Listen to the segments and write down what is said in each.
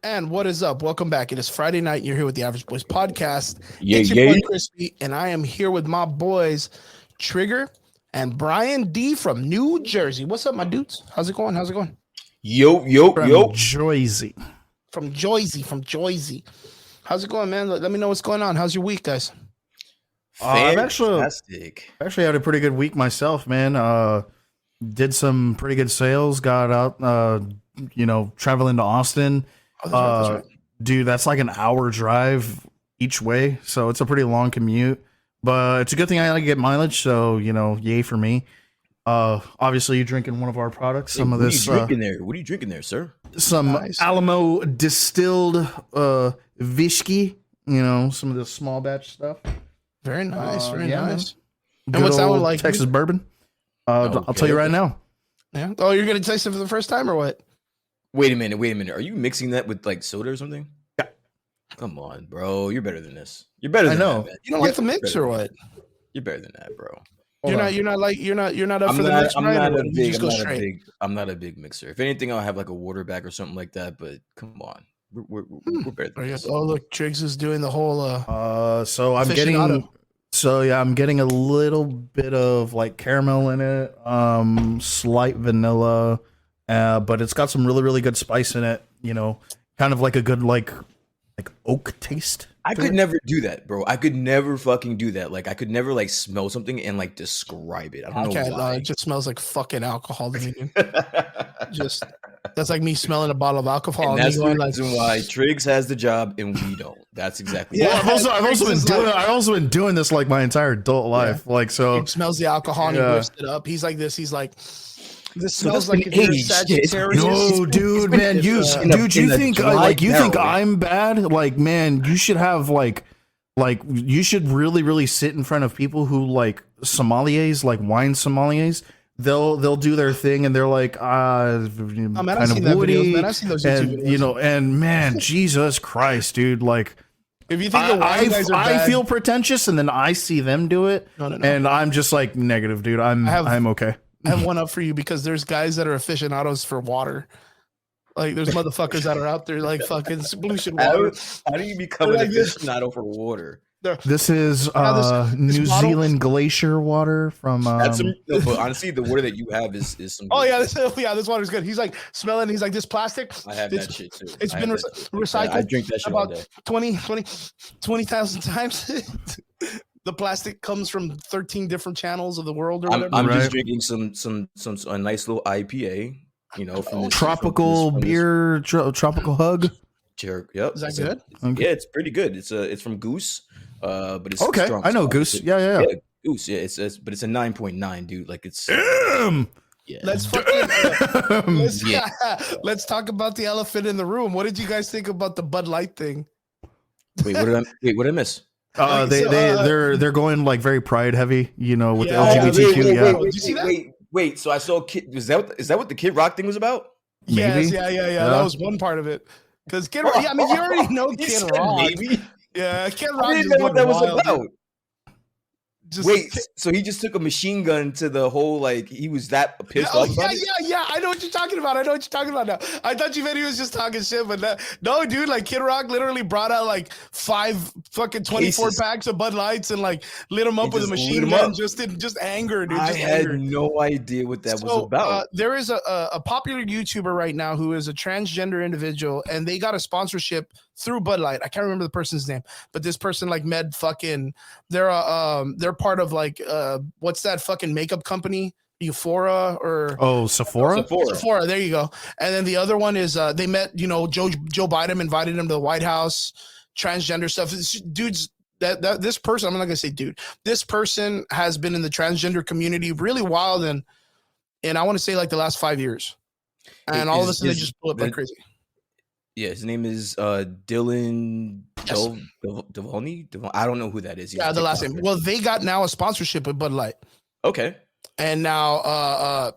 And what is up? Welcome back. It is Friday night. You're here with the Average Boys podcast. Yeah, it's your yeah. boy Crispy, and I am here with my boys Trigger and Brian D from New Jersey. What's up, my dudes? How's it going? Yo. Jersey. From Jersey. How's it going, man? Let me know what's going on. How's your week, guys? I've Fantastic. actually had a pretty good week myself, man. Did some pretty good sales. Got out, traveling to Austin. That's right. Dude, that's like an hour drive each way, so it's a pretty long commute. But it's a good thing I get mileage, so yay for me. Obviously, you're drinking one of our products. Some of this. What are you drinking there, sir? Some Nice. Alamo distilled whiskey. Some of this small batch stuff. Very nice. Very yeah, nice. Good And what's that old one like? Texas bourbon. I'll tell you right now. Yeah. Oh, you're gonna taste it for the first time or what? Wait a minute. Are you mixing that with like soda or something? Yeah. Come on, bro. You're better than this. You're better than I know. that, man. You don't like the mix or what? You're better than that, bro. You're not up for the mix, I'm right? not Or a you big. just go straight? I'm not a big mixer. If anything, I'll have like a water bag or something like that. But come on, we're better than this. Oh, look, Triggs is doing the whole. So I'm Aficionado. I'm getting a little bit of like caramel in it, slight vanilla, but it's got some really good spice in it. Kind of like a good like oak taste. I could never do that, bro. I could never fucking do that. Like I could never like smell something and like describe it. I don't know why. It just smells like fucking alcohol to me. Dude. That's like me smelling a bottle of alcohol. And that's me the going like, reason why Triggs has the job and we don't. That's exactly Yeah. why. Well, I've also been doing this like my entire adult life. Yeah. Like so. He smells the alcohol and he Yeah. whips it up. He's like this. He's like, this So smells that's like been if you're aged. Sagittarius. No, dude, man, you think I'm bad? Like, man, you should have like you should really sit in front of people who like sommeliers, like wine sommeliers. They'll do their thing and they're like I've kind seen of that woody, videos, man. I've seen those YouTube and videos. and man, Jesus Christ, dude, like. If you think the wine guys are bad, I feel pretentious, and then I see them do it, No. and I'm just like negative, dude. I'm okay. I have one up for you because there's guys that are aficionados for water. Like there's motherfuckers that are out there like fucking solution water. How do you become an Like this. aficionado for water? This is this New bottle- Zealand glacier water from. That's but honestly, the water that you have is some. Oh yeah, this water's good. He's like smelling. He's like this plastic. I have It's- that shit too. It's I been have that shit. recycled. I drink that shit all about day. 20,000 times. The plastic comes from 13 different channels of the world or whatever. I'm Right. just drinking some a nice little IPA. From this, tropical from this beer, tropical hug. jerk. Yep. Is that good? Okay. Yeah, it's pretty good. It's from Goose. But it's Okay, strong. I know Goose. Yeah. Goose. Yeah, it's but it's a 9.9, dude. Like it's Damn. yeah. Let's fucking Yeah. let's talk about the elephant in the room. What did you guys think about the Bud Light thing? What did I miss? They're going like very pride heavy, with Yeah. the LGBTQ. Did you see that? Wait. So I saw Kid. Is that what the Kid Rock thing was about? Yes, Maybe. yeah. That was one part of it. Because Kid Rock, you already know You Kid said Rock. maybe? Yeah, Kid Rock. I didn't just know what went that was wild. about. Just- Wait, so he just took a machine gun to the whole like he was that pissed Oh, off about it? yeah. I know what you're talking about. Now. I thought you meant he was just talking shit, but no, dude. Like Kid Rock literally brought out like 5 fucking 24 Cases. packs of Bud Lights and like lit them up He with a just machine lit 'em gun, up. just anger, dude. I Just had anger. no idea what that was about. There is a popular YouTuber right now who is a transgender individual, and they got a sponsorship through Bud Light. I can't remember the person's name, but this person like med fucking. They're part of like what's that fucking makeup company? Euphoria or Sephora. Sephora. There you go. And then the other one is they met. Joe Biden invited him to the White House. Transgender stuff. Dudes. This person, I'm not gonna say dude. This person has been in the transgender community really wild and I want to say like the last 5 years, and all of a sudden they just blew up like crazy. Yeah, his name is Dylan Yes. Devoni. I don't know who that is. He's Yeah, a the last name. TikToker. Well, they got now a sponsorship with Bud Light, Okay. and now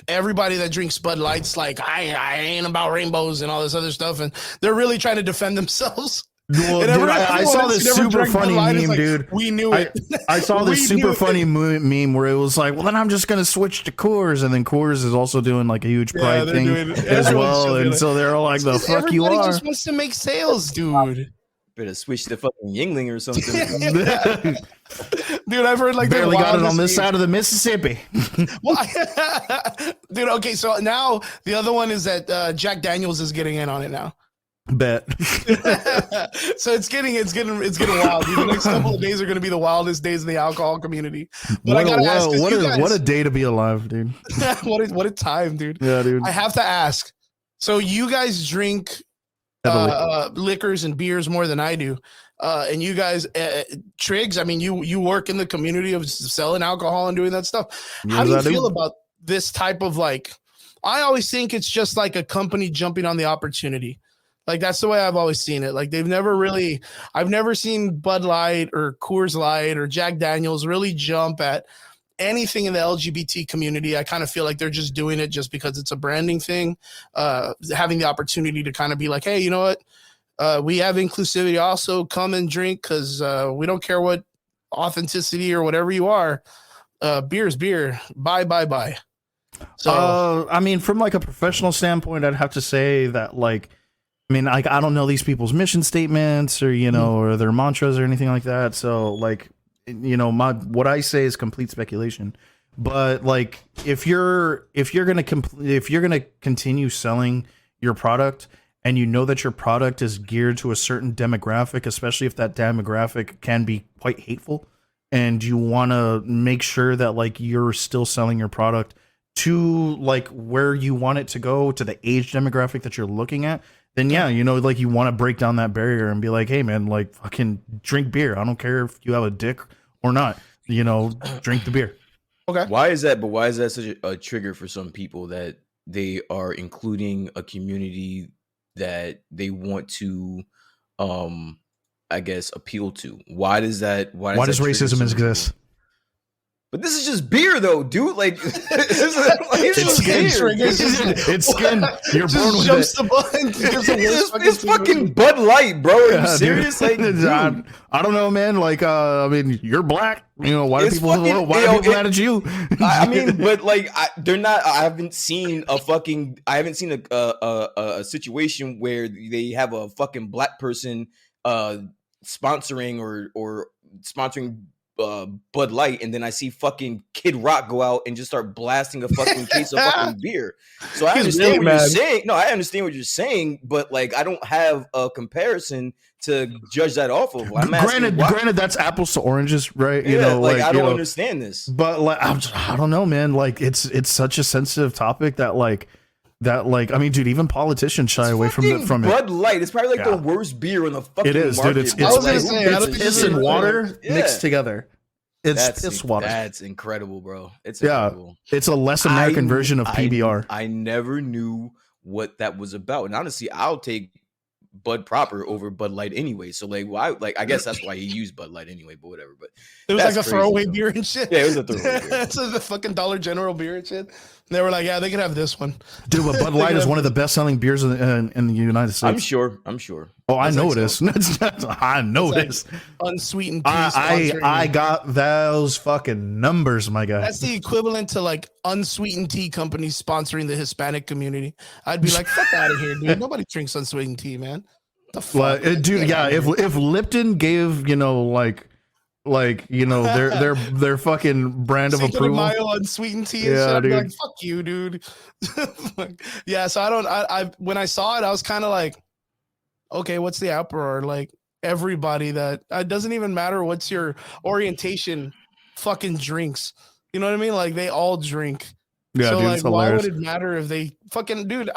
everybody that drinks Bud Light's like I ain't about rainbows and all this other stuff, and they're really trying to defend themselves. Well, dude, I saw this super funny meme, like, dude. We knew it. I saw this super funny meme where it was like, well, then I'm just gonna switch to Coors, and then Coors is also doing like a huge pride thing as well, and so they're all like, the fuck you are. Everybody just wants to make sales, dude. Better switch to fucking Yingling or something. Dude, I've heard like barely got it on this side of the Mississippi. Dude, okay, so now the other one is that Jack Daniels is getting in on it now. Bet. So it's getting wild. Dude. The next couple of days are going to be the wildest days in the alcohol community. But what a day to be alive, dude. what a time, dude. Yeah, dude. I have to ask. So you guys drink liquors and beers more than I do, and you guys, Triggs. I mean, you work in the community of selling alcohol and doing that stuff. How do you feel about this type of like? I always think it's just like a company jumping on the opportunity. Like that's the way I've always seen it. Like I've never seen Bud Light or Coors Light or Jack Daniels really jump at anything in the LGBT community. I kind of feel like they're just doing it just because it's a branding thing, having the opportunity to kind of be like, hey, you know what? We have inclusivity. Also come and drink because we don't care what authenticity or whatever you are. Beer is beer. Bye. So, I mean, from like a professional standpoint, I'd have to say that like, I mean, like, I don't know these people's mission statements or, you know, or their mantras or anything like that. So like, you know, what I say is complete speculation, but like, if you're going to continue selling your product and you know that your product is geared to a certain demographic, especially if that demographic can be quite hateful, and you want to make sure that like you're still selling your product to like where you want it to go, to the age demographic that you're looking at, then yeah, you know, like you want to break down that barrier and be like, hey man, like fucking drink beer. I don't care if you have a dick or not, you know, drink the beer. Okay. Why is that? But why is that such a trigger for some people that they are including a community that they want to, I guess, appeal to? Why does racism exist? But this is just beer, though, dude. Like, it's skin. It's skin. You're born with it. The button. It's fucking Bud Light, bro. Are you serious? Like, I don't know, man. Like, I mean, you're black. You know, why do people mad at you? I mean, but like, they're not. I haven't seen a situation where they have a fucking black person sponsoring or sponsoring Bud Light, and then I see fucking Kid Rock go out and just start blasting a fucking case of fucking beer. So I understand what you're saying. No, I understand what you're saying, but like I don't have a comparison to judge that off of. Granted, that's apples to oranges, right? You know, like I don't understand this. But like I don't know, man. Like it's such a sensitive topic that I mean, dude, even politicians shy away from it. Bud Light, it's probably like the worst beer on the fucking market. It is, dude. It's piss and water mixed together. It's piss water. That's incredible, bro. It's incredible. It's a less American version of PBR. I never knew what that was about, and honestly, I'll take Bud proper over Bud Light anyway. So like, why? Like, I guess that's why he used Bud Light anyway. But whatever. But it was like a throwaway beer and shit. Yeah, it was a throwaway beer. It's the fucking Dollar General beer and shit. And they were like, yeah, they could have this one. Dude, but Bud Light is one of the best-selling beers in the United States. I'm sure. Oh, I know it is. I know it is. Unsweetened tea. I got those fucking numbers, my guy. That's the equivalent to like unsweetened tea companies sponsoring the Hispanic community. I'd be like, fuck out of here, dude. Nobody drinks unsweetened tea, man. The fuck? Dude, yeah. If Lipton gave, you know, like you know, their fucking brand of approval, Mayo unsweetened tea and shit, I'd be like, fuck you, dude. Yeah, so I when I saw it, I was kind of like, okay, what's the uproar? Like everybody that it doesn't even matter what's your orientation, fucking drinks. You know what I mean? Like they all drink. Yeah, so dude, like, why would it matter if they fucking dude?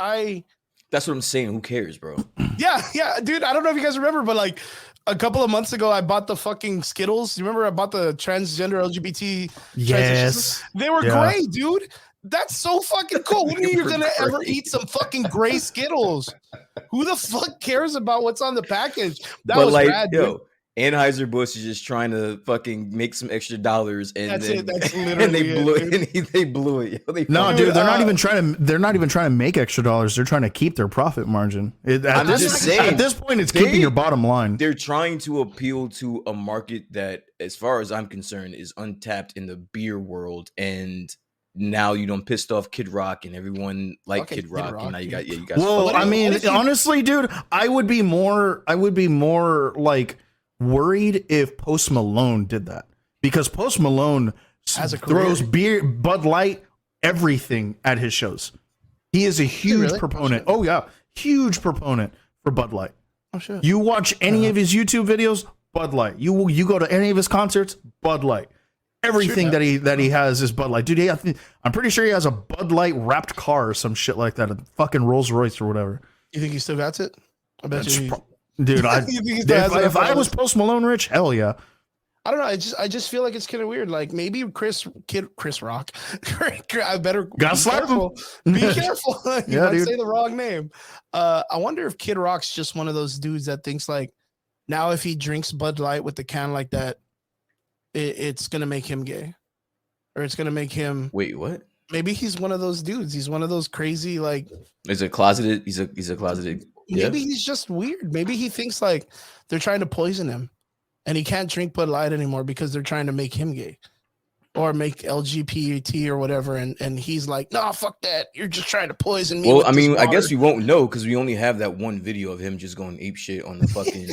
That's what I'm saying. Who cares, bro? Yeah, dude. I don't know if you guys remember, but like a couple of months ago, I bought the fucking Skittles. You remember I bought the transgender LGBT? Yes, they were great, dude. That's so fucking cool. When are you gonna ever eat some fucking gray Skittles? Who the fuck cares about what's on the package? That was like, bad, dude. Anheuser-Busch is just trying to fucking make some extra dollars, and That's then, it. That's and literally they blew it, it. And they blew it. Yo, No, dude, they're not even trying to. They're not even trying to make extra dollars. They're trying to keep their profit margin. I'm just saying, at this point, it's keeping your bottom line. They're trying to appeal to a market that, as far as I'm concerned, is untapped in the beer world, and now you don't pissed off Kid Rock and everyone like Kid Rock, and now you got Well, I mean, honestly, dude, I would be more like worried if Post Malone did that, because Post Malone throws beer, Bud Light, everything at his shows. He is a huge proponent. Oh yeah, huge proponent for Bud Light. Oh shit. You watch any of his YouTube videos, Bud Light. You go to any of his concerts, Bud Light. Everything that he has is Bud Light, dude. I'm pretty sure he has a Bud Light wrapped car or some shit like that, a fucking Rolls Royce or whatever. You think he still got it? I bet you. Dude, if I was Post Malone rich, hell yeah. I don't know. I just feel like it's kind of weird. Like maybe Chris Rock. I better be careful. Be careful. You might say the wrong name. I wonder if Kid Rock's just one of those dudes that thinks like, now if he drinks Bud Light with the can like that, it's gonna make him gay, or it's gonna make him. Wait, what? Maybe he's one of those dudes. He's one of those crazy like. He's a closeted. He's a closeted. Maybe he's just weird. Maybe he thinks like they're trying to poison him, and he can't drink Bud Light anymore because they're trying to make him gay, or make LGBT or whatever. And he's like, no, fuck that. You're just trying to poison me. Well, I mean, I guess we won't know because we only have that one video of him just going ape shit on the fucking.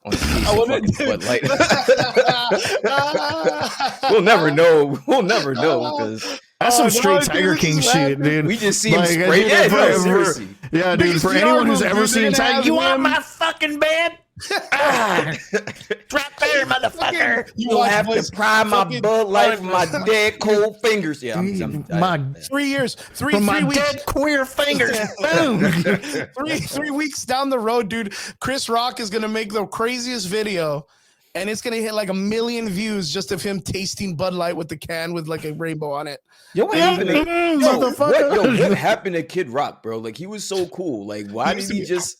Bud Light. We'll never know. We'll never know because that's some straight Tiger King shit, dude. We just see him spray. Seriously. Yeah, dude. For anyone who's ever seen Tiger, you want my fucking bed? Drop there, motherfucker. You have to pry my Bud Light from my dead cold fingers. Yeah, my 3 years, three weeks, dead queer fingers. Boom. three weeks down the road, dude. Chris Rock is gonna make the craziest video, and it's gonna hit like 1 million views just of him tasting Bud Light with the can with like a rainbow on it. Yo, what happened to what happened to Kid Rock, bro? Like he was so cool. Like why did he just?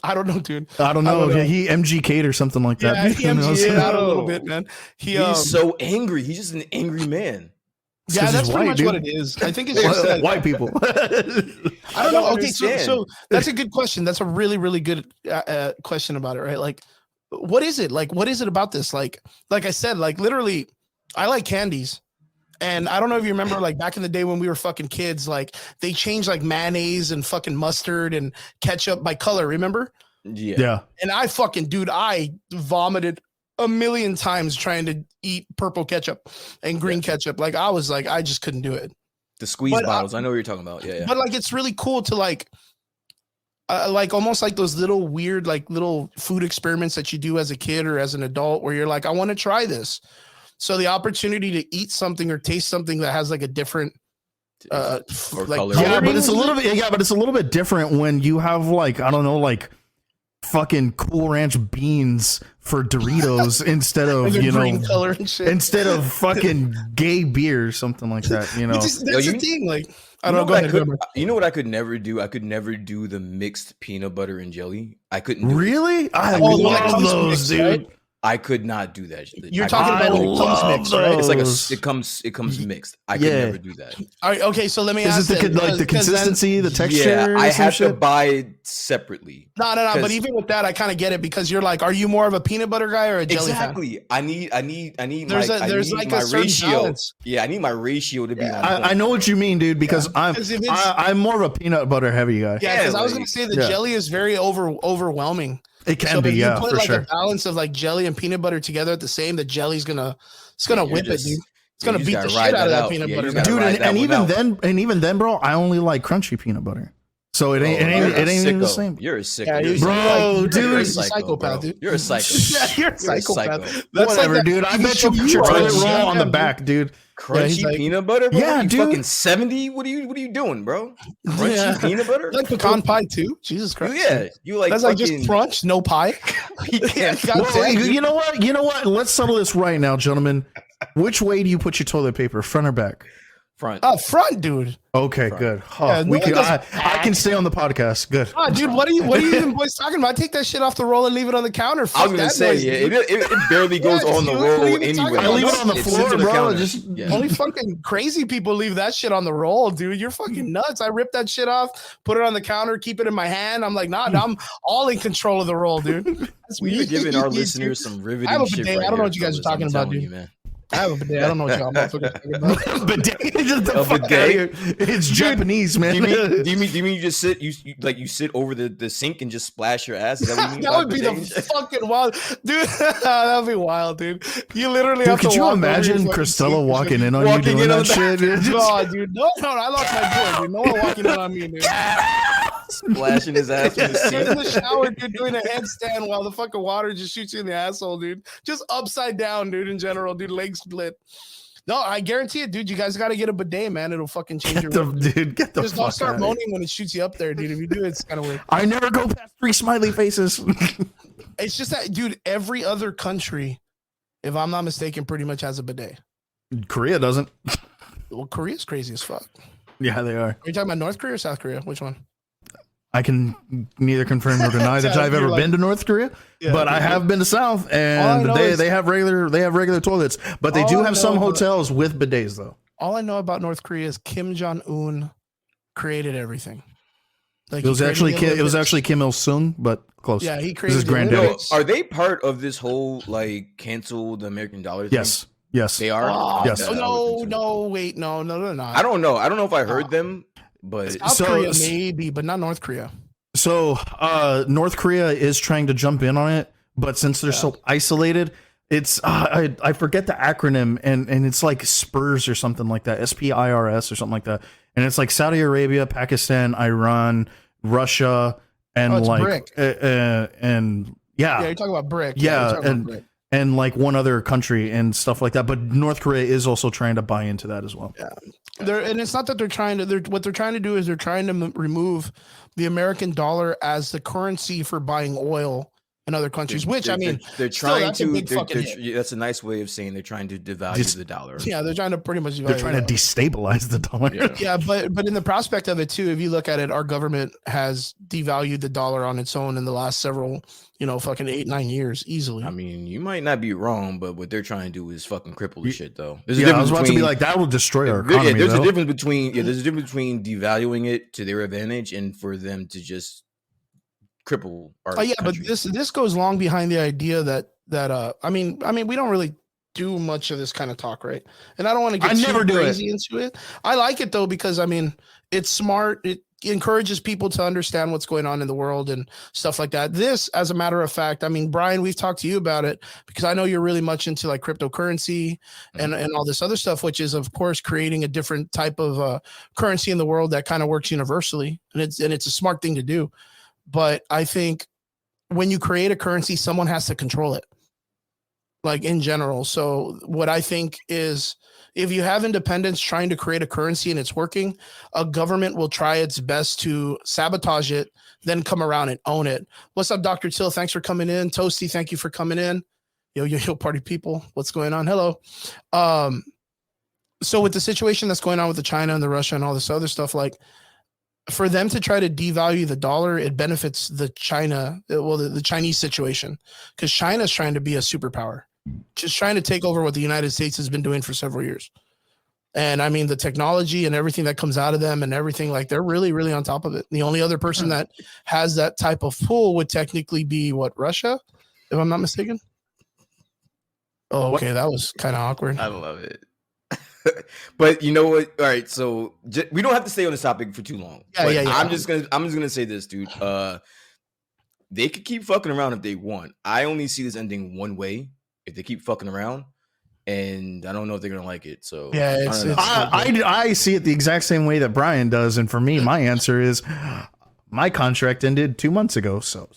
I don't know, dude. I don't know. He MGK'd or something like that. Yeah, he MGK'd out a little bit, man. He's so angry. He's just an angry man. Yeah, that's pretty much what it is. I think it's just white people. I don't know. Okay, so that's a good question. That's a really, really good question about it, right? Like, what is it? Like, what is it about this? Like I said, like literally, I like candies. And I don't know if you remember, like back in the day when we were fucking kids, like they changed like mayonnaise and fucking mustard and ketchup by color. Remember? Yeah. And I vomited 1 million times trying to eat purple ketchup and green ketchup. Like I was like, I just couldn't do it. The squeeze bottles. I know what you're talking about. Yeah. But like, it's really cool to like almost like those little weird, like little food experiments that you do as a kid or as an adult, where you're like, I want to try this. So the opportunity to eat something or taste something that has like a different color. Yeah, but it's a little bit different when you have like, I don't know, like fucking Cool Ranch beans for Doritos instead of, you know, color and shit. Instead of fucking gay beer or something like that, you know. That's the thing. Like, I don't know. You know what I could never do? I could never do the mixed peanut butter and jelly. I couldn't do really? It. I love those, mixed, dude. Right? I could not do that. You're talking about when it comes mixed, right? It's like it comes mixed. I could never do that. All right, okay, so let me ask. Is it the consistency, the texture? Yeah, I have to buy it separately. No. But even with that, I kind of get it because you're like, are you more of a peanut butter guy or a jelly fan? Exactly. I need there's like my a ratio. Balance. Yeah, I need my ratio to be. I know what you mean, dude. Because I'm more of a peanut butter heavy guy. Yeah, because I was gonna say the jelly is very overwhelming. It can be, yeah, for sure. A balance of like jelly and peanut butter together at the same, the jelly's gonna whip it, dude. It's gonna beat the shit out of that peanut butter, dude. And even then, bro, I only like crunchy peanut butter. So it ain't even the same. You're a sicko, bro, dude. You're a psychopath, dude. You're a psycho. You're a psychopath. Whatever, dude. I bet you put your toilet roll on the back, dude. Crunchy peanut butter, bro? Yeah, dude. Fucking 70? What are you doing, bro? Crunchy peanut butter? Like pecan pie too? Jesus Christ. Yeah, you like that's like just crunch, no pie. Well, you know what? Let's settle this right now, gentlemen. Which way do you put your toilet paper, front or back? Front. Front, dude. Okay, Front. good. Oh, Yeah, I can stay on the podcast. Good. Dude, what are you even boys talking about? Take that shit off the roll and leave it on the counter. Fuck I was gonna say, noise, it barely goes on the dude, roll what are you even anyway. talking I leave it on the It floor, sits on the bro. counter. Just Only fucking crazy people leave that shit on the roll, dude. You're fucking nuts. I rip that shit off, put it on the counter, keep it in my hand. I'm like, nah, I'm all in control of the roll, dude. That's We're giving our listeners some riveting shit. I don't know what you guys are talking about, dude. Man. I have a bidet. I don't know what y'all motherfuckers talking about. bidet. The fuck bidet? out of here. It's Japanese, man. Do you mean you just sit you sit over the sink and just splash your ass? Is that what you mean? That would be the fucking wild, dude. That would be wild, dude. You literally have to. Could you imagine Cristela walking in on you doing that shit? God, dude. No, I lost my door, dude. No one walking in on me, dude. Splashing his ass in the sink. In the shower, dude, doing a headstand while the fucking water just shoots you in the asshole, dude. Just upside down, dude. In general, dude, legs split. No, I guarantee it, dude. You guys got to get a bidet, man. It'll fucking change your life. Dude, get the just fuck don't start out moaning when it shoots you up there, dude. If you do, it's kind of weird. I never go past 3 smiley faces. It's just that, dude. Every other country, if I'm not mistaken, pretty much has a bidet. Korea doesn't. Well, Korea's crazy as fuck. Yeah, they are. Are you talking about North Korea or South Korea? Which one? I can neither confirm nor deny that I've ever been to North Korea, but I have been to South, and they have regular toilets, but they do have some hotels with bidets though. All I know about North Korea is Kim Jong-un created everything. Like it was actually Kim Il Sung, but close. Yeah, he created his granddaddy. Are they part of this whole like cancel the American dollar thing? Yes, they are. Yes. No, wait, no, they're not. I don't know. I don't know if I heard them. But South Korea maybe, but not North Korea. So North Korea is trying to jump in on it, but since they're so isolated, it's I forget the acronym, and it's like SPIRS or something like that, SPIRS or something like that, and it's like Saudi Arabia, Pakistan, Iran, Russia, and like BRIC. and yeah, you're talking about BRIC. And like one other country and stuff like that, but North Korea is also trying to buy into that as well. Yeah. And it's not that they're trying to. What they're trying to do is they're trying to remove the American dollar as the currency for buying oil in other countries. Which I mean, they're trying to. That's a nice way of saying they're trying to devalue the dollar. Yeah, they're trying to pretty much. They're trying to destabilize the dollar. Yeah, but in the prospect of it too, if you look at it, our government has devalued the dollar on its own in the last several, fucking 8-9 years easily. I mean, you might not be wrong, but what they're trying to do is fucking cripple the shit, though. I was about to be like, that will destroy our economy. There's a difference between devaluing it to their advantage and for them to just cripple our country. But this goes long behind the idea that I mean we don't really do much of this kind of talk, right? And I don't want to get too crazy into it. I like it though because I mean it's smart. It encourages people to understand what's going on in the world and stuff like that. This, as a matter of fact, I mean, Brian, we've talked to you about it because I know you're really much into like cryptocurrency and all this other stuff, which is of course creating a different type of currency in the world that kind of works universally, and it's a smart thing to do. But I think when you create a currency, someone has to control it, like in general. So what I think is if you have independents trying to create a currency and it's working, a government will try its best to sabotage it, then come around and own it. What's up, Dr. Till? Thanks for coming in. Toasty, thank you for coming in. Yo, party people. What's going on? Hello. So with the situation that's going on with the China and the Russia and all this other stuff, like, for them to try to devalue the dollar, it benefits the Chinese situation because China's trying to be a superpower, just trying to take over what the United States has been doing for several years. And I mean, the technology and everything that comes out of them and everything, like they're really, really on top of it. The only other person that has that type of pull would technically be Russia, if I'm not mistaken. Oh, okay. That was kind of awkward. I love it. But you know what? All right, so we don't have to stay on this topic for too long. Yeah. I'm just gonna say this, dude. They could keep fucking around if they want. I only see this ending one way: if they keep fucking around, and I don't know if they're gonna like it. So yeah, I see it the exact same way that Brian does, and for me, my answer is. My contract ended 2 months ago, so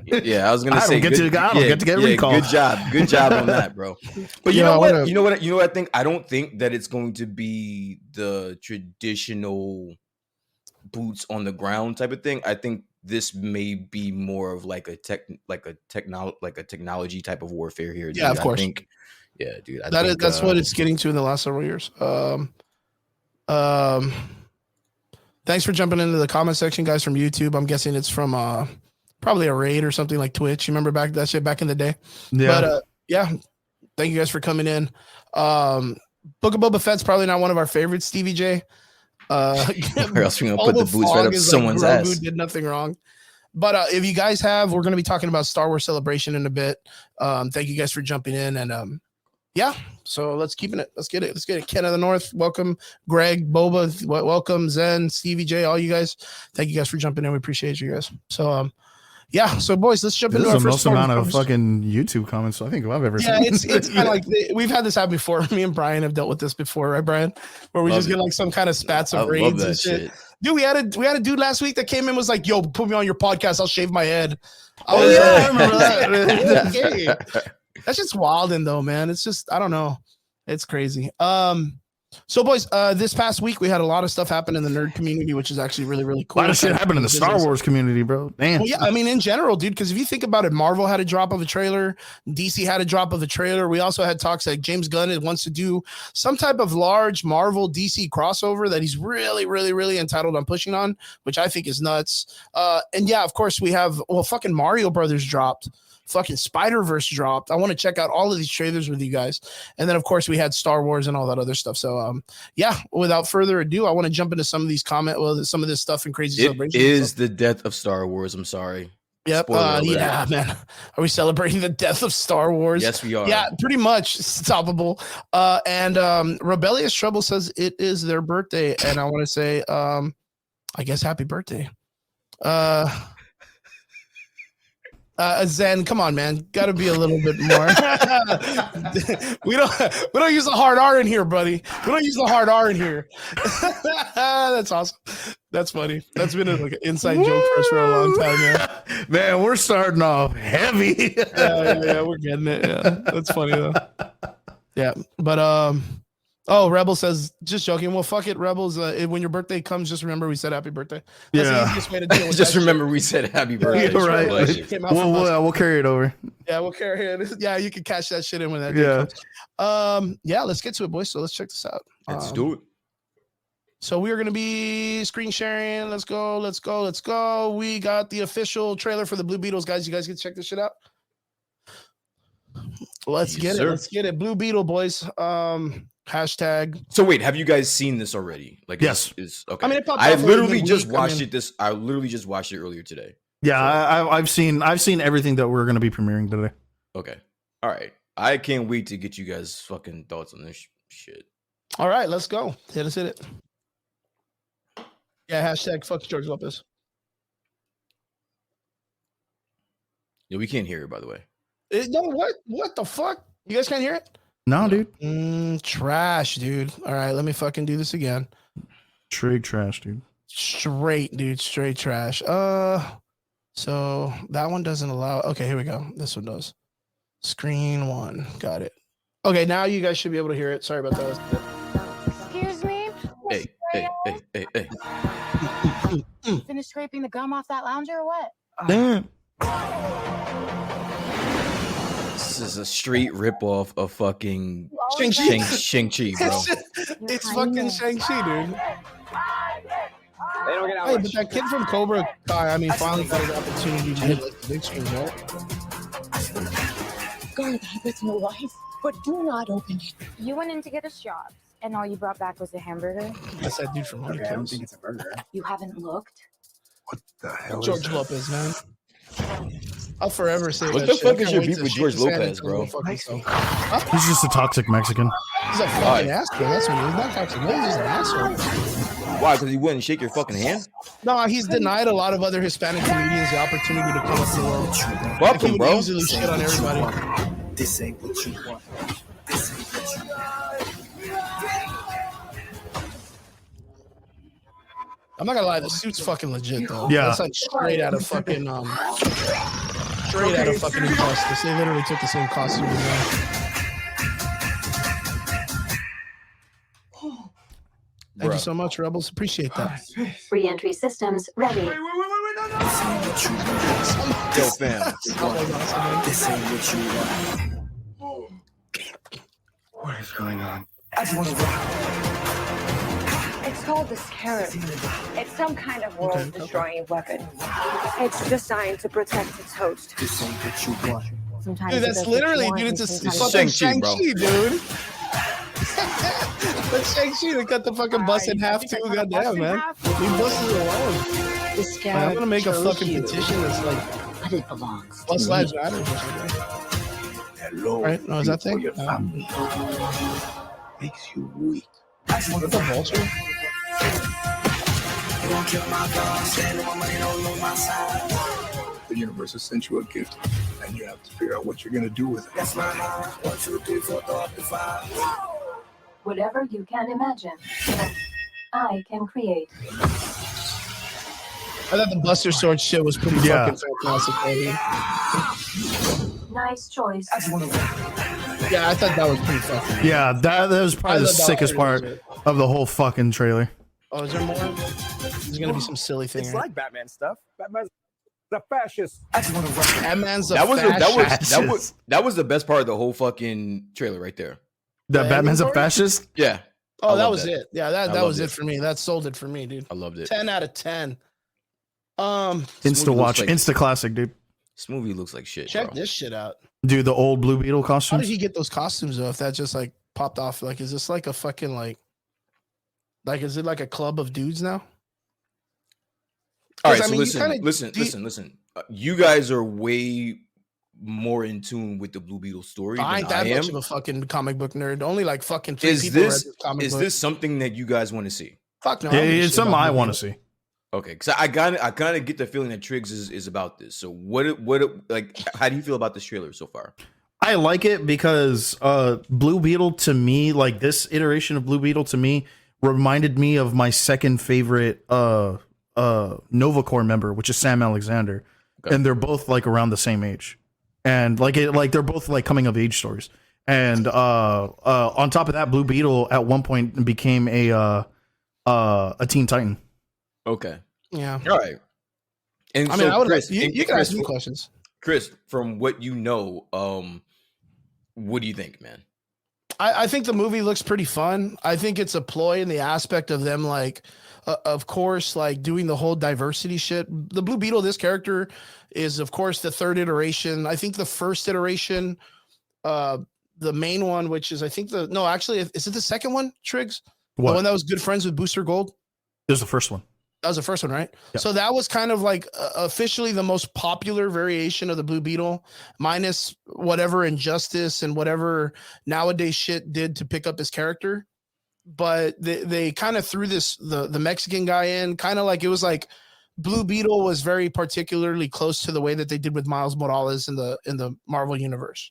yeah. I was gonna say, I don't get to get recalled. Good job on that, bro. But you know what? I think I don't think that it's going to be the traditional boots on the ground type of thing. I think this may be more of like a technology type of warfare here. Dude. Yeah, of course. Dude. That's what it's getting to in the last several years. Thanks for jumping into the comment section, guys, from YouTube. I'm guessing it's from probably a raid or something like Twitch. You remember that shit back in the day? Yeah. But yeah, thank you guys for coming in. Book of Boba Fett's probably not one of our favorites, Stevie J. Or else we're gonna put the boots right up someone's like ass. Did nothing wrong. But if you guys have, we're going to be talking about Star Wars Celebration in a bit. Thank you guys for jumping in, and yeah. So let's keep it. Let's get it. Ken of the North, welcome. Greg, Boba, welcome. Zen, Stevie J, all you guys. Thank you guys for jumping in. We appreciate you guys. So yeah. So boys, let's jump into our most first amount of fucking YouTube comments I think I've ever seen. Yeah, it's kind of like we've had this happen before. Me and Brian have dealt with this before, right, Brian? Where we just get like some kind of spats of raids and shit. Dude, we had a dude last week that came in and was like, "Yo, put me on your podcast. I'll shave my head." I remember that. That's just wilding though, man. It's just, I don't know. It's crazy. So boys, this past week we had a lot of stuff happen in the nerd community, which is actually really, really cool. A lot of shit happened in the Star Wars community, bro. Damn. Well, yeah, I mean, in general, dude, because if you think about it, Marvel had a drop of a trailer, DC had a drop of a trailer. We also had talks like James Gunn wants to do some type of large Marvel DC crossover that he's really, really, really entitled on pushing on, which I think is nuts. And yeah, of course, we have, fucking Mario Brothers dropped. Fucking Spider-Verse dropped. I want to check out all of these trailers with you guys. And then, of course, we had Star Wars and all that other stuff. So, yeah, without further ado, I want to jump into some of these some of this stuff and crazy celebrations. It is the death of Star Wars. I'm sorry. Yep. Yeah, man. Are we celebrating the death of Star Wars? Yes, we are. Yeah, pretty much. Stoppable. And Rebellious Trouble says it is their birthday. And I want to say, I guess, happy birthday. Zen, come on, man. Got to be a little bit more. we don't use the hard R in here, buddy. We don't use the hard R in here. That's awesome. That's funny. That's been like an inside joke for us for a long time, man. Man, we're starting off heavy. yeah, we're getting it. Yeah, that's funny though. Yeah, but Rebel says, just joking. Well, fuck it, Rebels. When your birthday comes, just remember we said happy birthday. That's the easiest way to deal with just remember we said happy birthday. Yeah, right. We'll carry it over. Yeah, we'll carry it. Yeah, you can catch that shit in when that day comes. Yeah, let's get to it, boys. So let's check this out. Let's do it. So we are going to be screen sharing. Let's go. We got the official trailer for the Blue Beetles, guys. You guys can check this shit out. Let's get it. Blue Beetle, boys. Hashtag. So wait, have you guys seen this already? Like, yes. Okay. I mean, I literally just watched it. I literally just watched it earlier today. Yeah, I've seen everything that we're going to be premiering today. Okay. All right. I can't wait to get you guys fucking thoughts on this shit. All right, let's go. Hit it. Yeah, hashtag fuck George Lopez. Yeah, we can't hear it, by the way. No, what the fuck? You guys can't hear it? No, dude. Trash, dude. All right, let me fucking do this again. Straight trash, dude. Straight trash. So that one doesn't allow. Okay, here we go. This one does. Screen one. Got it. Okay, now you guys should be able to hear it. Sorry about that. Excuse me? Hey. Finished scraping the gum off that lounger or what? Damn. This is a straight ripoff of fucking Shang-Chi, bro. It's fucking Shang-Chi, dude. Hey, but that kid from Cobra Kai, I mean, finally got an opportunity to get like the big screen, right? Guard that with your life, but do not open it. You went in to get us jobs, and all you brought back was a hamburger? That's that dude from Honey I don't think it's a burger. You haven't looked? What the hell George is Lopez, man. I'll forever say what that the fuck shit. is your beef with George Lopez, bro? He's just a toxic Mexican. He's a fucking asshole. That's what he is. Not toxic. He's just an asshole. Why? Because he wouldn't shake your fucking hand? No, he's denied a lot of other Hispanic comedians the opportunity to come up to the world. Fuck him, He would bro. easily shit on everybody. This ain't what you want. This ain't what you want. I'm not gonna lie, the suit's fucking legit though. Yeah. That's like straight out of fucking Injustice. They literally took the same costume as that. Thank you so much, Rebels. Appreciate that. Re-entry systems ready. This ain't what you want. Yo, fam. This ain't what you want. What is going on? I just want to rock. It's called the Scarab. It's some kind of world-destroying weapon. It's designed to protect its host. This ain't what you want. Sometimes Dude, that's literally, dude, it's a fucking Shang-Chi, dude. That's Shang-Chi. They cut the fucking bus in half too. Goddamn, man. Leave buses alone. The Scarab I'm gonna make a chose fucking you, petition that's like but it belongs Bus to Lives me. Matter or something. Hello. Right? No, is that thing? Your family makes you weak. What the vulture? The universe has sent you a gift, and you have to figure out what you're gonna do with it. Whatever you can imagine, I can create. I thought the Buster Sword shit was pretty fucking fantastic, baby. Nice choice. Yeah, I thought that was pretty fucking. Yeah, that was probably the thought that sickest was part legit. of the whole fucking trailer. Oh, is there more? There's gonna be some silly thing. It's Right? like Batman stuff. Batman's the fascist. Batman's a That was the best part of the whole fucking trailer right there. That The Batman's a inventory? fascist? Yeah. Oh, I that love was that. it. Yeah, I that loved was it it. for me. That sold it for me, dude. I loved it. 10 out of 10. Insta movie watch, looks like- insta classic, dude. This movie looks like shit. Check bro. this shit out. Dude, the old Blue Beetle How costumes. did he get those costumes though? If that just like popped off, like, is this like a fucking like, is it like a club of dudes now? All 'Cause, right, I so mean, you listen, kinda- listen. You guys are way more in tune with the Blue Beetle story I than ain't that I much am. of a fucking comic book nerd. Only like fucking 3 Is people read this this comic is book. this something that you guys want to see? Fuck no. Yeah, I don't give a it's shit something about I Blue want to Beetle. see. Okay, because I kind of get the feeling that Triggs is about this. So what like how do you feel about this trailer so far? I like it because Blue Beetle to me, like this iteration of Blue Beetle to me, reminded me of my second favorite Nova Corps member, which is Sam Alexander. Okay. And they're both like around the same age. And they're both like coming of age stories. And on top of that, Blue Beetle at one point became a Teen Titan. Okay, Yeah. all right. And I so mean, I would. Chris, You and can Chris, ask me questions. Chris, from what you know, what do you think, man? I think the movie looks pretty fun. I think it's a ploy in the aspect of them, like, of course, like doing the whole diversity shit. The Blue Beetle, this character is, of course, the third iteration. I think the first iteration, the main one, which is, I think actually, is it the second one, Triggs? What? The one that was good friends with Booster Gold? There's the first one. That was the first one, right? Yeah. So that was kind of like officially the most popular variation of the Blue Beetle, minus whatever Injustice and whatever nowadays shit did to pick up his character. But they kind of threw the Mexican guy in, kind of like it was like Blue Beetle was very particularly close to the way that they did with Miles Morales in the Marvel universe.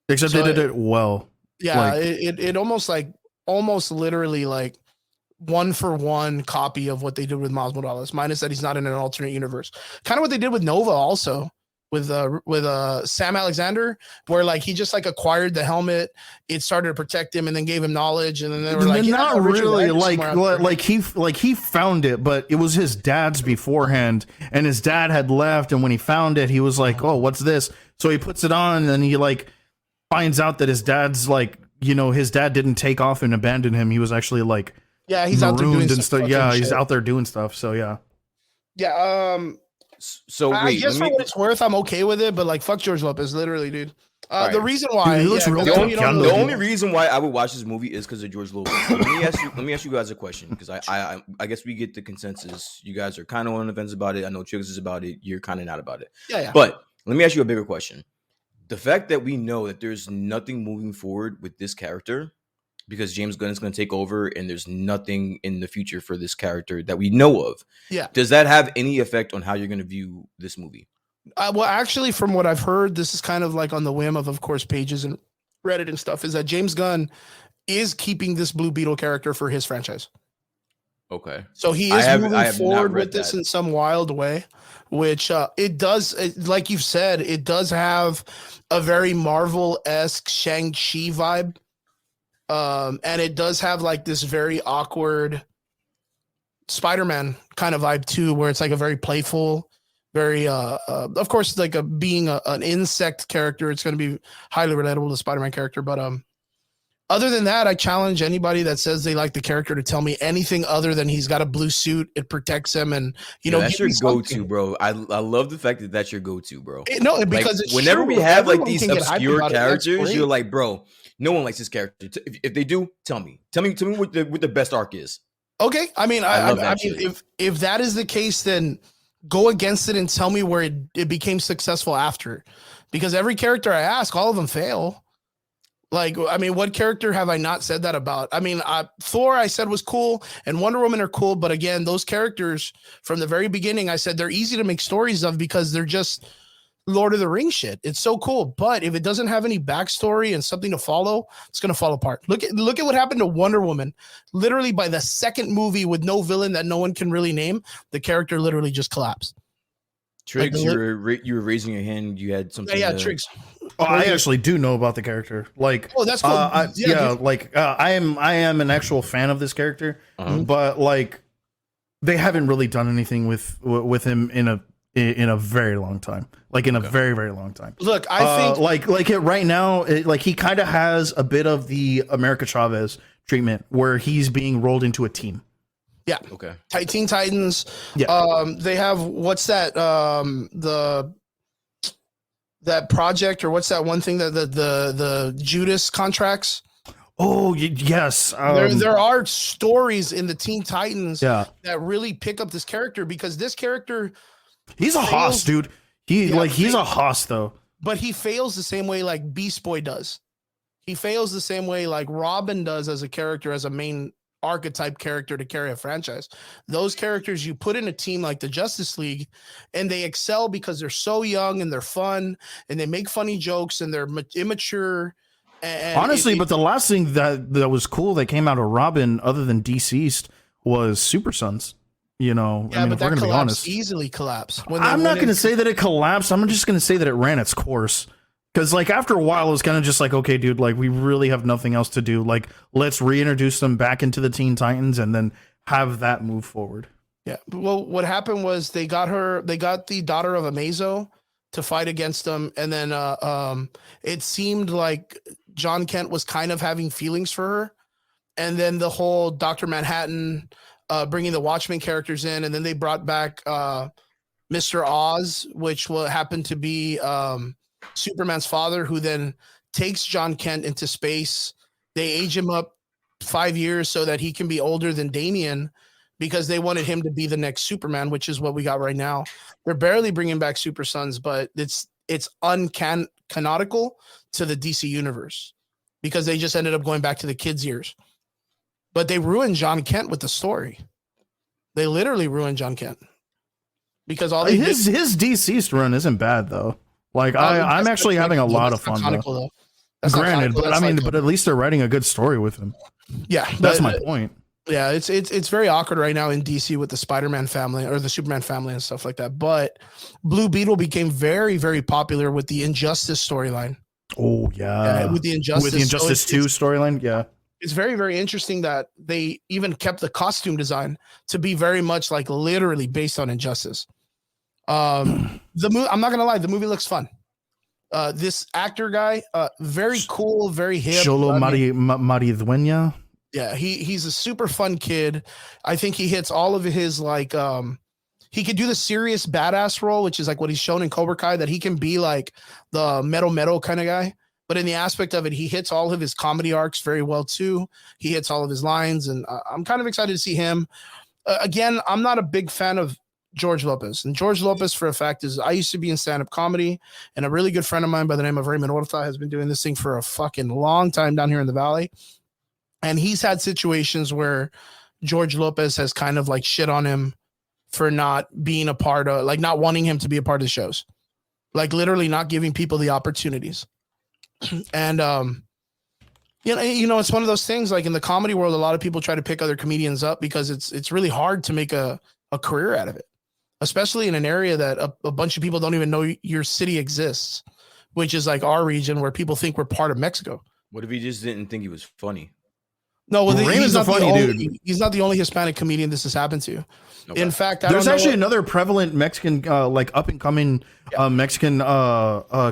Except So they did it well. Yeah, Like- it almost literally like 1-for-1 copy of what they did with Miles Morales, minus that he's not in an alternate universe. Kind of what they did with Nova also with Sam Alexander, where like he just like acquired the helmet, it started to protect him, and then gave him knowledge, and then they were like, not really Richard like he found it, but it was his dad's beforehand, and his dad had left, and when he found it, he was like, "Oh, what's this?" So he puts it on, and he like finds out that his dad's like, his dad didn't take off and abandon him. He was actually like, yeah, he's out there doing marooned some and stuff. fucking Yeah, he's shit. out there doing stuff. So yeah. Yeah, So I wait, guess let for me, what it's worth, I'm okay with it, but like fuck George Lopez, literally, dude. All The right. reason why Dude, he looks real the 'cause only, you don't know the the only people. reason why I would watch this movie is because of George Lopez. So let me ask you guys a question, because I guess we get the consensus. You guys are kind of on the fence about it. I know Triggs is about it. You're kind of not about it. Yeah. But let me ask you a bigger question. The fact that we know that there's nothing moving forward with this character because James Gunn is going to take over and there's nothing in the future for this character that we know of. Yeah. Does that have any effect on how you're going to view this movie? Well, actually, from what I've heard, this is kind of like on the whim of course, pages and Reddit and stuff, is that James Gunn is keeping this Blue Beetle character for his franchise. Okay. So he I is have moving not forward read with this that. in some wild way, which it does, like you've said, it does have a very Marvel-esque Shang-Chi vibe. And it does have like this very awkward Spider-Man kind of vibe too, where it's like a very playful, very of course, like being an insect character, it's going to be highly relatable to the Spider-Man character. But Other than that, I challenge anybody that says they like the character to tell me anything other than he's got a blue suit. It protects him, and that's your go-to, bro. I love the fact that that's your go-to, bro. No, because like, whenever we have like these obscure characters, you're like, bro, no one likes this character. If they do, tell me what the best arc is. Okay, I mean, I mean, if that is the case, then go against it and tell me where it became successful after, because every character I ask, all of them fail. Like, I mean, what character have I not said that about? I mean, Thor, I said was cool, and Wonder Woman are cool. But again, those characters from the very beginning, I said they're easy to make stories of because they're just Lord of the Rings shit. It's so cool. But if it doesn't have any backstory and something to follow, it's going to fall apart. Look at what happened to Wonder Woman. Literally by the second movie with no villain that no one can really name, the character literally just collapsed. Triggs, like you were raising your hand. You had something. Yeah, Triggs. Oh, I actually do know about the character. Like, oh, that's cool. I am an actual fan of this character, but like, they haven't really done anything with him in a very long time. Like in a very, very long time. Look, I think like it right now, like he kind of has a bit of the America Chavez treatment where he's being rolled into a team. Yeah. Okay. Teen Titans. Yeah. They have what's that? That project, or what's that one thing that the Judas contracts? Oh yes. There are stories in the Teen Titans that really pick up this character, because this character, he's a hoss, dude. He's a hoss though. But he fails the same way like Beast Boy does. He fails the same way like Robin does as a character, as a main archetype character to carry a franchise. Those characters you put in a team like the Justice League, and they excel because they're so young and they're fun and they make funny jokes and they're immature. And honestly, but the last thing that was cool that came out of Robin, other than Deceased, was Super Sons. You know, yeah, I mean, but if we're that gonna be honest, easily collapsed. I'm not going to say that it collapsed. I'm just going to say that it ran its course. Because like after a while, it was kind of just like, okay, dude, like we really have nothing else to do. Like, let's reintroduce them back into the Teen Titans and then have that move forward. Yeah. Well, what happened was they got the daughter of Amazo to fight against them, and then it seemed like John Kent was kind of having feelings for her, and then the whole Dr. Manhattan bringing the Watchmen characters in, and then they brought back Mr. Oz, which happened to be Superman's father, who then takes John Kent into space. They age him up 5 years so that he can be older than Damian, because they wanted him to be the next Superman, which is what we got right now. They're barely bringing back Super Sons, but it's uncanonical to the DC universe because they just ended up going back to the kids' years. But they ruined John Kent with the story. They literally ruined John Kent because all his Deceased run isn't bad though. Like I'm actually having a lot of fun. Though. Granted, but I mean, but at least they're writing a good story with him. Yeah, that's my point. Yeah, it's very awkward right now in DC with the Spider-Man family or the Superman family and stuff like that. But Blue Beetle became very, very popular with the Injustice storyline. Oh yeah, with the Injustice 2 storyline. Yeah, it's very, very interesting that they even kept the costume design to be very much like literally based on Injustice. The movie, I'm not gonna lie, the movie looks fun. This actor guy, very cool, very hip. Xolo Maridueña. Yeah, he's a super fun kid. I think he hits all of his like he could do the serious badass role, which is like what he's shown in Cobra Kai, that he can be like the metal kind of guy. But in the aspect of it, he hits all of his comedy arcs very well too. He hits all of his lines, and I'm kind of excited to see him. Again, I'm not a big fan of George Lopez. And George Lopez, for a fact, is I used to be in stand-up comedy, and a really good friend of mine by the name of Raymond Horta has been doing this thing for a fucking long time down here in the Valley. And he's had situations where George Lopez has kind of like shit on him for not being a part of, like not wanting him to be a part of the shows, like literally not giving people the opportunities. And, you know, it's one of those things like in the comedy world, a lot of people try to pick other comedians up because it's really hard to make a career out of it, especially in an area that a bunch of people don't even know your city exists, which is like our region where people think we're part of Mexico. What if he just didn't think he was funny? No, well, Raymond's a funny dude. He's not the only Hispanic comedian this has happened to. Okay. In fact, there's actually another prevalent Mexican, like up and coming Mexican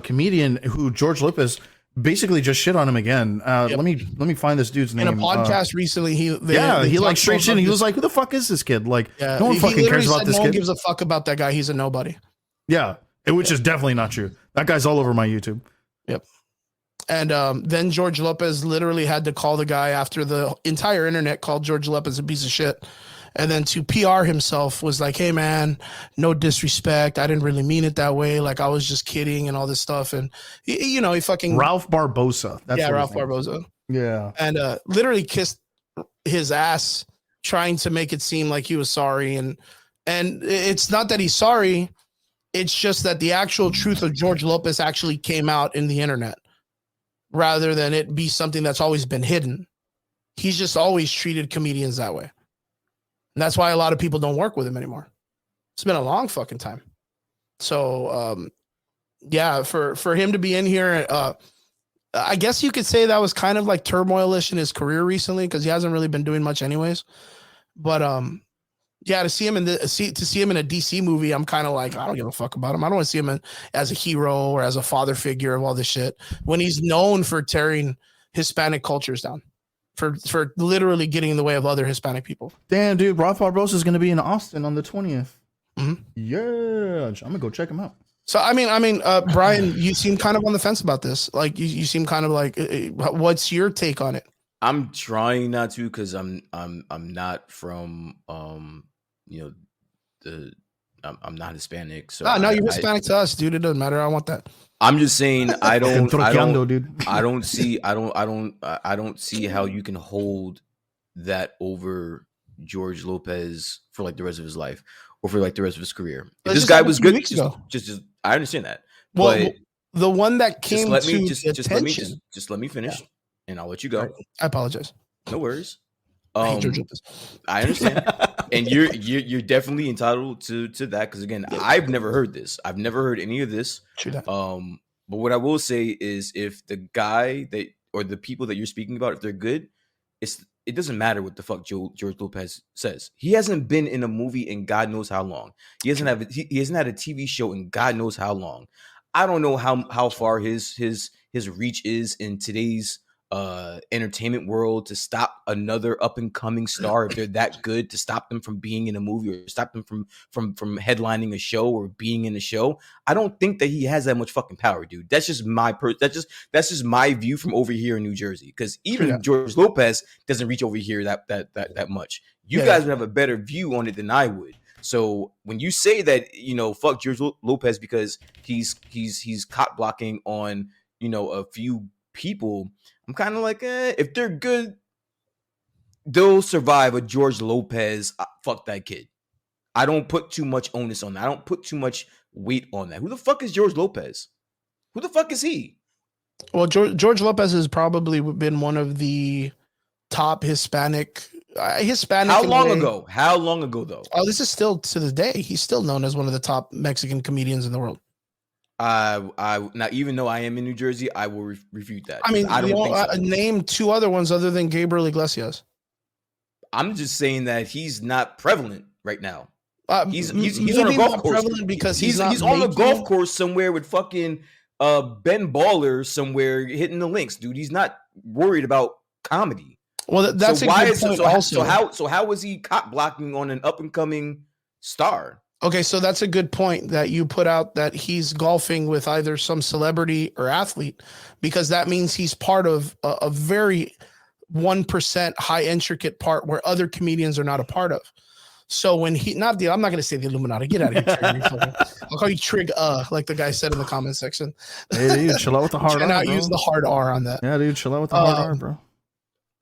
comedian who George Lopez basically just shit on him again. Yep. Let me find this dude's name. In a podcast recently, he like straight shit. He was like, "Who the fuck is this kid? Like, no one fucking cares about this kid. No kid. one gives a fuck about that guy. He's a nobody." Yeah, which is definitely not true. That guy's all over my YouTube. Yep. And then George Lopez literally had to call the guy after the entire internet called George Lopez a piece of shit. And then to PR himself was like, "Hey man, no disrespect. I didn't really mean it that way. Like I was just kidding and all this stuff." And he fucking Ralph Barbosa. Ralph Barbosa. Yeah. And literally kissed his ass trying to make it seem like he was sorry. And it's not that he's sorry. It's just that the actual truth of George Lopez actually came out in the internet rather than it be something that's always been hidden. He's just always treated comedians that way. And that's why a lot of people don't work with him anymore. It's been a long fucking time. So, for him to be in here, I guess you could say that was kind of like turmoil-ish in his career recently because he hasn't really been doing much anyways. But to see him in a DC movie, I'm kind of like, I don't give a fuck about him. I don't want to see him as a hero or as a father figure of all this shit when he's known for tearing Hispanic cultures down, for literally getting in the way of other Hispanic people. Damn, dude, Ralph Barbosa is going to be in Austin on the 20th. Mm-hmm. Yeah, I'm gonna go check him out. So I mean, Brian, you seem kind of on the fence about this. Like you seem kind of like, what's your take on it? I'm trying not to because I'm not from I'm not Hispanic. So no, you're Hispanic to us, dude. It doesn't matter. I want that. I'm just saying I don't see how you can hold that over George Lopez for like the rest of his life or for like the rest of his career. If this guy was good, just I understand that. Well, but the one that came let to me finish and I'll let you go. Right. I apologize. No worries. I hate George Lopez. I understand. And you're definitely entitled to that because again, I've never heard this. I've never heard any of this. True that. But what I will say is if the guy that or the people that you're speaking about, if they're good, it doesn't matter what the fuck George Lopez says. He hasn't been in a movie in God knows how long. He hasn't had a TV show in God knows how long. I don't know how far his reach is in today's entertainment world to stop another up and coming star if they're that good, to stop them from being in a movie or stop them from headlining a show or being in a show. I don't think that he has that much fucking power, dude. That's just my that's just my view from over here in New Jersey, because even George Lopez doesn't reach over here that much. You guys would have a better view on it than I would. So when you say that, fuck George Lopez because he's cop blocking on a few people, I'm kind of like, if they're good, they'll survive a George Lopez. Fuck that kid. I don't put too much onus on that. I don't put too much weight on that. Who the fuck is George Lopez? Who the fuck is he? Well, George Lopez has probably been one of the top Hispanic. How long ago? How long ago, though? Oh, this is still to this day. He's still known as one of the top Mexican comedians in the world. Now, even though I am in New Jersey, I will refute that. I mean, I don't think so. Name two other ones other than Gabriel Iglesias. I'm just saying that he's not prevalent right now. He's on a golf course because he's on a golf course somewhere with fucking Ben Baller somewhere hitting the links, dude. He's not worried about comedy. Well, that's a good point. So how was he cop blocking on an up and coming star? Okay, so that's a good point that you put out, that he's golfing with either some celebrity or athlete, because that means he's part of a very 1% high intricate part where other comedians are not a part of. So when I'm not going to say the Illuminati. Get out of here. I'll call you Trig, like the guy said in the comment section. Hey, dude, chill out with the hard R. Not use the hard R on that. Yeah, dude, chill out with the hard R, bro.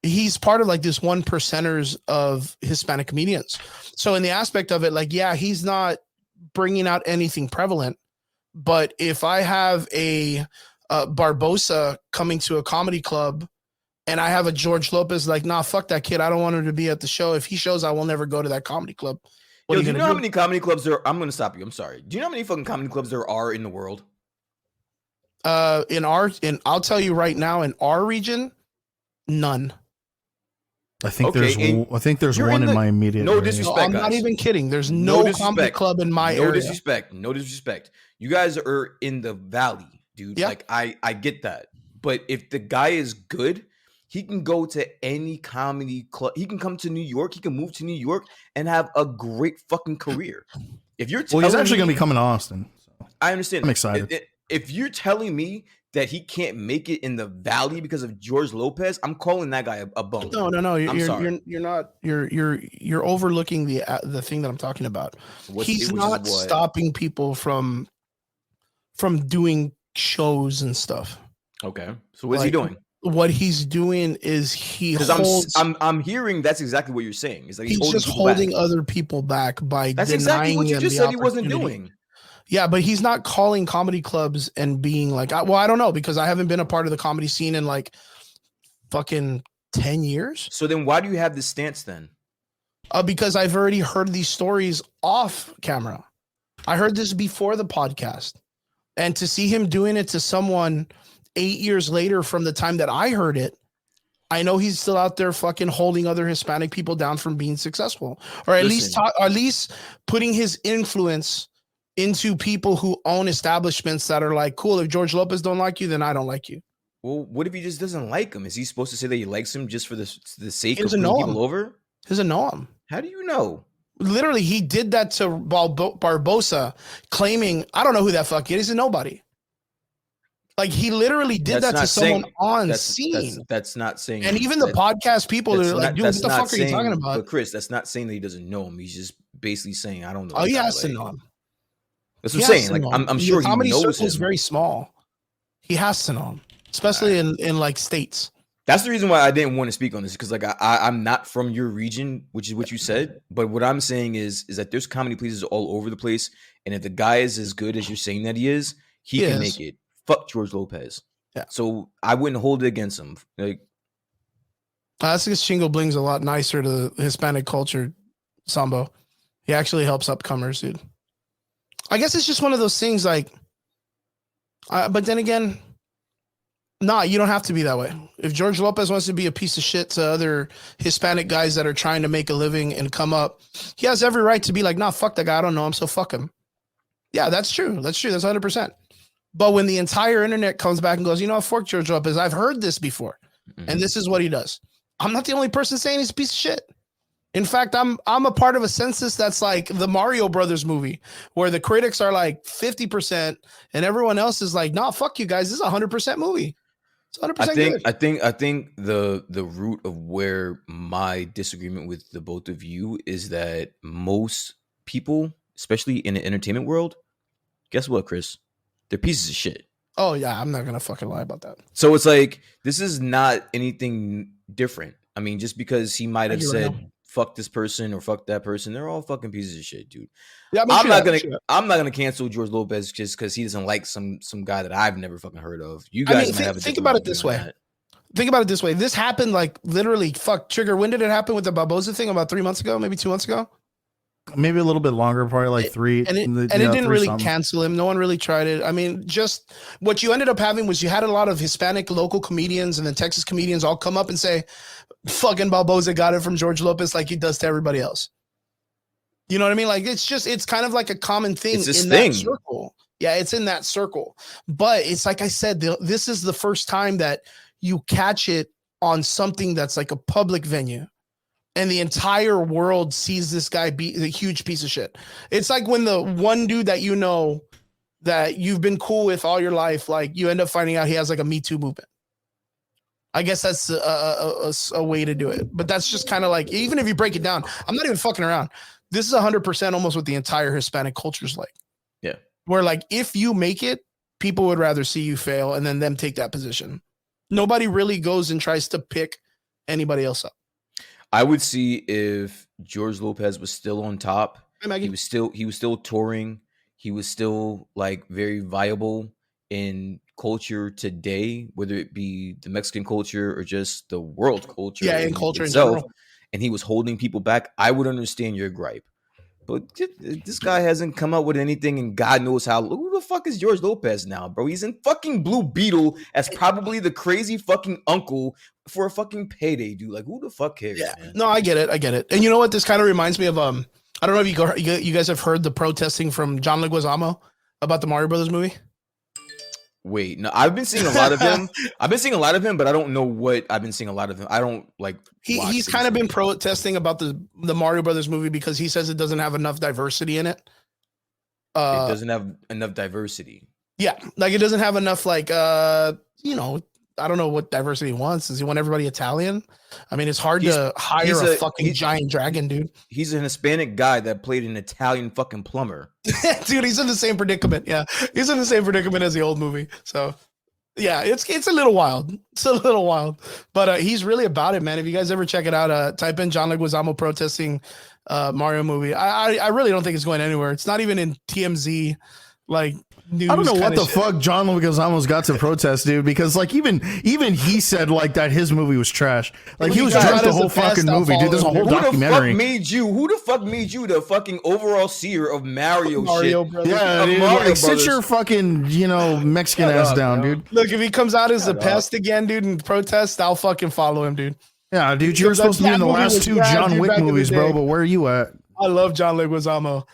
He's part of like this 1%ers of Hispanic comedians. So in the aspect of it, like, yeah, he's not bringing out anything prevalent, but if I have a Barbosa coming to a comedy club and I have a George Lopez, like, nah, fuck that kid. I don't want him to be at the show. If he shows, I will never go to that comedy club. Do you know how many comedy clubs there are? I'm going to stop you. I'm sorry. Do you know how many fucking comedy clubs there are in the world? I'll tell you right now, in our region, none. I think there's one in my immediate area. Disrespect. I'm not even kidding. There's no comedy club in my area. No disrespect. You guys are in the valley, dude. Yeah. Like I get that. But if the guy is good, he can go to any comedy club. He can come to New York. He can move to New York and have a great fucking career. If you're well, he's actually going to be coming to Austin. So I understand. I'm excited. If you're telling me that he can't make it in the Valley because of George Lopez, I'm calling that guy a bum. No. You're not. You're overlooking the thing that I'm talking about. He's not stopping people from doing shows and stuff. Okay, so what's he doing? What he's doing is I'm hearing that's exactly what you're saying. Is like he's just holding other people back by that's denying exactly what you just said he wasn't doing. Yeah, but he's not calling comedy clubs and being like, well, I don't know, because I haven't been a part of the comedy scene in like fucking 10 years. So then why do you have this stance then? Because I've already heard these stories off camera. I heard this before the podcast. And to see him doing it to someone 8 years later from the time that I heard it, I know he's still out there fucking holding other Hispanic people down from being successful, or at least putting his influence into people who own establishments that are like, cool, if George Lopez don't like you, then I don't like you. Well, what if he just doesn't like him? Is he supposed to say that he likes him just for the sake of putting people over? He doesn't know him. How do you know? Literally, he did that to Barbosa, claiming, I don't know who that fuck is. He's a nobody. Like, he literally did that to someone on scene. That's not saying. And even the podcast people are like, dude, what the fuck are you talking about? But Chris, that's not saying that he doesn't know him. He's just basically saying, I don't know. Oh, he has to know him. That's what I'm saying. Like, I'm sure he knows him. The comedy circle is very small. He has to know him, especially in like states. That's the reason why I didn't want to speak on this, because like I'm not from your region, which is what you said. But what I'm saying is that there's comedy places all over the place, and if the guy is as good as you're saying that he is, he can make it. Fuck George Lopez. Yeah. So I wouldn't hold it against him. Like, that's because Chingo Bling's a lot nicer to the Hispanic culture. Sambo, he actually helps upcomers, dude. I guess it's just one of those things. Like, but then again. Nah, you don't have to be that way. If George Lopez wants to be a piece of shit to other Hispanic guys that are trying to make a living and come up, he has every right to be like, nah, fuck that guy. I don't know him, so fuck him. Yeah, that's true. That's 100%. But when the entire internet comes back and goes, you know what, fuck George Lopez, I've heard this before, and this is what he does. I'm not the only person saying he's a piece of shit. In fact, I'm a part of a census that's like the Mario Brothers movie, where the critics are like 50% and everyone else is like, nah, fuck you guys. This is a 100% movie. It's 100% good. I think the root of where my disagreement with the both of you is that most people, especially in the entertainment world, guess what, Chris? They're pieces of shit. Oh yeah, I'm not gonna fucking lie about that. So it's like, this is not anything different. I mean, just because he might have said fuck this person or fuck that person, they're all fucking pieces of shit, dude. Yeah, I'm not gonna cancel George Lopez just because he doesn't like some guy that I've never fucking heard of. You guys might have a think about it this way. Think about it this way. This happened like literally, fuck, Trigger. When did it happen with the Barbosa thing? About 3 months ago, maybe 2 months ago. Maybe a little bit longer, probably like 3. And it didn't really cancel him. No one really tried it. I mean, just what you ended up having was you had a lot of Hispanic local comedians and then Texas comedians all come up and say, fucking Barbosa got it from George Lopez like he does to everybody else. You know what I mean? Like, it's kind of like a common thing in that circle. Yeah, it's in that circle. But it's like I said, this is the first time that you catch it on something that's like a public venue. And the entire world sees this guy be a huge piece of shit. It's like when the one dude that you know that you've been cool with all your life, like you end up finding out he has like a Me Too movement. I guess that's a way to do it. But that's just kind of like, even if you break it down, I'm not even fucking around. This is 100% almost what the entire Hispanic culture is like. Yeah. Where like, if you make it, people would rather see you fail and then them take that position. Nobody really goes and tries to pick anybody else up. I would see if George Lopez was still on top. He was still touring. He was still like very viable in culture today, whether it be the Mexican culture or just the world culture. Yeah, in culture itself. And he was holding people back. I would understand your gripe. But this guy hasn't come up with anything, and God knows how. Who the fuck is George Lopez now, bro? He's in fucking Blue Beetle as probably the crazy fucking uncle for a fucking payday, dude. Like, who the fuck cares? Yeah, man? No, I get it. And you know what? This kind of reminds me of I don't know if you guys have heard the protesting from John Leguizamo about the Mario Brothers movie. Wait, no, I've been seeing a lot of him. But I don't know what I've been seeing a lot of him. I don't like. He's kind of been protesting about the Mario Brothers movie because he says it doesn't have enough diversity in it. It doesn't have enough diversity. Yeah, like it doesn't have enough like I don't know what diversity he wants. Does he want everybody Italian? I mean, it's hard to hire a fucking giant dragon, dude. He's an Hispanic guy that played an Italian fucking plumber. Dude, he's in the same predicament. Yeah, he's in the same predicament as the old movie. So, yeah, it's a little wild. It's a little wild, but he's really about it, man. If you guys ever check it out, type in John Leguizamo protesting Mario movie. I really don't think it's going anywhere. It's not even in TMZ like news. I don't know what the shit. fuck John Leguizamo's got to protest, dude. Because like even he said like that his movie was trash. Like he was drunk the whole fucking movie, dude. There's a whole documentary. Who the fuck made you the fucking overall seer of Mario shit? Brothers. Yeah, dude, like, sit your fucking Mexican ass down, dude. Look, if he comes out as the pest again, dude, and protest, I'll fucking follow him, dude. Yeah, dude, you were supposed to be in the last two John Wick movies, bro. But where are you at? I love John Leguizamo.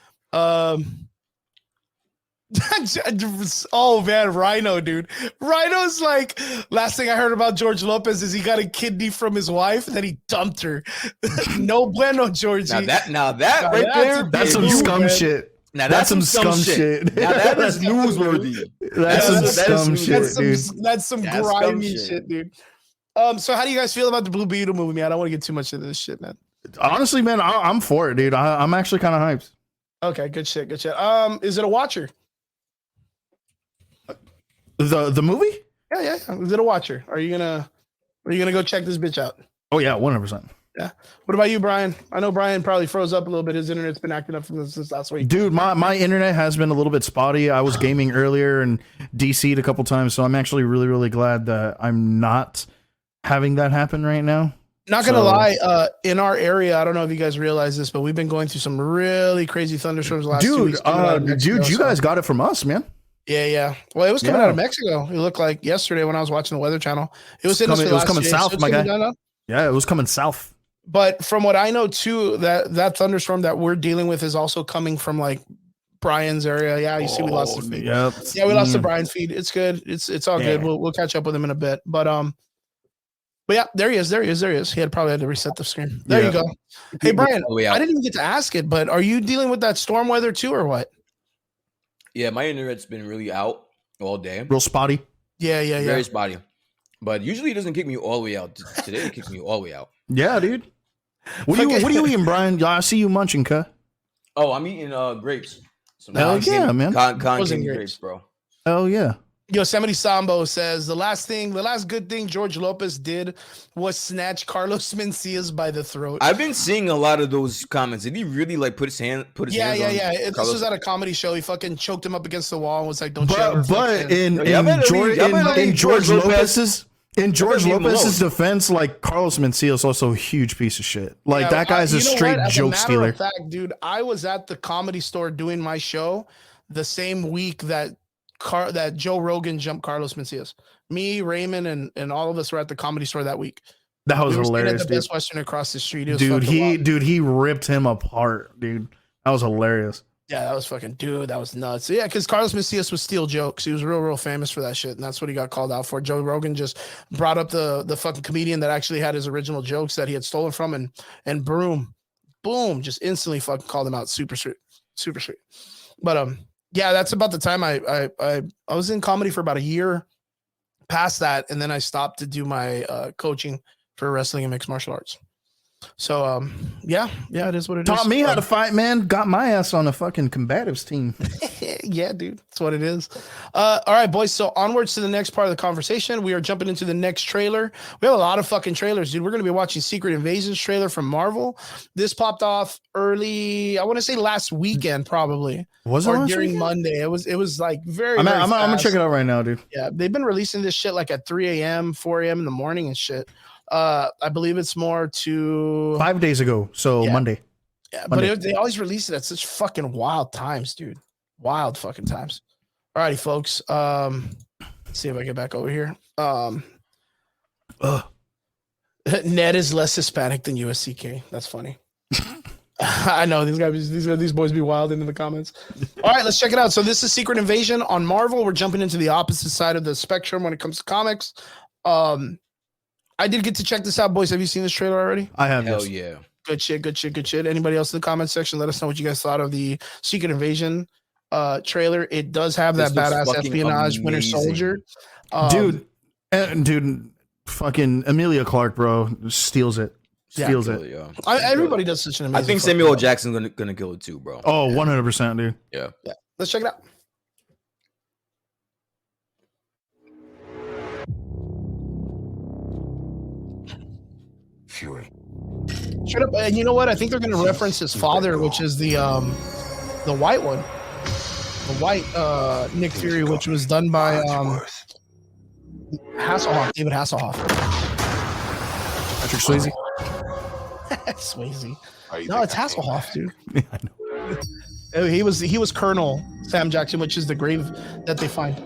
Oh man, Rhino, dude. Rhino's like, last thing I heard about George Lopez is he got a kidney from his wife and then he dumped her. No bueno, Georgie. Now that right there, that's some scum shit. Now that's some scum shit. Now that is newsworthy. That's some scum shit, dude. That's some grimy shit, dude. So how do you guys feel about the Blue Beetle movie, man? I don't want to get too much into this shit, man. Honestly, man, I'm for it, dude. I'm actually kind of hyped. Okay, good shit. Is it a watcher? The movie? Yeah. Is it a watcher? Are you gonna go check this bitch out? Oh yeah, 100%. Yeah. What about you, Brian? I know Brian probably froze up a little bit. His internet's been acting up since last week. Dude, my internet has been a little bit spotty. I was gaming earlier and DC'd a couple times, so I'm actually really, really glad that I'm not having that happen right now. Not gonna lie, in our area, I don't know if you guys realize this, but we've been going through some really crazy thunderstorms last 2 weeks. Dude, you guys got it from us, man. Yeah. Well, it was coming out of Mexico. It looked like yesterday when I was watching the Weather Channel. It was coming south, my guy. Yeah, it was coming south. But from what I know too, that thunderstorm that we're dealing with is also coming from like Brian's area. Yeah, you see, we lost the feed. Yep. Yeah, we lost the Brian feed. It's good. It's all good. We'll catch up with him in a bit. But yeah, there he is. He probably had to reset the screen. There you go. Hey Brian, I didn't even get to ask it, but are you dealing with that storm weather too, or what? Yeah, my internet's been really out all day. Real spotty. Yeah. Very spotty. But usually it doesn't kick me all the way out. Today it kicked me all the way out. Yeah, dude. What are you eating, Brian? I see you munching, cuh. Oh, I'm eating grapes. Hell yeah, man. Candy grapes, bro. Hell yeah. Yosemite Sambo says the last good thing George Lopez did was snatch Carlos Mencias by the throat. I've been seeing a lot of those comments. Did he really like put his hands on This was at a comedy show. He fucking choked him up against the wall and was like, "Don't you ever." But in George Lopez's defense, like Carlos Mencia is also a huge piece of shit. Like that guy's a straight joke stealer. Fact, dude, I was at the Comedy Store doing my show the same week that Joe Rogan jumped Carlos Mencias. Me, Raymond, and all of us were at the Comedy Store that week. That was hilarious. At the Best Western across the street. He ripped him apart, dude. That was hilarious. Yeah, that was that was nuts. Yeah, because Carlos Mencias was steal jokes. He was real famous for that shit, and that's what he got called out for. Joe Rogan just brought up the fucking comedian that actually had his original jokes that he had stolen from, and boom, just instantly fucking called him out. Super sweet. But yeah, that's about the time I was in comedy for about a year. Past that, and then I stopped to do my coaching for wrestling and mixed martial arts. So yeah, it is what it is. Taught me how to fight, man. Got my ass on a fucking combatives team. Yeah, dude, that's what it is. All right, boys. So onwards to the next part of the conversation. We are jumping into the next trailer. We have a lot of fucking trailers, dude. We're gonna be watching Secret Invasion's trailer from Marvel. This popped off early. I want to say last weekend, probably. Was it during weekend? Monday? It was like very. I'm gonna check it out right now, dude. Yeah, they've been releasing this shit like at 3 a.m., 4 a.m. in the morning and shit. I believe it's more to 5 days ago, so Monday. Yeah, but they always release it at such fucking wild times, dude. Wild fucking times. Alrighty, folks. Let's see if I get back over here. Ned is less Hispanic than USCK. That's funny. I know these boys be wild in the comments. All right, let's check it out. So this is Secret Invasion on Marvel. We're jumping into the opposite side of the spectrum when it comes to comics. I did get to check this out, boys. Have you seen this trailer already? I have. Hell yes. yeah. Good shit. Anybody else in the comment section? Let us know what you guys thought of the Secret Invasion trailer. It does have This that looks badass fucking espionage Winter amazing. Soldier. Dude, fucking Emilia Clarke, bro, steals it. Steals it. Yeah. Everybody does such an amazing. I think fucking Samuel job. Jackson's gonna kill it too, bro. Oh, 100%, dude. Yeah. Let's check it out. Fury. Straight up, and you know what? I think they're going to reference his father, which is the white one, the white Nick Fury, which was done by Hasselhoff, David Hasselhoff. Patrick Swayze. Swayze. Oh, No, it's Hasselhoff, dude. Yeah, I know. He was Colonel Sam Jackson, which is the grave that they find.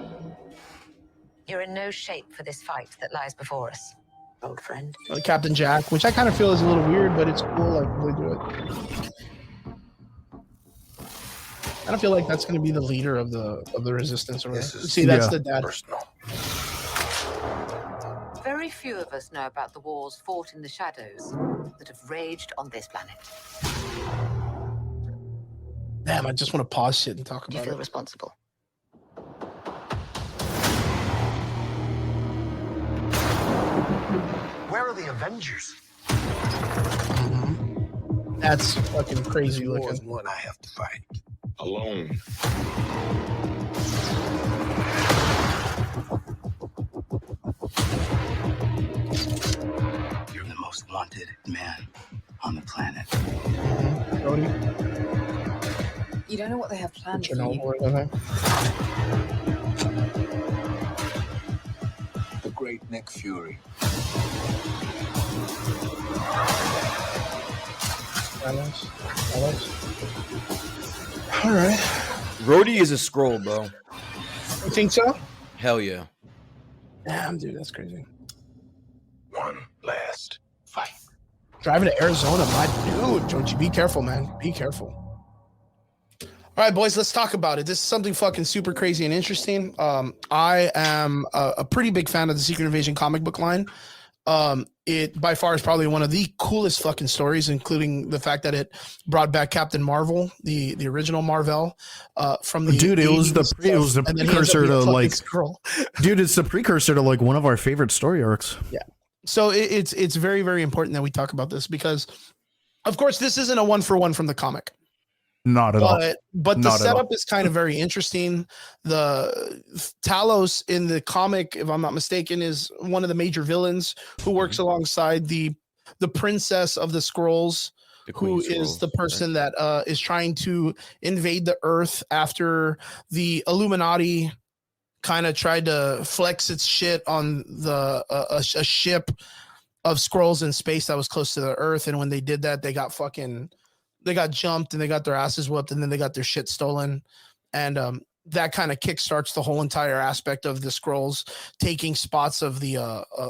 You're in no shape for this fight that lies before us, old friend. Captain Jack, which I kind of feel is a little weird, but it's cool. Like they do it. I don't feel like that's going to be the leader of the resistance. Or whatever. See, that's the dad. Personal. Very few of us know about the wars fought in the shadows that have raged on this planet. Damn, I just want to pause shit and talk Do you about feel it. responsible? Where are the Avengers? That's fucking crazy War looking. is one I have to fight alone. You're the most wanted man on the planet. Brody, You don't know what they have planned for Chernobyl you. or anything. The great Nick Fury. Silence. All right. Rhodey is a scroll, bro. You think so? Hell yeah. Damn, dude, that's crazy. One last fight. Driving to Arizona, my dude. Don't you be careful, man. Be careful. All right, boys, let's talk about it. This is something fucking super crazy and interesting. I am a pretty big fan of the Secret Invasion comic book line. It by far is probably one of the coolest fucking stories, including the fact that it brought back Captain Marvel, the original Marvel, from the Dude, it was the 80s, and then he ends up precursor being a to fucking like, Skrull. dude, it's the precursor to like one of our favorite story arcs. Yeah. So it's very, very important that we talk about this because, of course, this isn't a 1-for-1 from the comic. Not at all. But the Not at all. setup is kind of very interesting. The Talos in the comic, if I'm not mistaken, is one of the major villains who works alongside the princess of the Skrulls, The Queen who is Skrulls, the person that is trying to invade the Earth after the Illuminati kind of tried to flex its shit on the a ship of Skrulls in space that was close to the Earth, and when they did that, they got jumped and they got their asses whooped, and then they got their shit stolen, and that kind of kickstarts the whole entire aspect of the Skrulls taking spots of the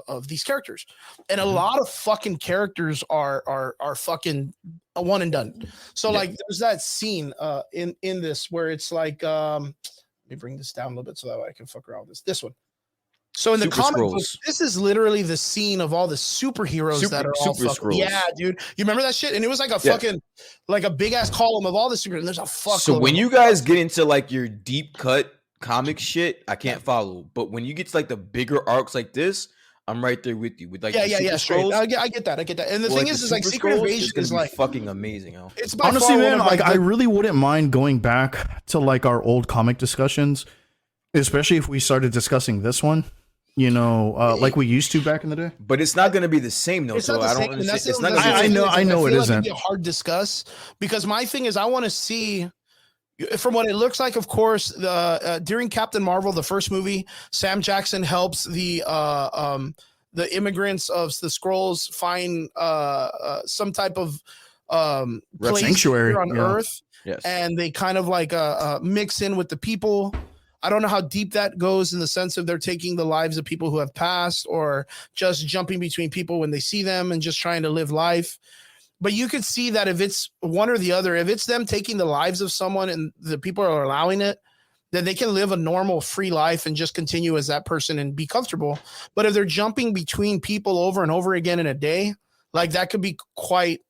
of these characters, and a lot of fucking characters are fucking a one and done. So like, there's that scene in this where it's like let me bring this down a little bit so that way I can fuck around with this one. So in the Super comic book, Skrulls. this is literally the scene of all the superheroes that are all Super fucking, Skrulls. yeah, dude. You remember that shit? And it was like a Yeah. fucking, like a big ass column of all the superheroes. And there's a fuck. So when you guys get into like your deep cut comic shit, I can't follow. But when you get to like the bigger arcs like this, I'm right there with you. With like yeah, the straight. Super Skrulls, I get that. And the or, thing like, is the like Super Secret Skrulls, Invasion it's gonna is be like fucking amazing. Yo. it's by Honestly, far one man, of, like I the- really wouldn't mind going back to like our old comic discussions, especially if we started discussing this one. You know, like we used to back in the day. But it's not going to be the same though. It's So not the I don't same, and that's understand. It's the- not. that's Gonna the be thing is, I know feel it like isn't. it'd be a hard discuss because my thing is I want to see. From what it looks like, of course, during Captain Marvel, the first movie, Sam Jackson helps the immigrants of the Skrulls find some type of place Sanctuary, here on yeah. Earth, Yes. and they kind of like mix in with the people. I don't know how deep that goes in the sense of they're taking the lives of people who have passed or just jumping between people when they see them and just trying to live life. But you could see that if it's one or the other, if it's them taking the lives of someone and the people are allowing it, then they can live a normal, free life and just continue as that person and be comfortable. But if they're jumping between people over and over again in a day, like that could be quite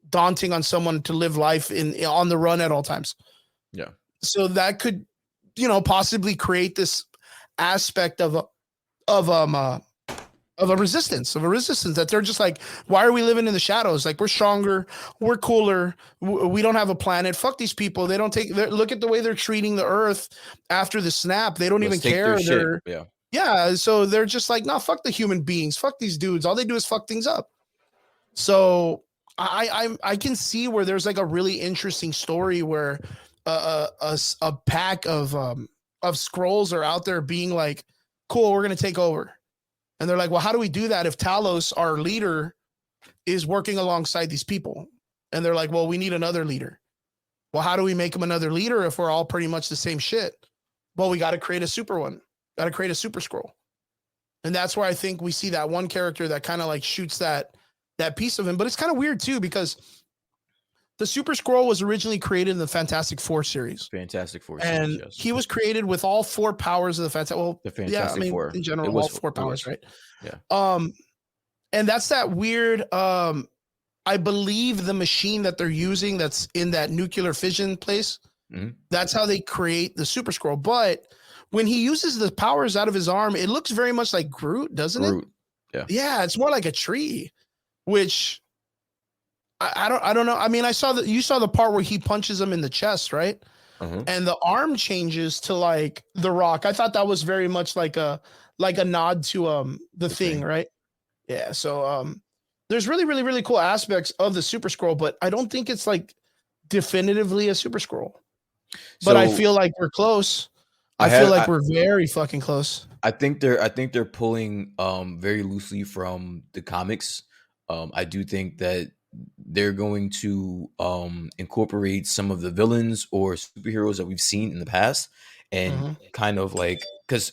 daunting on someone to live life on the run at all times. Yeah. So that could, possibly create this aspect of a resistance that they're just like, why are we living in the shadows? Like, we're stronger, we're cooler, we don't have a planet. Fuck these people. They don't look at the way they're treating the earth after the snap. They don't even care. Yeah. So they're just like, no, fuck the human beings. Fuck these dudes. All they do is fuck things up. So I can see where there's like a really interesting story where a pack of scrolls are out there being like, cool, we're going to take over. And they're like, well, how do we do that if Talos, our leader, is working alongside these people? And they're like, well, we need another leader. Well, how do we make him another leader if we're all pretty much the same shit? Well, we got to create a super one. Got to create a super scroll. And that's where I think we see that one character that kind of like shoots that piece of him. But it's kind of weird too, because the Super Scroll was originally created in the Fantastic Four series. Fantastic Four series, and yes. He was created with all 4 powers of the Fantastic Four. In general, all 4 powers, right? Yeah. And that's that weird. I believe the machine that they're using that's in that nuclear fission place. Mm-hmm. That's how they create the Super Scroll. But when he uses the powers out of his arm, it looks very much like Groot, doesn't it? Yeah. Yeah, it's more like a tree, which. I don't know. I mean, you saw the part where he punches him in the chest, right? Uh-huh. And the arm changes to like the Rock. I thought that was very much like a nod to the Thing, right? Yeah. So there's really, really, really cool aspects of the Super Scroll, but I don't think it's like definitively a Super Scroll. But I feel like we're close. I feel like we're very fucking close. I think they're pulling very loosely from the comics. I do think that they're going to incorporate some of the villains or superheroes that we've seen in the past and kind of like, because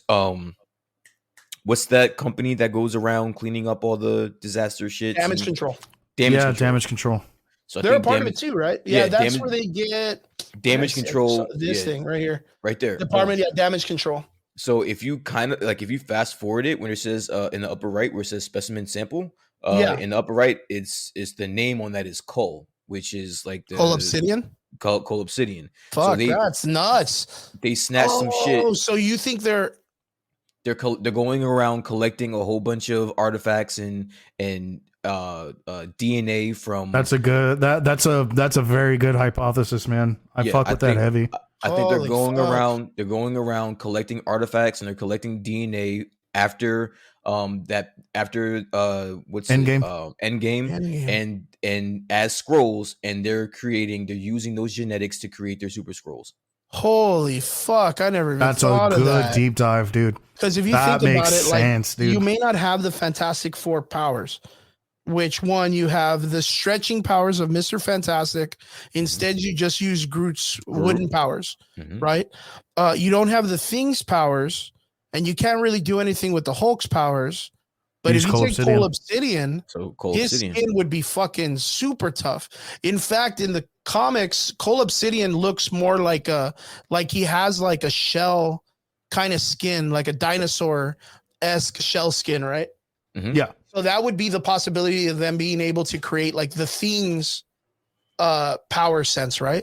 what's that company that goes around cleaning up all the disaster shit? Damage Control. Damage Control. So they're a part of it too, right? Yeah, that's where they get Damage Control. This thing right here, right there. Department, Damage Control. So if you kind of like, if you fast forward it when it says in the upper right where it says specimen sample, in the upper right, it's the name on that is Cole, which is like the Cole Obsidian. Cole Obsidian. Fuck, so that's nuts. They snatched some shit. Oh, so you think they're going around collecting a whole bunch of artifacts and DNA from. That's a good that's a very good hypothesis, man. I fuck with that heavy. I think they're going around. They're going around collecting artifacts and they're collecting DNA after what's Endgame and as scrolls, and they're using those genetics to create their super scrolls. Holy fuck, I never even That's thought a of good that. deep dive, dude. Because if you that think makes about it, sense, like dude. you may not have the Fantastic Four powers, which one you have the stretching powers of Mr. Fantastic. Instead, you just use Groot's wooden powers, right? You don't have the Thing's powers, and you can't really do anything with the Hulk's powers. But if you take Cole Obsidian, his skin would be fucking super tough. In fact, in the comics, Cole Obsidian looks more like he has like a shell kind of skin, like a dinosaur-esque shell skin, right? Yeah. So that would be the possibility of them being able to create like the Thing's power sense, right?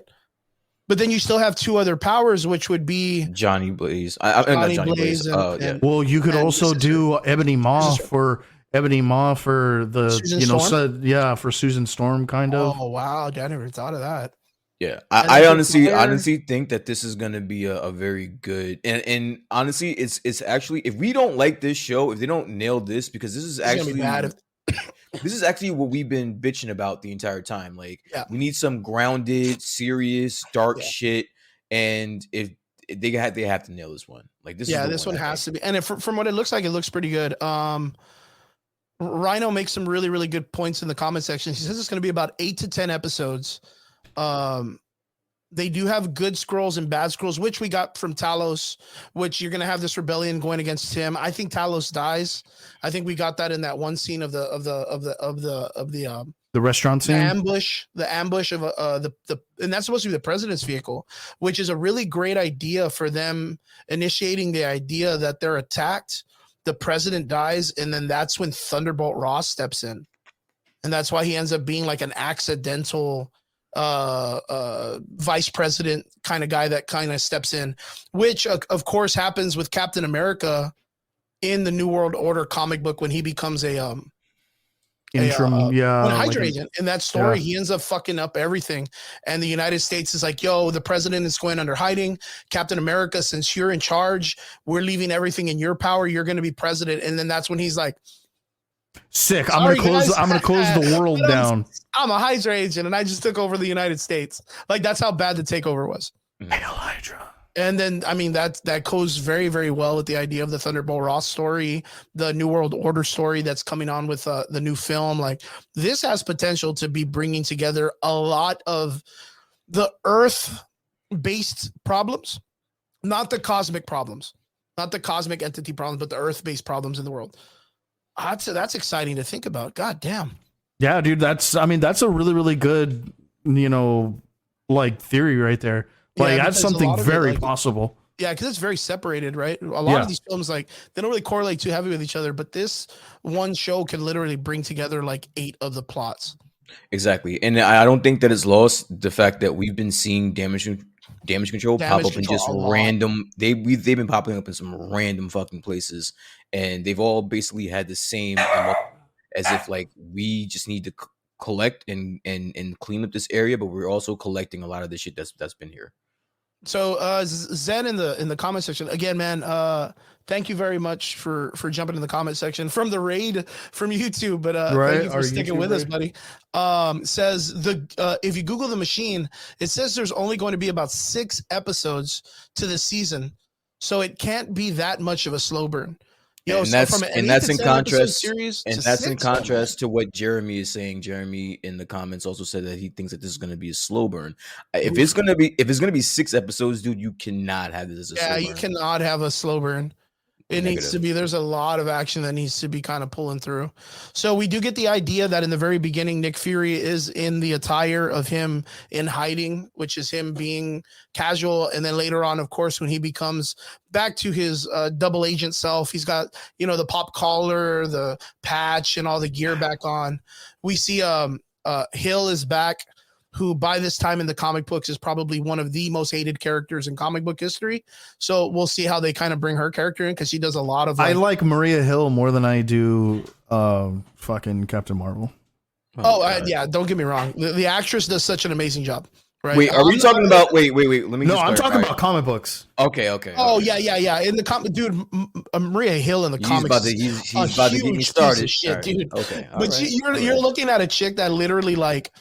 But then you still have 2 other powers, which would be Johnny Blaze. Johnny Blaze. And, well, you could also do Ebony Maw for the Susan for Susan Storm kind of. Oh wow, I never thought of that. Yeah, I honestly think that this is going to be a very good and honestly, it's actually, if we don't like this show, if they don't nail this, because this is actually this is actually what we've been bitching about the entire time. Like, we need some grounded, serious, dark shit, and if they have to nail this one. Like this, this one has to be. And from what it looks like, it looks pretty good. Rhino makes some really, really good points in the comment section. He says it's going to be about 8 to 10 episodes. They do have good scrolls and bad scrolls, which we got from Talos, which you're going to have this rebellion going against him. I think Talos dies. I think we got that in that one scene of the The restaurant scene. The ambush of and that's supposed to be the president's vehicle, which is a really great idea for them initiating the idea that they're attacked. The president dies, and then that's when Thunderbolt Ross steps in, and that's why he ends up being like an accidental vice president kind of guy that kind of steps in, which of course happens with Captain America in the New World Order comic book when he becomes a interim Hydra agent. In that story, he ends up fucking up everything, and the United States is like, yo, the president is going under hiding. Captain America, since you're in charge, we're leaving everything in your power. You're going to be president. And then that's when he's like, sick, I'm gonna close the world down. I'm a Hydra agent and I just took over the United States. Like, that's how bad the takeover was. Hail Hydra. And then, I mean, that goes very, very well with the idea of the Thunderbolt Ross story, the New World Order story that's coming on with the new film. Like, this has potential to be bringing together a lot of the Earth-based problems, not the cosmic problems, not the cosmic entity problems, but the Earth-based problems in the world. That's exciting to think about. God damn. Yeah, dude, that's a really, really good, like theory right there. Like, that's something very possible. Yeah, because it's very separated, right? A lot of these films, like, they don't really correlate too heavy with each other, but this one show can literally bring together like 8 of the plots. Exactly. And I don't think that it's lost the fact that we've been seeing damage control pop up in just random. They've been popping up in some random fucking places, and they've all basically had the same as if like we just need to collect and clean up this area, but we're also collecting a lot of the shit that's been here. So Zen in the comment section again, man. Thank you very much for jumping in the comment section from the raid from YouTube. But thank you for sticking with us, buddy. Says if you Google the machine, it says there's only going to be about 6 episodes to the season, so it can't be that much of a slow burn. And that's in contrast. That's in contrast to what Jeremy is saying. Jeremy in the comments also said that he thinks that this is going to be a slow burn. If it's going to be 6 episodes, dude, you cannot have this as a slow burn. You cannot have a slow burn. It needs to be, there's a lot of action that needs to be kind of pulling through. So we do get the idea that in the very beginning, Nick Fury is in the attire of him in hiding, which is him being casual. And then later on, of course, when he becomes back to his double agent self, he's got, the pop collar, the patch, and all the gear back on. We see Hill is back, who by this time in the comic books is probably one of the most hated characters in comic book history. So we'll see how they kind of bring her character in, because she does a lot of I like Maria Hill more than I do fucking Captain Marvel. Yeah, don't get me wrong. The actress does such an amazing job. Right? Wait, are we talking about wait, let me No, I'm talking about comic books. Okay. Oh, yeah. In the comic, dude, Maria Hill in the comics. He's about to get me started. Shit, dude. Okay. But you're looking at a chick that literally like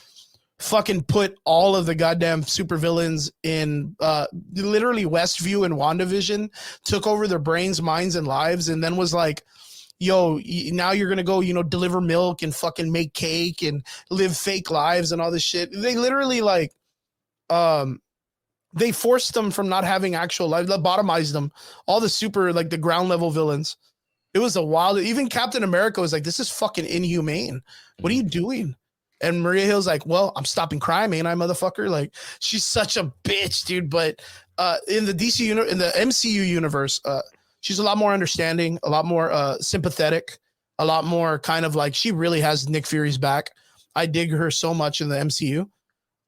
fucking put all of the goddamn supervillains in literally Westview and WandaVision, took over their brains, minds, and lives, and then was like, yo, now you're gonna go, deliver milk and fucking make cake and live fake lives and all this shit. They literally like they forced them from not having actual life, lobotomized them, all the super, like the ground level villains. It was a wild, even Captain America was like, this is fucking inhumane. What are you doing? And Maria Hill's like, well, I'm stopping crime, ain't I, motherfucker? Like, she's such a bitch, dude. But in the in the MCU universe, she's a lot more understanding, a lot more sympathetic, a lot more kind of like, she really has Nick Fury's back. I dig her so much in the MCU.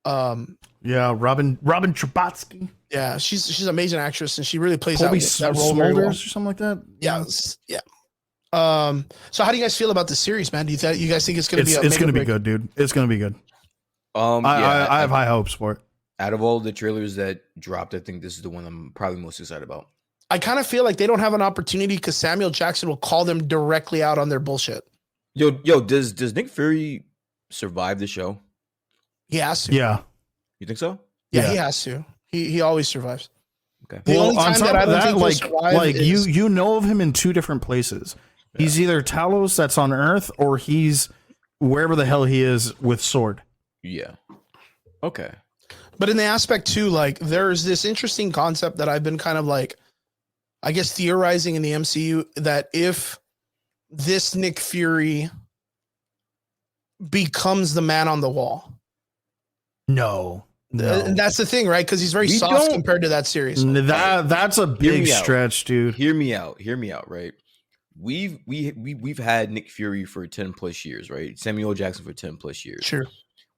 Robin Trabotsky. Yeah, she's an amazing actress, and she really plays that role very well. Or something like that. Yeah. So how do you guys feel about the series, man? Do you guys think it's going to be? It's going to be good, dude. It's going to be good. I have high hopes for it. Out of all the trailers that dropped, I think this is the one I'm probably most excited about. I kind of feel like they don't have an opportunity because Samuel Jackson will call them directly out on their bullshit. Yo, does Nick Fury survive the show? He has to. Yeah. You think so? Yeah, he has to. He always survives. Okay. The only time that I don't think he'll survive is... you know of him in 2 different places. Yeah. He's either Talos that's on Earth, or he's wherever the hell he is with Sword. Yeah. Okay. But in the aspect too, like, there's this interesting concept that I've been kind of like, I guess, theorizing in the MCU, that if this Nick Fury becomes the man on the wall. No. And that's the thing, right? Because he's very soft compared to that series. That's a big stretch, dude. Hear me out, right? We've had Nick Fury for 10 plus years, right? Samuel Jackson for 10 plus years. Sure.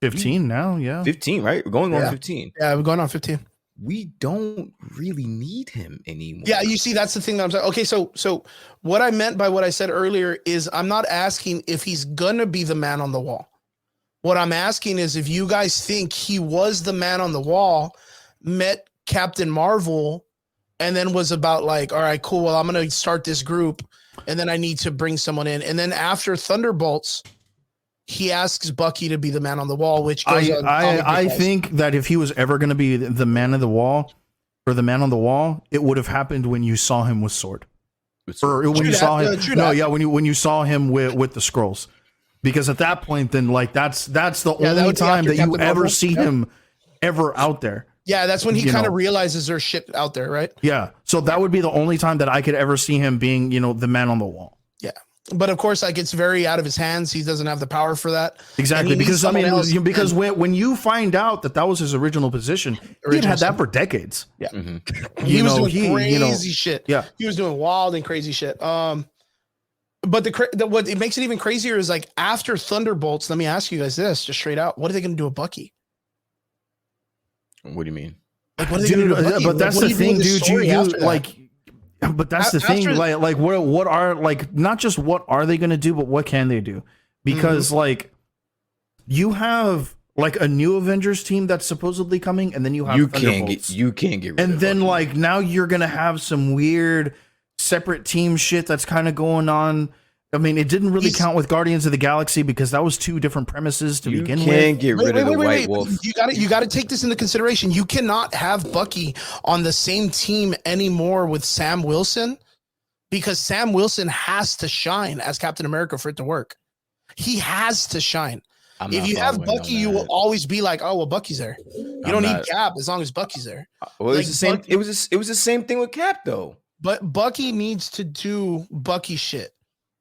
15 now, yeah. 15, right? We're going on 15. Yeah, we're going on 15. We don't really need him anymore. Yeah, you see, that's the thing that I'm saying. Okay, so what I meant by what I said earlier is I'm not asking if he's gonna be the man on the wall. What I'm asking is if you guys think he was the man on the wall, met Captain Marvel, and then was about like, all right, cool, well, I'm gonna start this group, and then I need to bring someone in. And then after Thunderbolts, he asks Bucky to be the man on the wall, which goes I think that if he was ever going to be the man of the wall or the man on the wall, it would have happened when you saw him with Sword. Or when you saw him. When you saw him with the Skrulls. Because at that point, then like that's the only time that you ever see him ever out there. Yeah, that's when he kind of realizes there's shit out there, right? Yeah. So that would be the only time that I could ever see him being, the man on the wall. Yeah. But of course, like, it's very out of his hands. He doesn't have the power for that. Exactly. Because because when you find out that was his original position, he had that for decades. Yeah. Mm-hmm. He was doing crazy shit. Yeah. He was doing wild and crazy shit. But what it makes it even crazier is like after Thunderbolts, let me ask you guys this just straight out. What are they going to do with Bucky? What do you mean? Like, what are they going to do with Bucky? But that's the thing, dude. You like... But that's the thing, like what are like not just what are they going to do, but what can they do? Because like you have like a new Avengers team that's supposedly coming, and then you have you can't get rid and of then Bucky. Like now you're going to have some weird separate team shit that's kind of going on. I mean, it didn't really count with Guardians of the Galaxy because that was two different premises to begin with. You can't get rid of the White Wolf. You got to take this into consideration. You cannot have Bucky on the same team anymore with Sam Wilson because Sam Wilson has to shine as Captain America for it to work. He has to shine. If you have Bucky, you will always be like, "Oh, well, Bucky's there." You don't need Cap as long as Bucky's there. Well, it's the same. Bucky, it was the same thing with Cap though. But Bucky needs to do Bucky shit.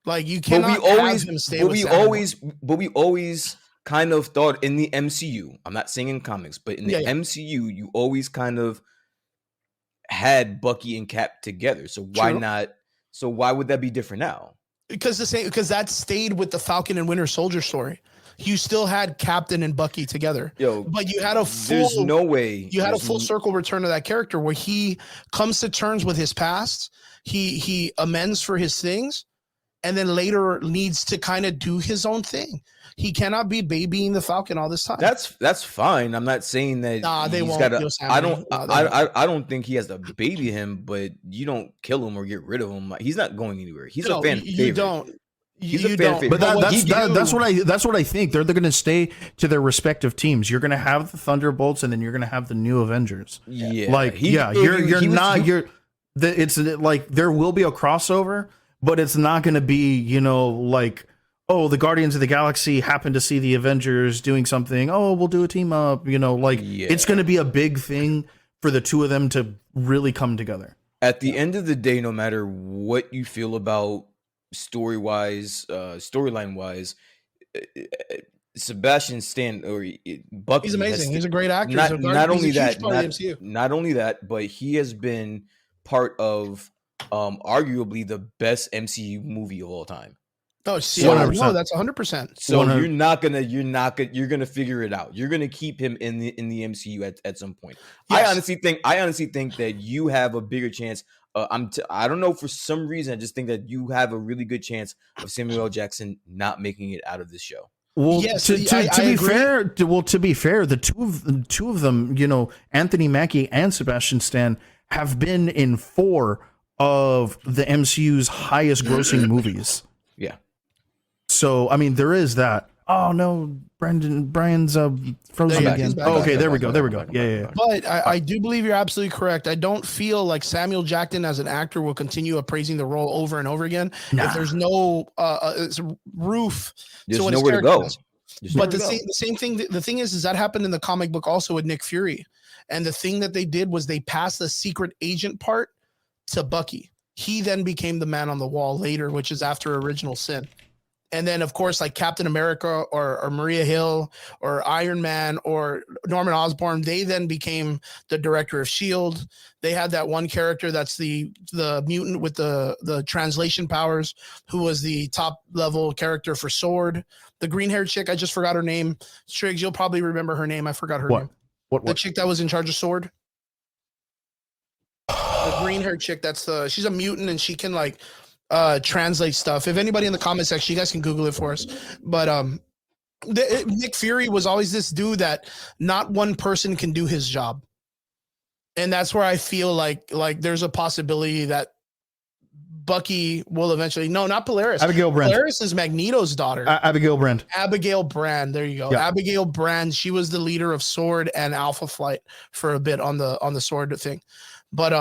Like you cannot have him stay with Sam. But we always kind of thought in the MCU. I'm not saying in comics, but in the MCU, you always kind of had Bucky and Cap together. So why not? So why would that be different now? Because that stayed with the Falcon and Winter Soldier story. You still had Captain and Bucky together. But you had a full. There's no way. You had a full circle return of that character where he comes to terms with his past. He amends for his things. And then later needs to kind of do his own thing. He cannot be babying the Falcon all this time. That's fine. I'm not saying that they won't. I don't think he has to baby him, but you don't kill him or get rid of him. He's not going anywhere. He's a fan favorite. You don't. He's a fan favorite. But that's what I think. They're going to stay to their respective teams. You're going to have the Thunderbolts, and then you're going to have the new Avengers. Yeah, it's like there will be a crossover. But it's not going to be, like, oh, the Guardians of the Galaxy happen to see the Avengers doing something. Oh, we'll do a team up. It's going to be a big thing for the two of them to really come together. At the end of the day, no matter what you feel about storyline wise, Sebastian Stan or Bucky, he's amazing. He's a great actor. Not only that, but he has been part of arguably the best MCU movie of all time. Oh, see, no, that's 100%. So you're gonna figure it out. You're gonna keep him in the MCU at some point. Yes. I honestly think that you have a bigger chance. I don't know, for some reason I just think that you have a really good chance of Samuel L. Jackson not making it out of this show. Well, yes, to be fair, the two of them, Anthony Mackie and Sebastian Stan have been in 4 of the MCU's highest grossing movies. Yeah. So, I mean, there is that. Oh, no, Brian's frozen again. Okay, there we go. Yeah. But I do believe you're absolutely correct. I don't feel like Samuel Jackson as an actor will continue appraising the role over and over again. Nah. If there's no roof. There's nowhere to go. But the same thing, the thing is that happened in the comic book also with Nick Fury. And the thing that they did was they passed the secret agent part to Bucky. He then became the man on the wall later, which is after Original Sin. And then, of course, like Captain America or Maria Hill or Iron Man or Norman Osborn, they then became the director of S.H.I.E.L.D. They had that one character that's the mutant with the translation powers, who was the top level character for S.W.O.R.D. The green-haired chick, I just forgot her name. Striggs, you'll probably remember her name. I forgot her name. What? The chick that was in charge of S.W.O.R.D. The green-haired chick, she's a mutant, and she can, like, translate stuff. If anybody in the comment section, you guys can Google it for us. But Nick Fury was always this dude that not one person can do his job, and that's where I feel like there's a possibility that Bucky will eventually. No, not Polaris. Abigail Brand. Polaris is Magneto's daughter. Abigail Brand. Abigail Brand. There you go. Yeah. Abigail Brand. She was the leader of S.W.O.R.D. and Alpha Flight for a bit on the S.W.O.R.D. thing, but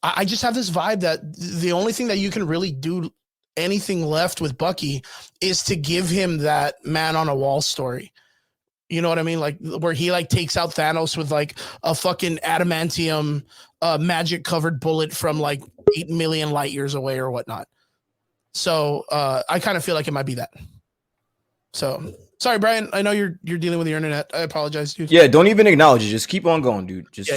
I just have this vibe that the only thing that you can really do anything left with Bucky is to give him that man on a wall story. You know what I mean? Like where he like takes out Thanos with like a fucking adamantium magic covered bullet from like 8 million light years away or whatnot. So I kind of feel like it might be that. So sorry, Brian. I know you're dealing with the internet. I apologize, dude. Yeah, don't even acknowledge it. Just keep on going, dude. Just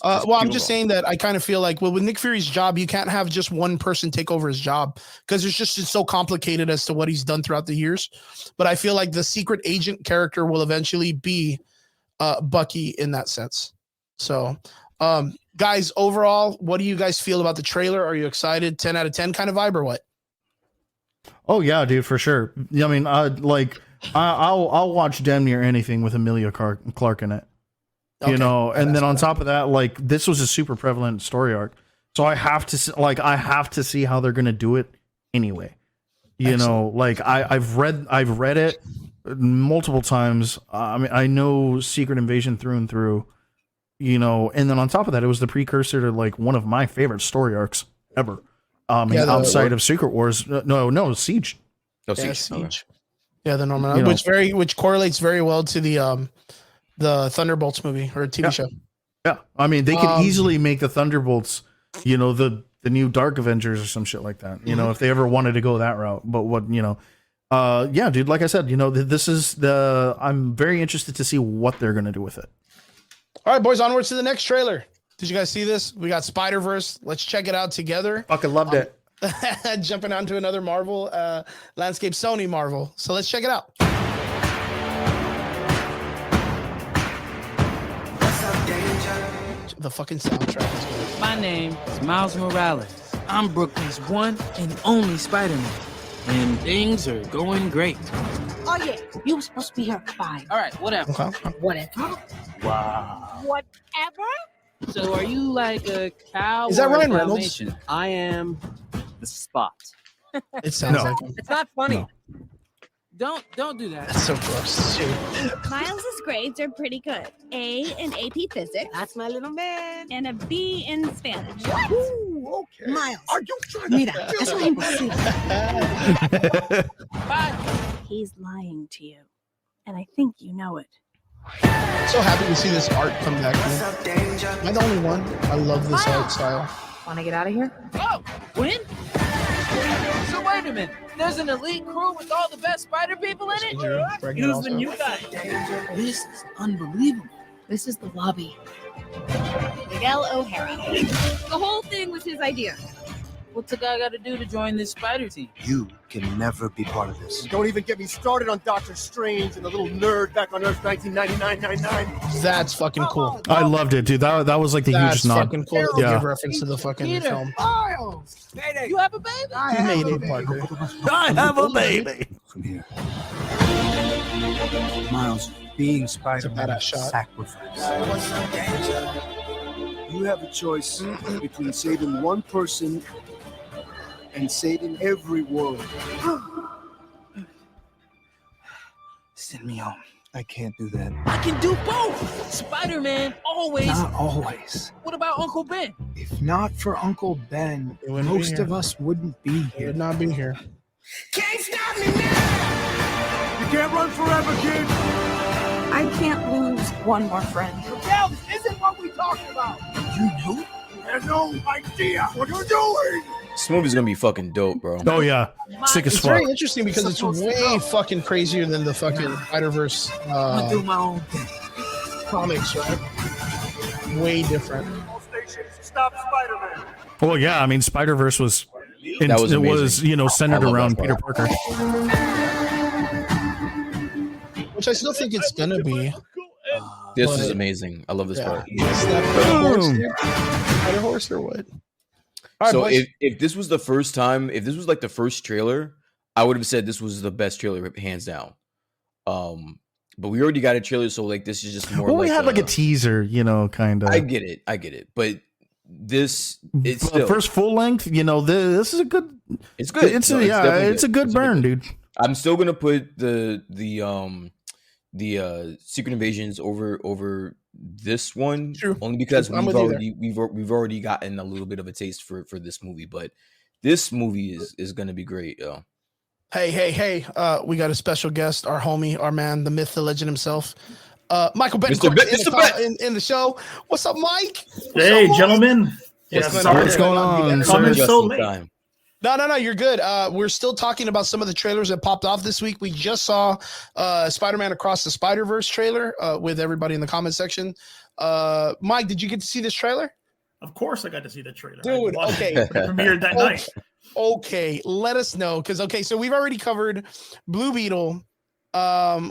well, I'm just saying that I kind of feel like, well, with Nick Fury's job, you can't have just one person take over his job because it's so complicated as to what he's done throughout the years. But I feel like the secret agent character will eventually be Bucky in that sense. So, guys, overall, what do you guys feel about the trailer? Are you excited? 10 out of 10 kind of vibe or what? Oh yeah, dude, for sure. I mean, I'll watch damn near anything with Emilia Clarke in it, you know. And then on top of that, like this was a super prevalent story arc, so I have to see how they're gonna do it anyway. You know, like I've read it multiple times. I mean, I know Secret Invasion through and through, you know. And then on top of that, it was the precursor to like one of my favorite story arcs ever. Outside of Secret Wars, no Siege. No, Siege. Siege. Yeah, the Norman, which correlates very well to the Thunderbolts movie or TV show. Yeah, I mean they could easily make the Thunderbolts, you know, the new Dark Avengers or some shit like that. You know, if they ever wanted to go that route. But yeah, dude. Like I said, you know, I'm very interested to see what they're gonna do with it. All right, boys, onwards to the next trailer. Did you guys see this? We got Spider-Verse. Let's check it out together. Fucking loved it. Jumping on to another Marvel landscape, Sony Marvel. So let's check it out. The fucking soundtrack is good. My name is Miles Morales. I'm Brooklyn's one and only Spider-Man. And things are going great. Oh yeah, you were supposed to be here at 5. All right, whatever. Okay. Whatever. Wow. Whatever? So are you like a cow? Is that or a Ryan Reynolds? Dalmatian? I am the Spot. It sounds like him. It's not funny. No. Don't do that. That's so gross. Dude. Miles's grades are pretty good. A in AP Physics. That's my little man. And a B in Spanish. Ooh, okay. Miles. Are you trying to Mira, that's what I'm Bye. He's lying to you. And I think you know it. So happy to see this art come back. Am I the only one? I love this art style. Want to get out of here? Oh, when? So wait a minute. There's an elite crew with all the best spider people in it? Who's the new guy? This is unbelievable. This is the lobby. Miguel O'Hara. The whole thing was his idea. What's a guy got to do to join this spider team? You can never be part of this. Don't even get me started on Doctor Strange and the little nerd back on Earth 1999-99. That's fucking cool. I loved it, dude. That was like the That's hugest nod. fucking cool. To give reference to the fucking Peter. film. Miles! Mayday! You have a baby? Mayday, Parker. I have a baby. From here. Miles, being Spider-Man badass is a shot. sacrifice. You have a choice between saving one person and saving every world. Send me home. I can't do that. I can do both. Spider-Man always. Not always. What about Uncle Ben? If not for Uncle Ben, wouldn't be most here. of us wouldn't be He here. would not be here. Can't stop me now! You can't run forever, kid! I can't lose one more friend. Miguel, this isn't what we talked about! You knew? You have no idea what you're doing! This movie's gonna be fucking dope, bro. Oh yeah, sick as It's fuck. very interesting because it's way fucking crazier than the fucking Spider-Verse do my own thing. comics, right? Way different. Stop Spider-Man. Well, yeah, I mean, Spider-Verse was That was amazing. centered I love around that Peter part. Parker. Which I still think it's gonna be. This is amazing. I love this part. Is that horse, dude? Spider horse or what? All right, So boys. if this was the first time, if this was like the first trailer, I would have said this was the best trailer, hands down. But we already got a trailer, so like this is just more. Well, like we had like a teaser, kind of. I get it, but this it's still first full length. This is a good. It's good. It's No, it's a good It's burn, dude. I'm still gonna put the Secret Invasions over this one, only because I'm with you we've already gotten a little bit of a taste for this movie, but this movie is gonna be great, yo. Hey, we got a special guest, our homie, our man, the myth, the legend himself, Michael Mr. Betancourt in the show. What's up, Mike? Hey, gentlemen. What's going on? Coming so late. No, you're good. We're still talking about some of the trailers that popped off this week. We just saw Spider-Man Across the Spider-Verse trailer with everybody in the comment section. Mike, did you get to see this trailer? Of course I got to see the trailer. Dude, okay. Premiered that night. Okay, let us know. So we've already covered Blue Beetle.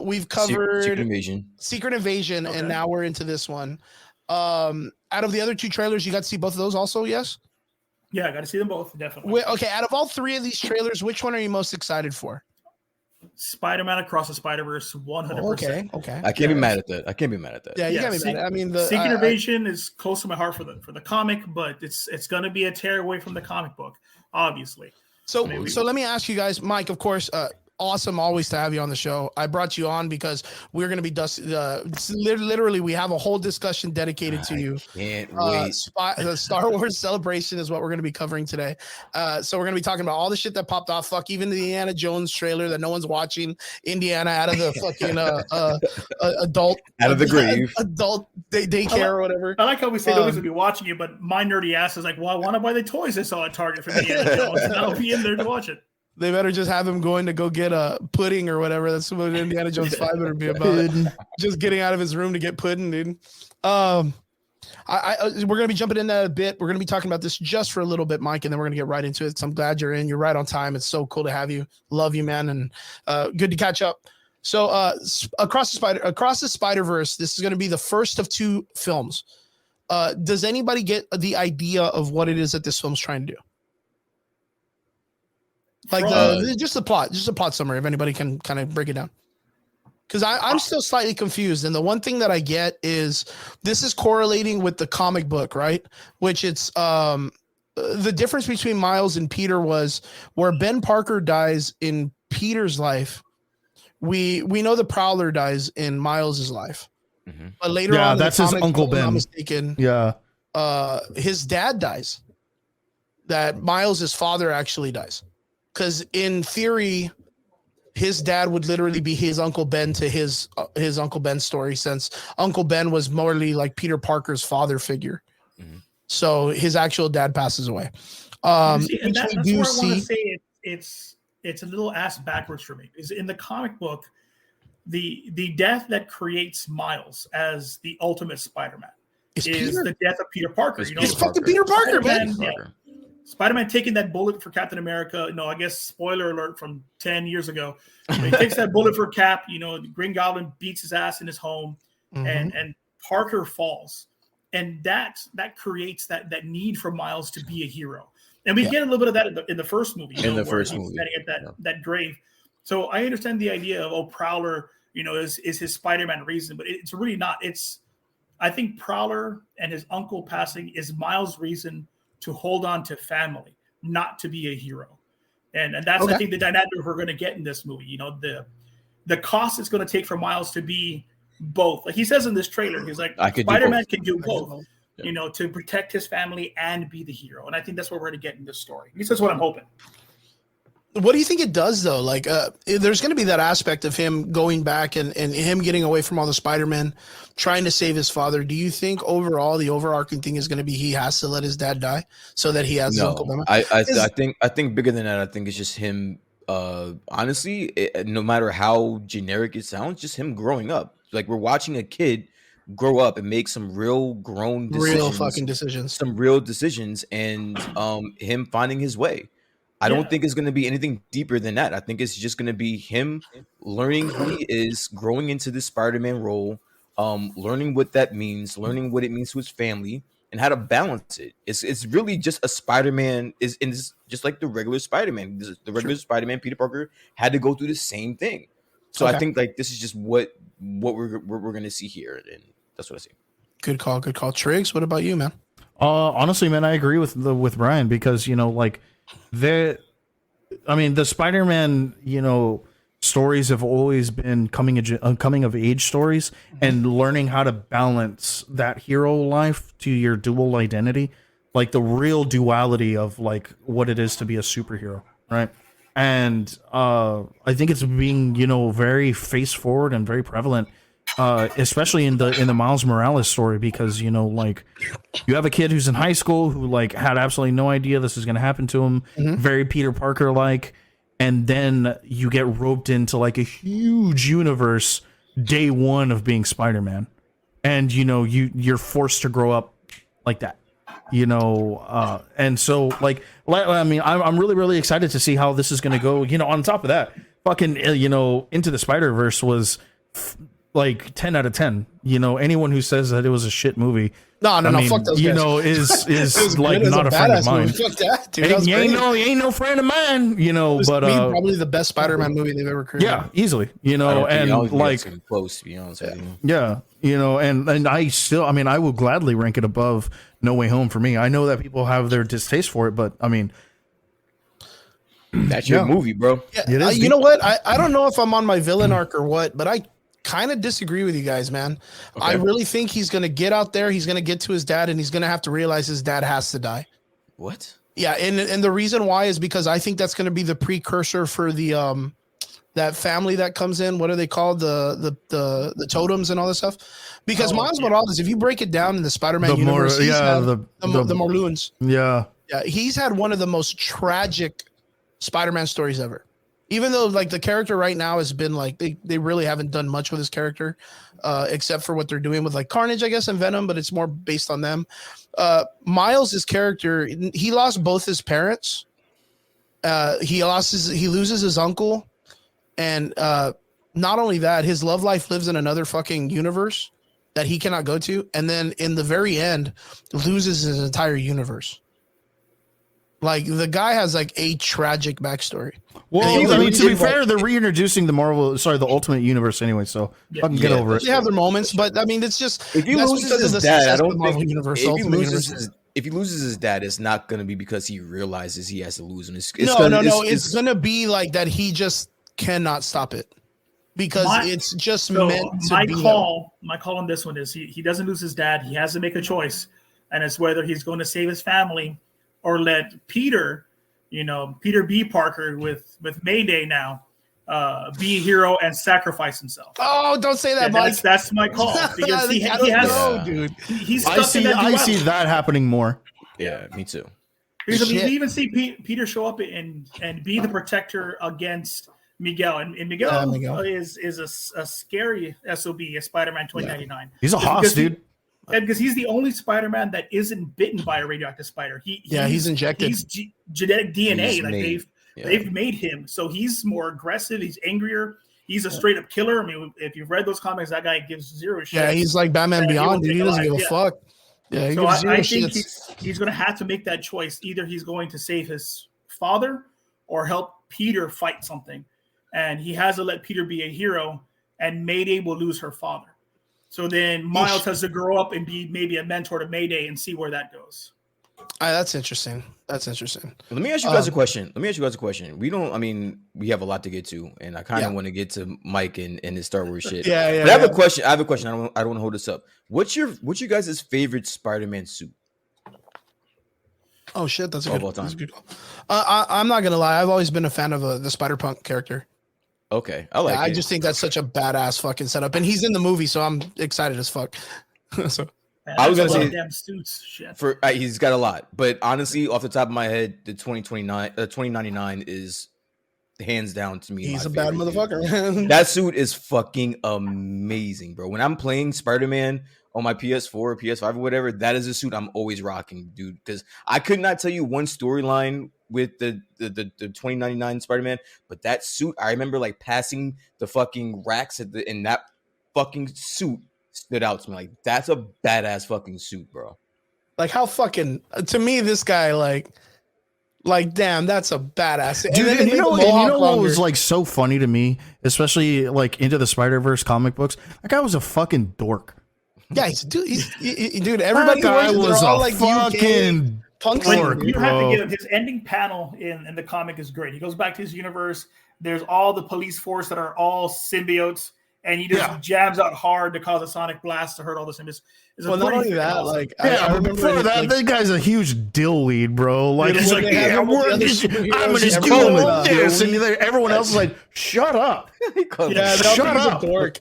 We've covered Secret Invasion, Okay. and now we're into this one. Out of the other two trailers, you got to see both of those also, yes? Yeah, I got to see them both, definitely. Okay, out of all three of these trailers, which one are you most excited for? Spider-Man Across the Spider-Verse, 100%. Okay. I can't be mad at that. Yeah, you can't be mad. I mean, Secret Invasion is close to my heart for the comic, but it's going to be a tear away from the comic book, obviously. So let me ask you guys, Mike, of course, awesome always to have you on the show. I brought you on because we're going to be literally we have a whole discussion dedicated to you. Can't wait. The Star Wars celebration is what we're going to be covering today. So we're going to be talking about all the shit that popped off. Fuck, even the Indiana Jones trailer that no one's watching. Indiana out of the fucking adult out of the grave, adult daycare or whatever. I like how we say nobody's going to be watching it, but my nerdy ass is like, well, I want to buy the toys I saw at Target from Indiana Jones, and I'll be in there to watch it. They better just have him going to go get a pudding or whatever. That's what Indiana Jones 5 would be about. Just getting out of his room to get pudding, dude. We're gonna be jumping in that a bit. We're gonna be talking about this just for a little bit, Mike, and then we're gonna get right into it. So I'm glad you're in. You're right on time. It's so cool to have you. Love you, man, and good to catch up. So across the Spider-Verse, this is gonna be the first of two films. Does anybody get the idea of what it is that this film's trying to do? Like just the plot summary, if anybody can kind of break it down. Because I'm still slightly confused. And the one thing that I get is this is correlating with the comic book, right? Which it's the difference between Miles and Peter was where Ben Parker dies in Peter's life. We know the Prowler dies in Miles's life. Mm-hmm. But later on, that's his Uncle Ben. I'm not mistaken. Yeah. His dad dies. That Miles's father actually dies. Because in theory, his dad would literally be his Uncle Ben to his Uncle Ben story, since Uncle Ben was morely like Peter Parker's father figure. Mm-hmm. So his actual dad passes away. That's where I want to say it's a little ass backwards for me. Is in the comic book, the death that creates Miles as the ultimate Spider-Man is the death of Peter Parker. It's fucking Peter Parker, man. Spider-Man taking that bullet for Captain America. No, I guess spoiler alert from 10 years ago. He takes that bullet for Cap. The Green Goblin beats his ass in his home, and Parker falls, and that creates that need for Miles to be a hero. And we get a little bit of that in the first movie. Standing at that grave. So I understand the idea of Prowler, is his Spider-Man reason, but it's really not. I think Prowler and his uncle passing is Miles' reason to hold on to family, not to be a hero. And that's, I think, the dynamic we're going to get in this movie. The cost it's going to take for Miles to be both. Like he says in this trailer, he's like, Spider-Man can do both, to protect his family and be the hero. And I think that's what we're going to get in this story. At least that's what I'm hoping. What do you think it does though? Like, there's going to be that aspect of him going back and him getting away from all the Spider-Men, trying to save his father. Do you think overall the overarching thing is going to be he has to let his dad die so that he has his Uncle Ben? I think bigger than that. I think it's just him. Honestly, no matter how generic it sounds, just him growing up. Like we're watching a kid grow up and make some real grown decisions, real fucking decisions, some real decisions, and him finding his way. I don't think it's going to be anything deeper than that. I think it's just going to be him learning who he is, growing into this Spider-Man role, learning what that means, learning what it means to his family, and how to balance it. It's really just a Spider-Man is just like the regular Spider-Man. The regular Spider-Man, Peter Parker, had to go through the same thing. So I think like this is just what we're going to see here, and that's what I see. Good call. Triggs, what about you, man? Honestly, man, I agree with Brian because like. The Spider-Man, stories have always been coming of age stories and learning how to balance that hero life to your dual identity, like the real duality of like what it is to be a superhero, right? And I think it's being very face forward and very prevalent, especially in the Miles Morales story, because like you have a kid who's in high school who like had absolutely no idea this is going to happen to him, very Peter Parker like, and then you get roped into like a huge universe day one of being Spider-Man, and you're forced to grow up like that, and so like I'm really really excited to see how this is going to go. On top of that, fucking Into the Spider-Verse was like 10 out of 10. Anyone who says that it was a shit movie, no, fuck those guys. is like not a friend of mine. Fuck that, dude. He ain't no friend of mine, but probably the best Spider-Man movie they've ever created. Yeah, easily, and like close, to be honest with you. Yeah, and I still, I would gladly rank it above No Way Home for me. I know that people have their distaste for it, but that's your movie, bro. Yeah, you know what? I don't know if I'm on my villain arc or what, but I kind of disagree with you guys, man. Okay. I really think he's going to get out there. He's going to get to his dad, and he's going to have to realize his dad has to die. What? Yeah, and the reason why is because I think that's going to be the precursor for the that family that comes in. What are they called? The totems and all this stuff. Because Miles Morales, if you break it down in the Spider-Man universe, the Morloons. Yeah, he's had one of the most tragic Spider-Man stories ever. Even though like the character right now has been like they really haven't done much with his character, except for what they're doing with like Carnage, I guess, and Venom, but it's more based on them. Miles' character, he lost both his parents. He loses his uncle, and not only that, his love life lives in another fucking universe that he cannot go to, and then in the very end, loses his entire universe. Like the guy has like a tragic backstory. Well, to be fair, they're reintroducing the Ultimate Universe anyway, so fucking get over it. They have their moments, but it's just if he loses his dad, I don't think if he loses his dad, it's not going to be because he realizes he has to lose him. It's going to be like that. He just cannot stop it because it's just meant to be. My call on this one is he doesn't lose his dad. He has to make a choice, and it's whether he's going to save his family or let Peter B. Parker with Mayday now, be a hero and sacrifice himself. Oh, don't say that, Mike. That's my call because he has, dude. He's I see that happening more. Yeah, me too. Because we even see Peter show up and be the protector against Miguel, and Miguel is a scary SOB, a Spider-Man 2099. He's a hoss, dude. And because he's the only Spider-Man that isn't bitten by a radioactive spider. He's injected. He's genetic DNA. They've made him. So he's more aggressive. He's angrier. He's a straight up killer. If you've read those comics, that guy gives zero shit. Yeah, he's like Batman Beyond. Dude. He doesn't give a fuck. Yeah, so I think he's going to have to make that choice. Either he's going to save his father or help Peter fight something. And he has to let Peter be a hero, and Mayday will lose her father. So then Miles has to grow up and be maybe a mentor to Mayday and see where that goes. That's interesting. Let me ask you guys a question. We have a lot to get to, and I kind of want to get to Mike and his Star Wars shit. But I have a question. I don't want to hold this up. What's your guys' favorite Spider-Man suit? Oh shit, that's a Of good, all time. that's a good call. I'm not gonna lie, I've always been a fan of the Spider-Punk character. Okay, I like it. I just think that's such a badass fucking setup, and he's in the movie, so I'm excited as fuck. So I was gonna say damn suits. Shit. for he's got a lot, but honestly, off the top of my head, the 2099 is hands down to me. he's my a bad favorite, motherfucker. dude. That suit is fucking amazing, bro. When I'm playing Spider-Man on my PS4 or PS5 or whatever, that is a suit I'm always rocking, dude. Because I could not tell you one storyline with the 2099 Spider-Man, but that suit, I remember like passing the fucking racks in that fucking suit stood out to me. Like, that's a badass fucking suit, bro. Like how fucking to me, this guy like damn, that's a badass. Dude, and you know what was like so funny to me, especially like into the Spider-Verse comic books? That guy was a fucking dork. Yeah, dude. Everybody that guy was all a like fucking punk. dork, You have to bro. give him his ending panel in the comic is great. He goes back to his universe. There's all the police force that are all symbiotes, and he just jams out hard to cause a sonic blast to hurt all the symbiotes. Well, not only that, like I remember before that, that guy's a huge dillweed, bro. Like, Dude, he's when like, they have yeah, all the we're other just, superheroes I'm and just everyone, doing this, Dillweed. and everyone else is like, shut up. Yeah, shut up. He's a dork.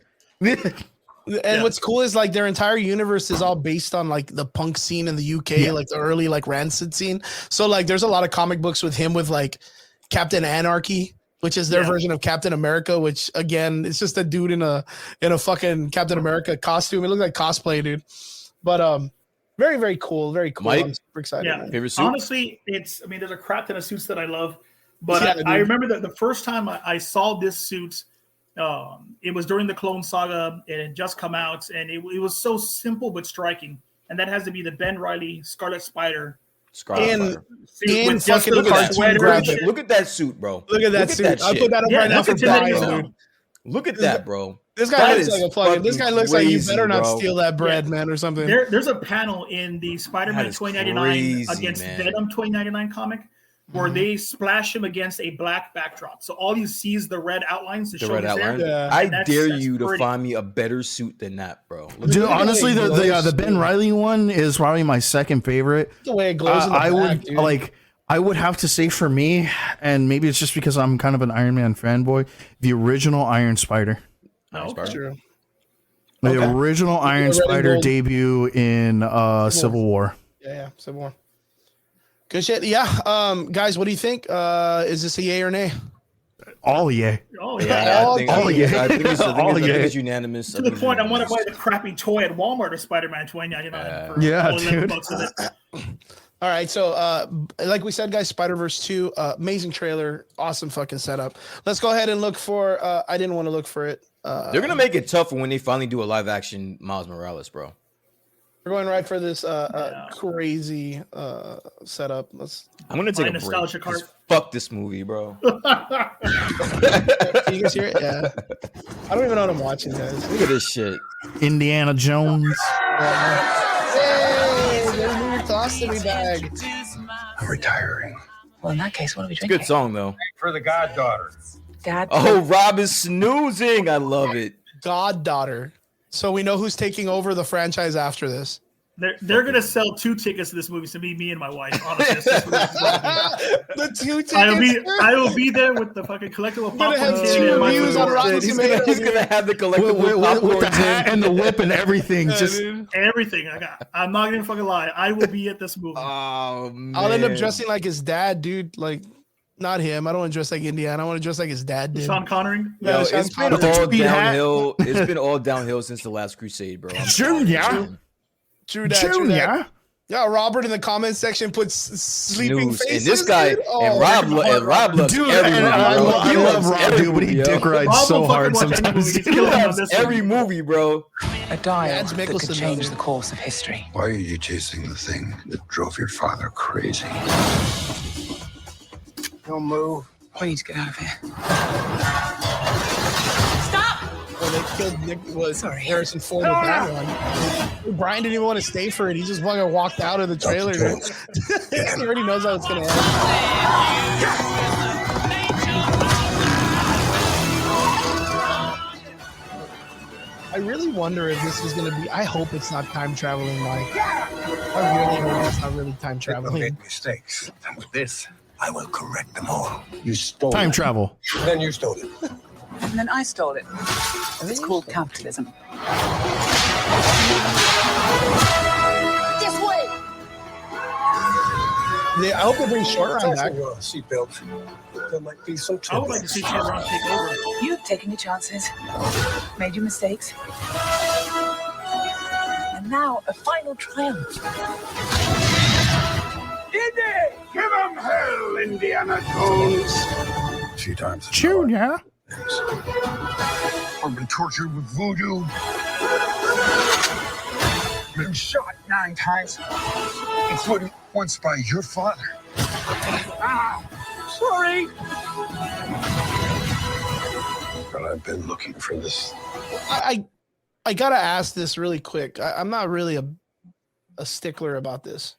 And what's cool is like their entire universe is all based on like the punk scene in the UK, like the early like Rancid scene. So like there's a lot of comic books with him with like Captain Anarchy, which is their version of Captain America, which again, it's just a dude in a fucking Captain America costume. It looks like cosplay, dude. But very, very cool. Very cool. Mike? I'm super excited. Yeah, man. Favorite suit? honestly, there's a crap ton of suits that I love, but Yeah, I dude. remember that the first time I saw this suit, it was during the Clone Saga, and it just come out, and it was so simple but striking, and that has to be the Ben Reilly Scarlet Spider. Scarlet In with just fucking the cartoon sweater. graphic. Look at that suit, bro. Look at that suit. I'll shit. put that up Yeah, right now that's for intimidating Brian, as hell. dude. Look at that, bro. This guy That looks is like a fucking. This guy looks like you crazy, better not bro. steal that bread, man, or something. There's a panel in the Spider-Man That is 2099 crazy, against man. Venom 2099 comic, where they splash him against a black backdrop. So all you see is the red outlines to The show red he's outline. there. I And that's dare you to pretty. find me a better suit than that, bro. Look Dude, at that. honestly, the Ben Reilly one is probably my second favorite. The way it glows in the I back, would dude. like. I would have to say for me, and maybe it's just because I'm kind of an Iron Man fanboy, the original Iron Spider. Iron Spider. True. The original Iron red and Spider gold. debut in Civil War. Yeah, Civil War. Good shit. Yeah. Guys, what do you think? Is this a yay or nay? All yay. Oh Yeah, I think yay. it's unanimous. To the point, I want to buy the crappy toy at Walmart of Spider-Man 2099. For Yeah, all 11 dude. bucks of it. All right, so like we said, guys, Spider-Verse 2, amazing trailer, awesome fucking setup. Let's go ahead and look for. I didn't want to look for it. They're gonna make it tough when they finally do a live action Miles Morales, bro. We're going right for this crazy setup. I'm gonna take My a break. nostalgia card. Just fuck this movie, bro. Can you guys hear it? Yeah. I don't even know what I'm watching, guys. Look at this shit. Indiana Jones. Hey, there's your colostomy bag. I'm retiring. Well, in that case, what are we It's a drinking? good song though. For the goddaughter. God. Oh, Rob is snoozing. I love it. Goddaughter. So we know who's taking over the franchise after this. They're gonna sell 2 tickets to this movie. So me and my wife. Honestly, that's just what it's gonna The 2 tickets. I will be there with the fucking collectible Gonna have popcorn. 2 tin and my reviews food. on Rotten He's Tomatoes. gonna have the collectible With popcorn the hat and the whip and everything. Just Everything I got. I'm not gonna fucking lie. I will be at this movie. Oh man. I'll end up dressing like his dad, dude. Like, not him. I don't want to dress like Indiana. I want to dress like his dad did. Sean Connery. Yeah, Yo, Sean it's been Connery. all Tweed hat. downhill. It's been all downhill since the last Crusade, bro. I'm sorry, Junior. man. True that. True that. Junior. Yeah, Robert in the comment section puts sleeping Snooze. faces. And this guy dude. Oh, and Rob loves Dude, every and movie, I bro. love He loves Rob, every dude, but he movie, yo. dick rides Rob so will hard fucking watch any sometimes. movie. He's dude. killing me on Loves this every one. movie, bro. A dial Mads that could Mikkelsen, change though. the course of history. Why are you chasing the thing that drove your father crazy? Don't move. We need to get out of here. Oh, they killed Nick. Harrison Ford with that one. Brian didn't even want to stay for it. He just fucking walked out of the trailer. Dude. He already knows how it's gonna end. I really wonder if this is gonna be. I hope it's not time traveling, Mike. I really hope it's not really time People traveling. made mistakes. And with this, I will correct them all. You stole Time it. travel. Then you stole it. And then I stole it. It's called capitalism. This way. I hope they bring short round back. Fasten your seatbelt. There might be some I trouble. would like to see Short Round take over. You've taken your chances, made your mistakes. And now a final triumph. Give him hell, Indiana Jones! A few times. Junior. I've been tortured with voodoo. Been shot 9 times, including once by your father. Sorry. But I've been looking for this. I gotta ask this really quick. I'm not really a stickler about this.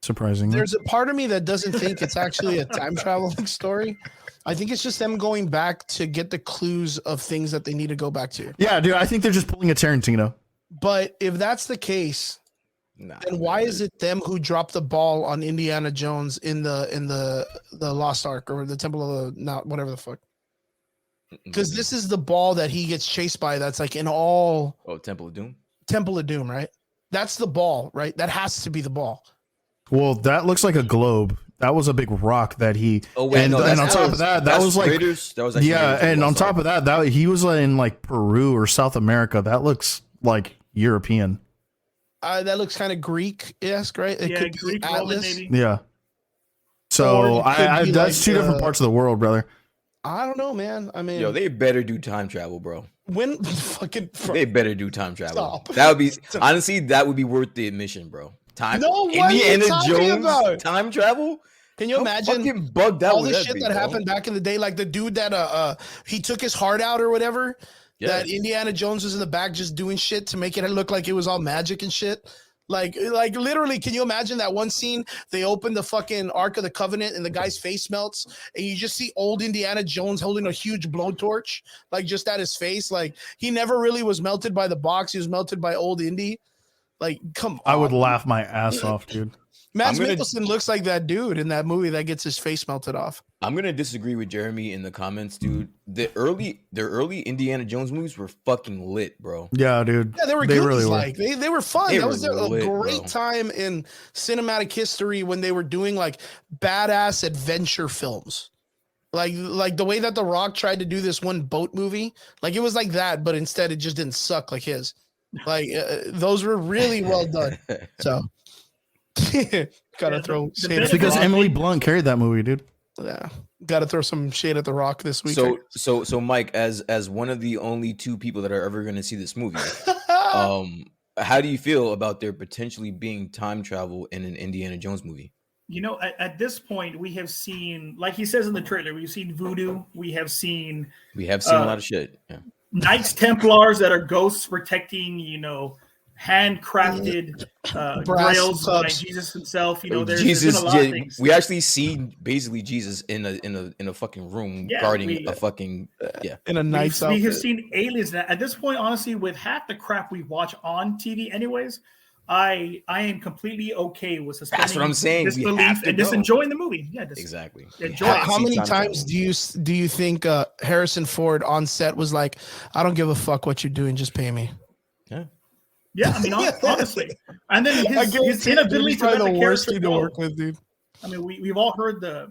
Surprisingly. There's a part of me that doesn't think it's actually a time traveling story. I think it's just them going back to get the clues of things that they need to go back to. Yeah, dude, I think they're just pulling a Tarantino. But if that's the case, then why is it them who dropped the ball on Indiana Jones in the Lost Ark or the Temple of the whatever the fuck? Because this is the ball that he gets chased by. That's like in all. Oh, Temple of Doom. Temple of Doom, right? That's the ball, right? That has to be the ball. Well, that looks like a globe. That was a big rock that he. Oh wait, and, no, and on top of that, that was like Raiders. That was actually yeah, Raiders and on Lost top Ark. of that, he was in like Peru or South America. That looks like European. That looks kind of Greek-esque, right? It Yeah, could be Greek, Roman, Atlas. maybe. Yeah. Or So it could be that's like, two different parts of the world, brother. I don't know, man. I mean, Yo, they better do time travel, bro. when fucking They better do time travel. Stop. That would be honestly, that would be worth the admission, bro. Time. No, what are you Indiana talking Jones about? time travel. Can you How imagine fucking bugged out all would the that shit be, that bro? happened back in the day? Like the dude that he took his heart out or whatever. Yeah. That Indiana Jones was in the back just doing shit to make it look like it was all magic and shit. Like literally, can you imagine that one scene? They open the fucking Ark of the Covenant and the guy's face melts, and you just see old Indiana Jones holding a huge blowtorch, like just at his face. Like he never really was melted by the box; he was melted by old Indy. Like, come on. I would laugh my ass off, dude. Mads Mikkelsen looks like that dude in that movie that gets his face melted off. I'm gonna disagree with Jeremy in the comments, dude. The early Indiana Jones movies were fucking lit, bro. Yeah, dude. Yeah, they were They Goonies really were. like. They were fun. They That was were a lit, great bro. time in cinematic history when they were doing like badass adventure films. Like the way that The Rock tried to do this one boat movie. Like it was like that, but instead it just didn't suck like his. Like those were really well done. So gotta throw shade. It's at because The Rock. Emily Blunt carried that movie, dude. Yeah, gotta throw some shade at The Rock this week. So Mike, as one of the only 2 people that are ever gonna see this movie, how do you feel about there potentially being time travel in an Indiana Jones movie? You know, at this point, we have seen, like he says in the trailer, we've seen voodoo. We have seen a lot of shit. Yeah. Knights Templars that are ghosts protecting, handcrafted grails by cups. Jesus himself. There's Jesus, been a lot of things. we actually see basically Jesus in a fucking room guarding a fucking in a nice we outfit. have seen aliens. At this point, honestly, with half the crap we watch on TV, anyways, I am completely okay with suspending That's what I'm saying. We disbelief have to and just go. enjoying the movie. Yeah, Exactly. Enjoy it. How many times do you think Harrison Ford on set was like, I don't give a fuck what you're doing, just pay me? Yeah, I mean, honestly. And then his guarantee inability he's to let probably the the worst character dude to go. work with, dude. I mean, we've all heard the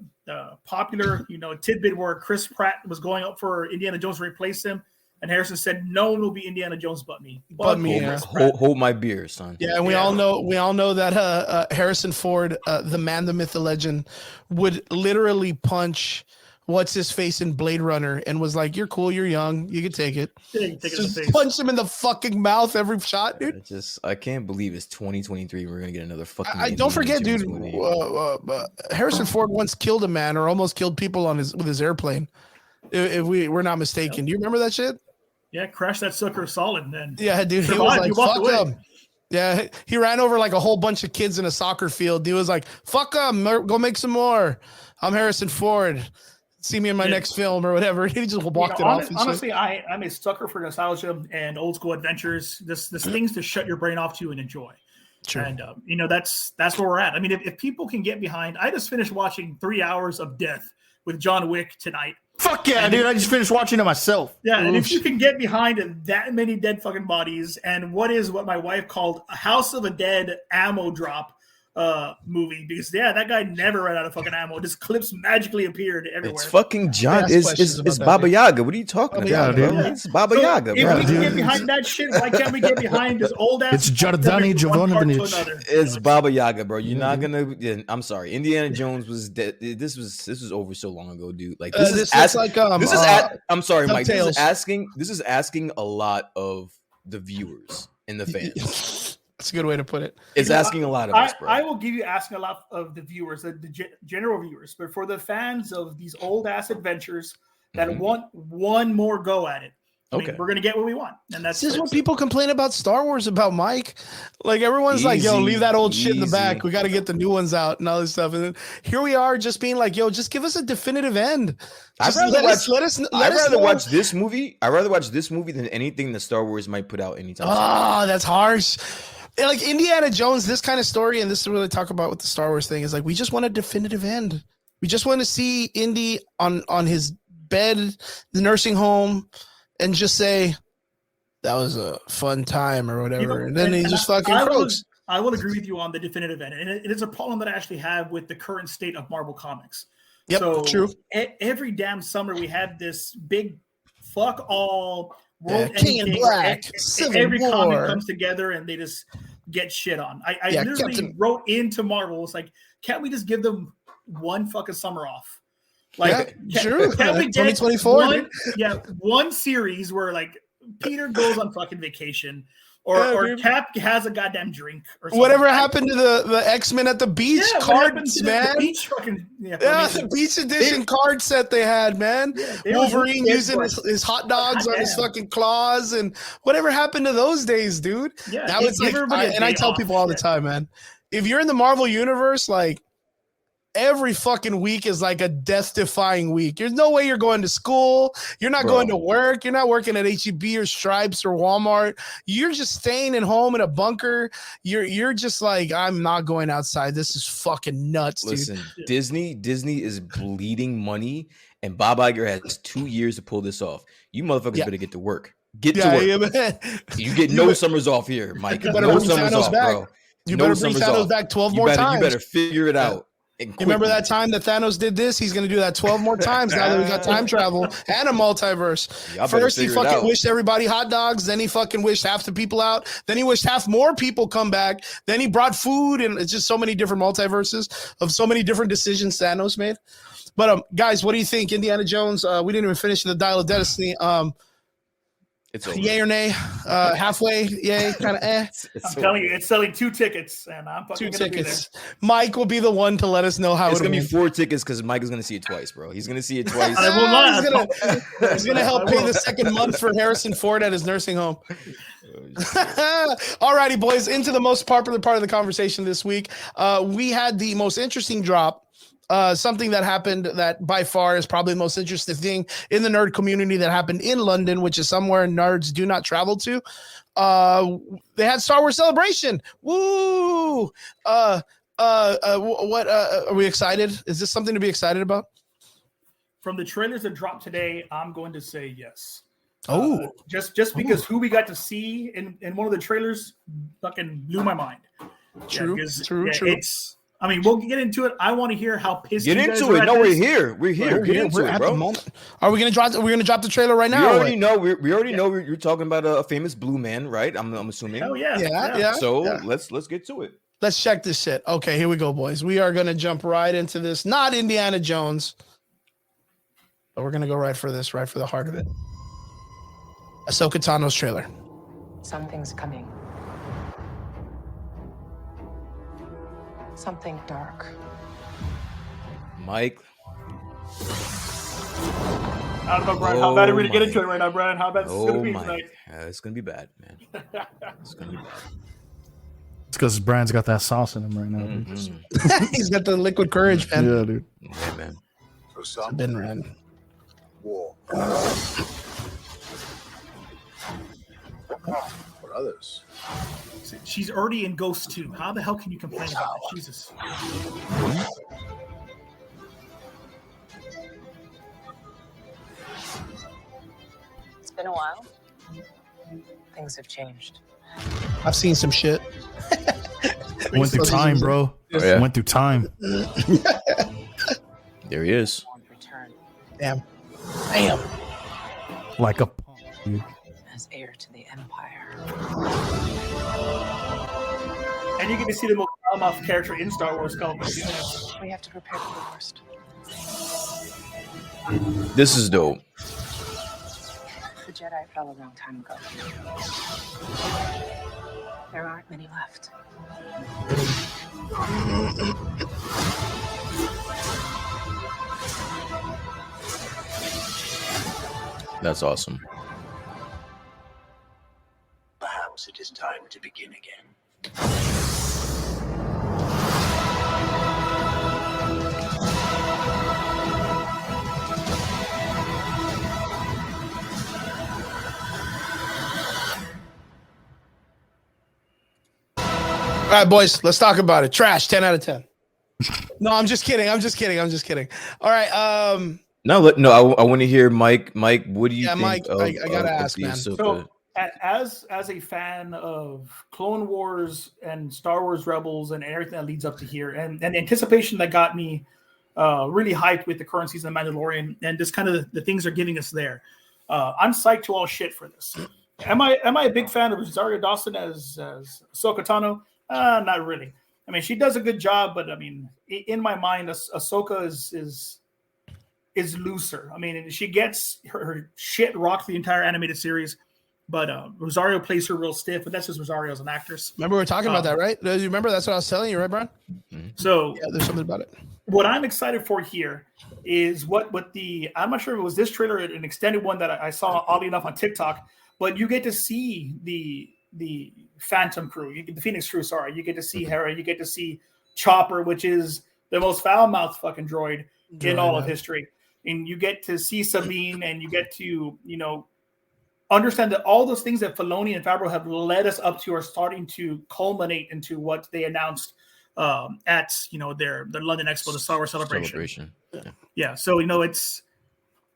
popular, tidbit where Chris Pratt was going up for Indiana Jones to replace him, and Harrison said, "No one will be Indiana Jones but me." But me, yeah. Hold my beer, son. Yeah, and we all know that Harrison Ford, the man, the myth, the legend, would literally punch what's his face in Blade Runner and was like, "You're cool, you're young, you can take it." Yeah, you can take it in the Just face. punch him in the fucking mouth every shot, dude. I can't believe it's 2023. We're gonna get another fucking. I don't forget, Indiana dude. Jones movie. Harrison Ford once killed a man or almost killed people with his airplane. If we're not mistaken, do you remember that shit? Yeah, crash that sucker solid, then. Yeah, dude. He was like, "Fuck him." Yeah, he ran over like a whole bunch of kids in a soccer field. He was like, "Fuck him, go make some more." I'm Harrison Ford. See me in my next film or whatever. He just walked it off. Honestly, I'm a sucker for nostalgia and old school adventures. This things to shut your brain off to and enjoy. True. And that's where we're at. I mean, if people can get behind, I just finished watching 3 hours of death with John Wick tonight. Fuck yeah, dude! I just finished watching it myself. Yeah, and if you can get behind that many dead fucking bodies, and what my wife called a House of the Dead ammo drop movie, because that guy never ran out of fucking ammo. Just clips magically appeared everywhere. It's fucking John. It's Baba Yaga. What are you talking about, dude? It's Baba Yaga. If we can get behind that shit, why can't we get behind this old ass? It's Giordani Jovanovic. It's Baba Yaga, bro. You're not gonna. I'm sorry. Indiana Jones was dead. This was over so long ago, dude. Like this is I'm sorry, Mike. This is asking a lot of the viewers and the fans. That's a good way to put it. It's asking a lot of us, bro. I will give you asking a lot of the viewers, the general viewers, but for the fans of these old ass adventures that want one more go at it, I mean, we're gonna get what we want, and this is what people complain about Star Wars about, Mike. Like everyone's like, "Yo, leave that old shit in the back. We got to get the new ones out and all this stuff." And then here we are, just being like, "Yo, just give us a definitive end." I'd rather watch this movie. I'd rather watch this movie than anything that Star Wars might put out anytime. Oh, that's harsh. Like Indiana Jones, this kind of story, and this is what I talk about with the Star Wars thing, is like we just want a definitive end. We just want to see Indy on his bed, the nursing home, and just say that was a fun time or whatever. And then he just fucking croaks. I will agree with you on the definitive end, and it is a problem that I actually have with the current state of Marvel Comics. Yep, so true. Every damn summer we have this big fuck all. King and Black, every comic comes together and they just get shit on. I literally wrote into Marvel, it's like, can't we just give them one fucking summer off? Like, true. Can we get 2024? One series where like Peter goes on fucking vacation. Or Cap has a goddamn drink or something. Whatever happened to the X-Men at the beach cards, man? The beach fucking the beach edition card set they had, man. Wolverine using his hot dogs on his fucking claws, and whatever happened to those days, dude? Yeah, now it's like, I tell people all the time, man. If you're in the Marvel universe, like every fucking week is like a death-defying week. There's no way you're going to school. You're not going to work. You're not working at HEB or Stripes or Walmart. You're just staying at home in a bunker. You're just like, I'm not going outside. This is fucking nuts, dude. Listen, Disney is bleeding money, and Bob Iger has 2 years to pull this off. You motherfuckers better get to work. Get to work. Yeah, you get no summers off here, Mike. No summers off, bro. You better bring Thanos back 12 more times. You better figure it out. You remember that time that Thanos did this? He's going to do that 12 more times now that we got time travel and a multiverse. First, he fucking wished everybody hot dogs. Then he fucking wished half the people out. Then he wished half more people come back. Then he brought food, and it's just so many different multiverses of so many different decisions Thanos made. But guys, what do you think? Indiana Jones, we didn't even finish the Dial of Destiny. It's over. Yay or nay? Halfway, yay, kind of eh. I'm telling you, it's selling 2 tickets, and I'm fucking 2 tickets. Mike will be the one to let us know how it's going to be 4 tickets because Mike is going to see it twice, bro. He's going to see it twice. I will not. He's going to help pay the second month for Harrison Ford at his nursing home. All righty, boys, into the most popular part of the conversation this week. We had the most interesting drop. Something that happened that by far is probably the most interesting thing in the nerd community that happened in London, which is somewhere nerds do not travel to. They had Star Wars Celebration. Woo! What are we excited? Is this something to be excited about? From the trailers that dropped today, I'm going to say yes. Just because who we got to see in one of the trailers fucking blew my mind. True. I mean, we'll get into it. I want to hear how pissed you guys are. No, we're here. We're here. Get into it, bro. Are we gonna drop? We're gonna drop the trailer right now. We already know. You're talking about a famous blue man, right? I'm assuming. Oh yeah. So let's get to it. Let's check this shit. Okay, here we go, boys. We are gonna jump right into this. Not Indiana Jones, but we're gonna go right for the heart of it. Ahsoka Tano's trailer. Something's coming. Something dark. Mike. I don't know, Brian. How bad are we to get into it right now, Brian? How bad is it going to be tonight? It's going to be bad, man. It's going to be bad. It's because Brian's got that sauce in him right now. Mm-hmm. He's got the liquid courage, man. Yeah, dude. Yeah, man. So it's been ran. War. For others. She's already in Ghost 2. How the hell can you complain about that? Jesus. It's been a while. Things have changed. I've seen some shit. Went through time, bro. Oh, yeah. Went through time. There he is. Damn. Damn. Like a punk, dude. As heir to the Empire. And you get to see the most mouth character in Star Wars come. We have to prepare for the worst. This is dope. The Jedi fell a long time ago. There aren't many left. That's awesome. Perhaps it is time to begin again. All right, boys, let's talk about it. Trash, 10 out of 10. No, I'm just kidding. I'm just kidding. All right. No, I want to hear Mike. Mike, what do you think? Mike, I gotta ask, man. So, as a fan of Clone Wars and Star Wars Rebels and everything that leads up to here, and the anticipation that got me really hyped with the current season of Mandalorian, and just kind of the things they're giving us there, I'm psyched to all shit for this. Am I a big fan of Rosario Dawson as Ahsoka Tano? Not really. I mean, she does a good job, but I mean, in my mind, Ahsoka is looser. I mean, she gets her shit rocked the entire animated series, but Rosario plays her real stiff, but that's just Rosario as an actress. Remember we were talking about that, right? Do you remember? That's what I was telling you, right, Brian? So yeah, there's something about it. What I'm excited for here is what the I'm not sure if it was this trailer or an extended one that I saw oddly enough on TikTok, but you get to see the Phantom crew, the Phoenix crew. Sorry, you get to see Hera, you get to see Chopper, which is the most foul-mouthed fucking droid in all of history. And you get to see Sabine, and you get to, understand that all those things that Filoni and Favreau have led us up to are starting to culminate into what they announced at their London Expo, the Star Wars Celebration. Yeah. So it's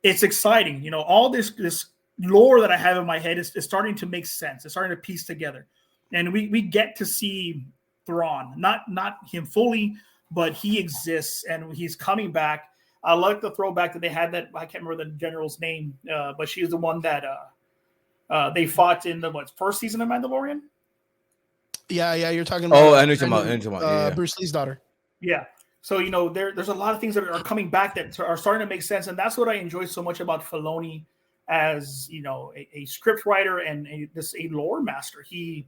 exciting. All this lore that I have in my head is starting to make sense. It's starting to piece together, and we get to see Thrawn, not him fully, but he exists and he's coming back. I like the throwback that they had that I can't remember the general's name, but she is the one that they fought in the first season of Mandalorian. Yeah, you're talking about. Oh, I know you're talking about. Bruce Lee's daughter. Yeah. So there's a lot of things that are coming back that are starting to make sense, and that's what I enjoy so much about Filoni as a script writer and a lore master. He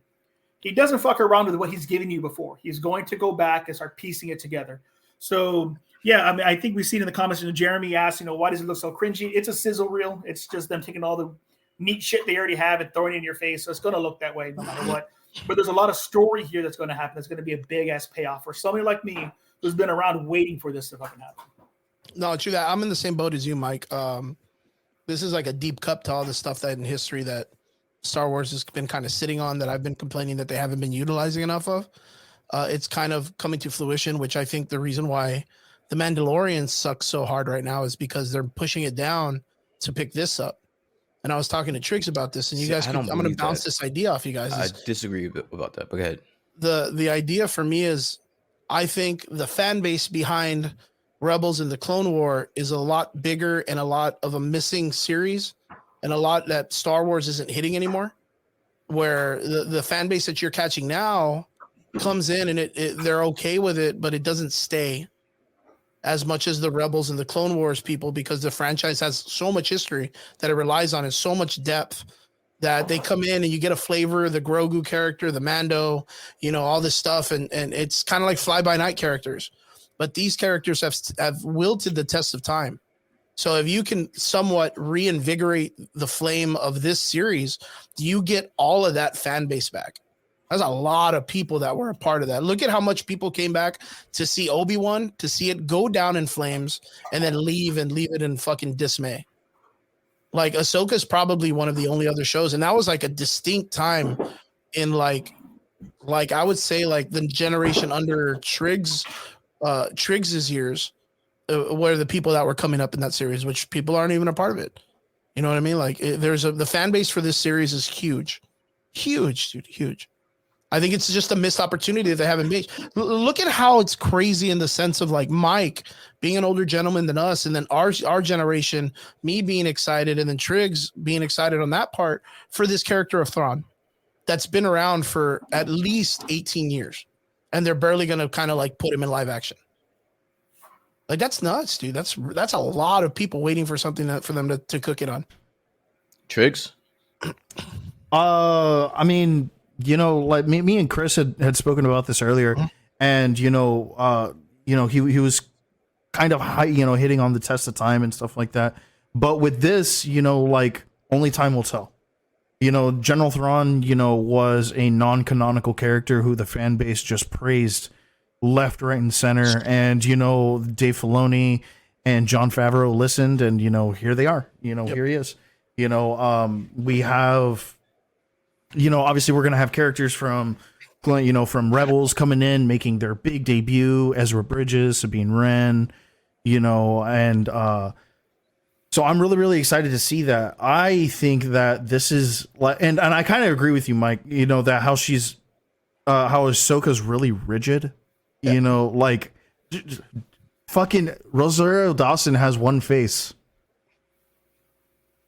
doesn't fuck around with what he's given you before. He's going to go back and start piecing it together. So yeah, I mean, I think we've seen in the comments, Jeremy asked, why does it look so cringy? It's a sizzle reel. It's just them taking all the neat shit they already have and throwing it in your face. So it's going to look that way no matter what. But there's a lot of story here that's going to happen. That's going to be a big ass payoff for somebody like me who's been around waiting for this to fucking happen. No, true that. I'm in the same boat as you, Mike. This is like a deep cup to all the stuff that in history that Star Wars has been kind of sitting on that I've been complaining that they haven't been utilizing enough of. It's kind of coming to fruition, which I think the reason why the Mandalorian sucks so hard right now is because they're pushing it down to pick this up. And I was talking to Triggs about this, and you guys, I'm going to bounce this idea off you guys. I disagree about that, but go ahead. The idea for me is, I think the fan base behind Rebels and the Clone War is a lot bigger and a lot of a missing series, and a lot that Star Wars isn't hitting anymore. Where the fan base that you're catching now comes in and they're okay with it, but it doesn't stay as much as the Rebels and the Clone Wars people, because the franchise has so much history that it relies on, and so much depth that they come in and you get a flavor of the Grogu character, the Mando, all this stuff. And it's kind of like fly-by-night characters, but these characters have wilted the test of time. So if you can somewhat reinvigorate the flame of this series, you get all of that fan base back. There's a lot of people that were a part of that. Look at how much people came back to see Obi-Wan, to see it go down in flames and then leave it in fucking dismay. Like Ahsoka is probably one of the only other shows. And that was like a distinct time in like I would say like the generation under Triggs's years, were the people that were coming up in that series, which people aren't even a part of it. You know what I mean? Like the fan base for this series is huge, dude, huge. I think it's just a missed opportunity that they haven't made. Look at how it's crazy in the sense of like Mike being an older gentleman than us, and then our generation, me being excited, and then Triggs being excited on that part for this character of Thrawn that's been around for at least 18 years, and they're barely gonna kind of like put him in live action. Like that's nuts, dude. That's a lot of people waiting for something for them to cook it on. Triggs? I mean, you know, like me and Chris had spoken about this earlier, and he was kind of high, hitting on the test of time and stuff like that. But with this, like only time will tell. General Thrawn, was a non-canonical character who the fan base just praised left, right, and center. And, Dave Filoni and Jon Favreau listened, and, here they are. Here he is. We have, obviously we're going to have characters from Rebels coming in, making their big debut, Ezra Bridges, Sabine Wren, and so I'm really, really excited to see that. I think that this is like, and I kind of agree with you, Mike, that how Ahsoka's really rigid, like fucking Rosario Dawson has one face.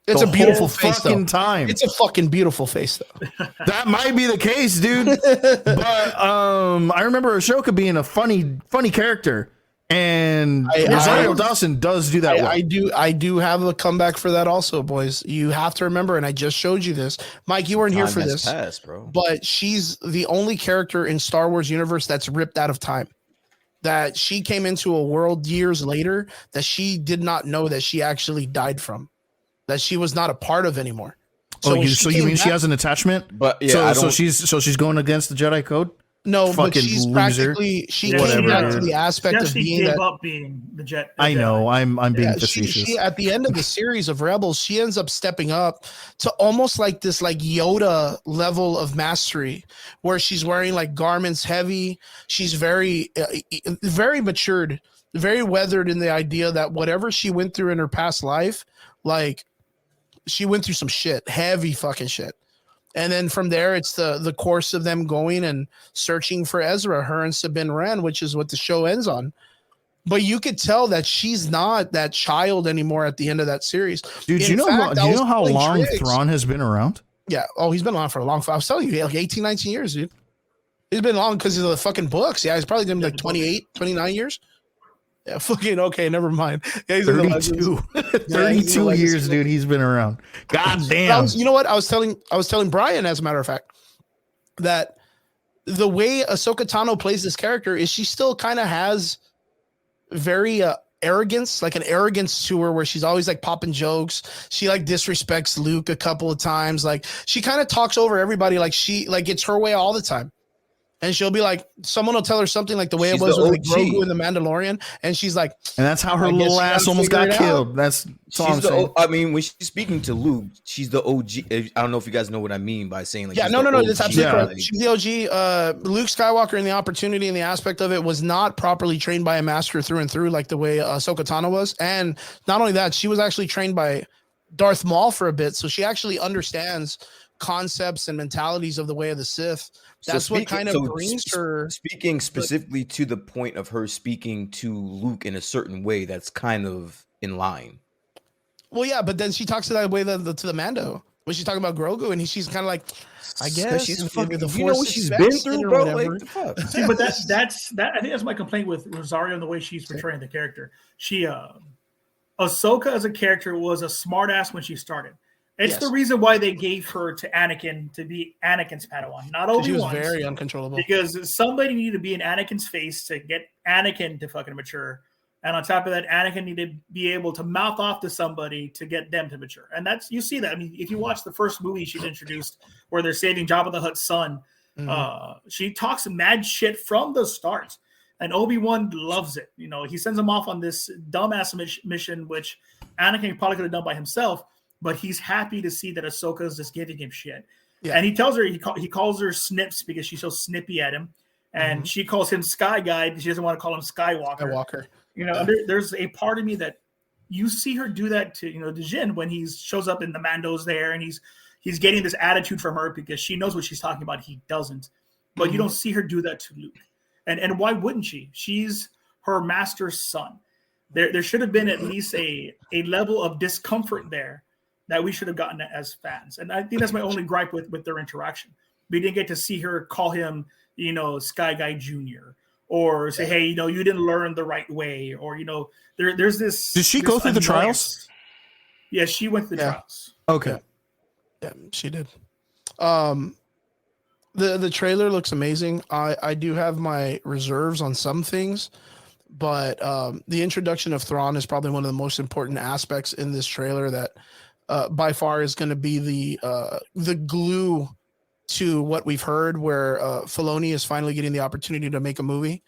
It's a beautiful face, fucking time. It's a fucking beautiful face, though. That might be the case, dude. But I remember Ahsoka being a funny character, and Rosario Dawson does do that. Well. I do have a comeback for that also, boys. You have to remember, and I just showed you this, Mike. You weren't here for this, passed, bro. But she's the only character in Star Wars universe that's ripped out of time. That she came into a world years later that she did not know that she actually died from. That she was not a part of anymore. So you mean she has an attachment? But yeah, so she's going against the Jedi Code? No, fucking but she's loser. Came back to the aspect of being gave up being the Jedi. I know, I'm being facetious. She at the end of the series of Rebels, she ends up stepping up to almost like this like Yoda level of mastery, where she's wearing like garments heavy. She's very very matured, very weathered in the idea that whatever she went through in her past life, like she went through some shit, heavy fucking shit. And then from there, it's the course of them going and searching for Ezra, her and Sabine Wren, which is what the show ends on. But you could tell that she's not that child anymore at the end of that series. Dude, do you know how long Thrawn has been around? Yeah. Oh, he's been around for a long time. I was telling you, like 18, 19 years, dude. He's been long because of the fucking books. Yeah, he's probably been like 28, 29 years. Yeah, fucking okay, never mind. Yeah, he's 32. 32 years, dude. He's been around. God damn. You know what? I was telling Brian, as a matter of fact, that the way Ahsoka Tano plays this character is she still kind of has very arrogance, like an arrogance to her, where she's always like popping jokes. She like disrespects Luke a couple of times. Like she kind of talks over everybody. Like it's her way all the time. And she'll be like, someone will tell her something like the way it was with like Grogu in the Mandalorian, and she's like, and that's how her little ass almost got killed. That's all I'm saying. I mean, when she's speaking to Luke, she's the OG. I don't know if you guys know what I mean by saying like, no, that's absolutely correct. She's the OG. Luke Skywalker, and the opportunity and the aspect of it was not properly trained by a master through and through, like the way Ahsoka Tano was. And not only that, she was actually trained by Darth Maul for a bit, so she actually understands concepts and mentalities of the way of the Sith. That's what kind of brings her. Speaking specifically to the point of her speaking to Luke in a certain way, that's kind of in line. Well, yeah, but then she talks to that way to the Mando when she's talking about Grogu, and she's kind of like, I guess she's fucking. The you know what she's been through, bro. Like, the fuck? See, but that's I think that's my complaint with Rosario and the way she's portraying the character. She, Ahsoka as a character was a smartass when she started. It's the reason why they gave her to Anakin to be Anakin's Padawan, not Obi-Wan's. She was very uncontrollable. Because somebody needed to be in Anakin's face to get Anakin to fucking mature. And on top of that, Anakin needed to be able to mouth off to somebody to get them to mature. And you see that. I mean, if you watch the first movie she's introduced where they're saving Jabba the Hutt's son, she talks mad shit from the start. And Obi-Wan loves it. He sends him off on this dumbass mission, which Anakin probably could have done by himself. But he's happy to see that Ahsoka is just giving him shit. And he tells her he calls her Snips because she's so snippy at him, and she calls him Sky Guy because she doesn't want to call him Skywalker. You know, there's a part of me that you see her do that to to Jin when he shows up in the Mandos there, and he's getting this attitude from her because she knows what she's talking about. He doesn't, but you don't see her do that to Luke. And why wouldn't she? She's her master's son. There should have been at least a level of discomfort there that we should have gotten as fans. And I think that's my only gripe with their interaction. We didn't get to see her call him, Sky Guy Jr. or say, hey, you didn't learn the right way. Or, there's this. Did she go through the trials? Yeah, she went through the trials. Okay. Yeah, she did. The trailer looks amazing. I do have my reserves on some things, but the introduction of Thrawn is probably one of the most important aspects in this trailer that by far is going to be the glue to what we've heard, where Filoni is finally getting the opportunity to make a movie